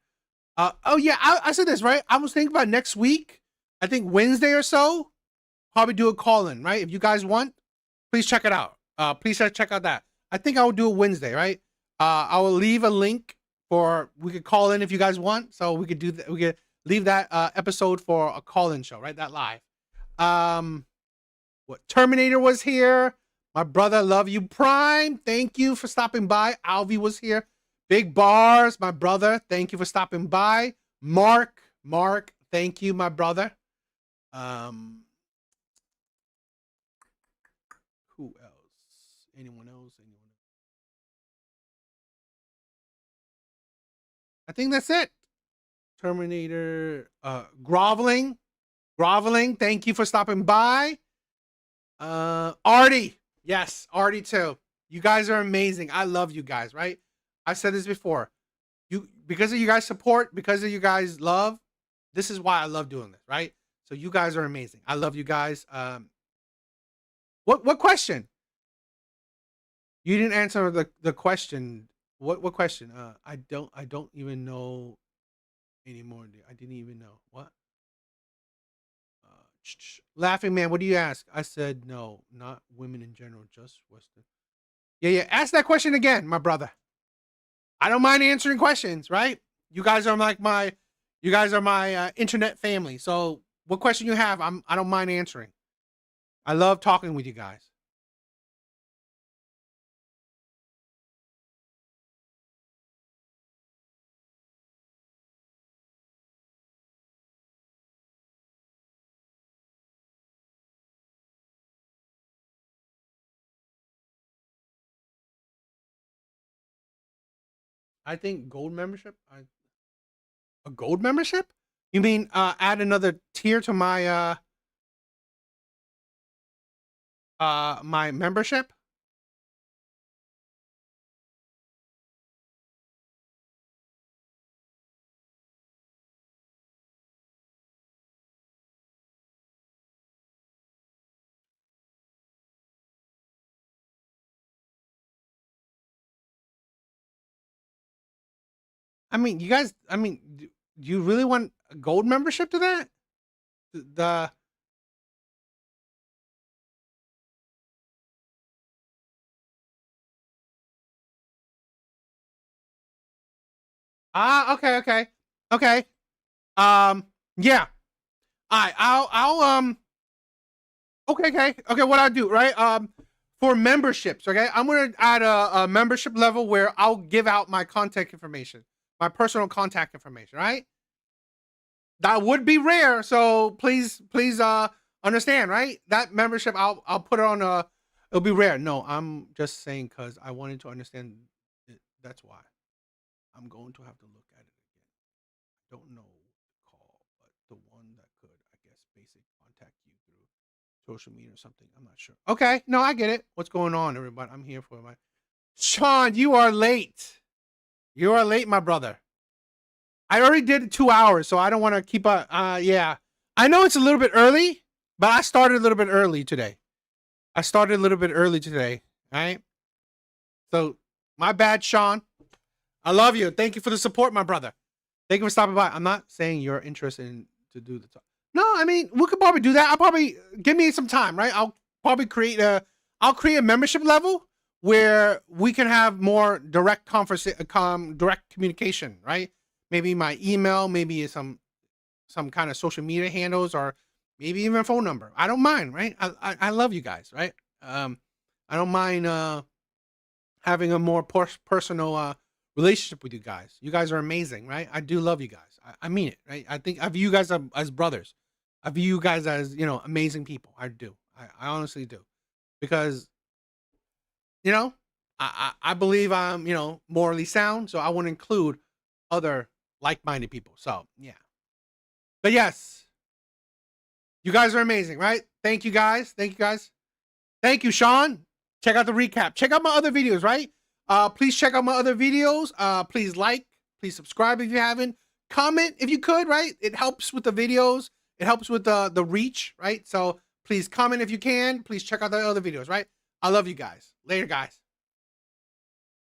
Oh yeah, I said this, right? I was thinking about next week. I think Wednesday or so, probably do a call-in, right? If you guys want, please check it out. Please check out that. I think I will do it Wednesday, right? I will leave a link for, we could call in if you guys want. So we could do that. We could leave that episode for a call-in show, right? That live. What Terminator was here. My brother, love you, Prime. Thank you for stopping by. Alvi was here. Big Bars, my brother. Thank you for stopping by. Mark, thank you, my brother. Who else? Anyone else? I think that's it. Terminator, groveling. Thank you for stopping by. Artie, yes, Artie too. You guys are amazing. I love you guys, right? I've said this before. Because of you guys' support, because of you guys' love, this is why I love doing this, right? So you guys are amazing. I love you guys. What question? You didn't answer the question. What question? I don't even know anymore. I didn't even know. What? Laughing Man, what do you ask? I said no, not women in general, just Western. Yeah. Ask that question again, my brother. I don't mind answering questions, right? You guys are my internet family. So what question you have, I don't mind answering. I love talking with you guys. I think gold membership. A gold membership? You mean add another tier to my my membership. I mean, you guys, I mean, do you really want a gold membership to that? The okay. Okay. Yeah. I'll okay, what I'll do, right? For memberships, okay? I'm gonna add a membership level where I'll give out my contact information, my personal contact information, right? That would be rare, so please understand, right? That membership I'll put it on it'll be rare. No, I'm just saying because I wanted to understand it. That's why. I'm going to have to look at it again. I don't know the call, but the one that could, I guess, basic contact you through social media or something. I'm not sure. Okay, no, I get it. What's going on, everybody? I'm here for my Sean. You are late. You are late, my brother. I already did 2 hours, so I don't want to keep up. Yeah, I know it's a little bit early, but I started a little bit early today. Right? So my bad, Sean. I love you. Thank you for the support, my brother. Thank you for stopping by. I'm not saying you're interested in to do the talk. No, I mean, we could probably do that. I'll probably give me some time, right? I'll probably create a membership level where we can have more direct direct communication, right? Maybe my email, maybe some kind of social media handles, or maybe even a phone number. I don't mind, right? I love you guys, right? I don't mind having a more personal relationship with you guys. You guys are amazing, right? I do love you guys. I mean it, right? I think I view you guys as brothers. I view you guys as, amazing people. I do. I honestly do. Because, I believe I'm, morally sound. So I want to include other like-minded people. So, yeah. But yes, you guys are amazing, right? Thank you guys. Thank you, Sean. Check out the recap. Check out my other videos, right? Please check out my other videos. Please please subscribe if you haven't. Comment if you could, right? It helps with the videos. It helps with the reach, right? So please comment if you can. Please check out the other videos, right? I love you guys. Later, guys.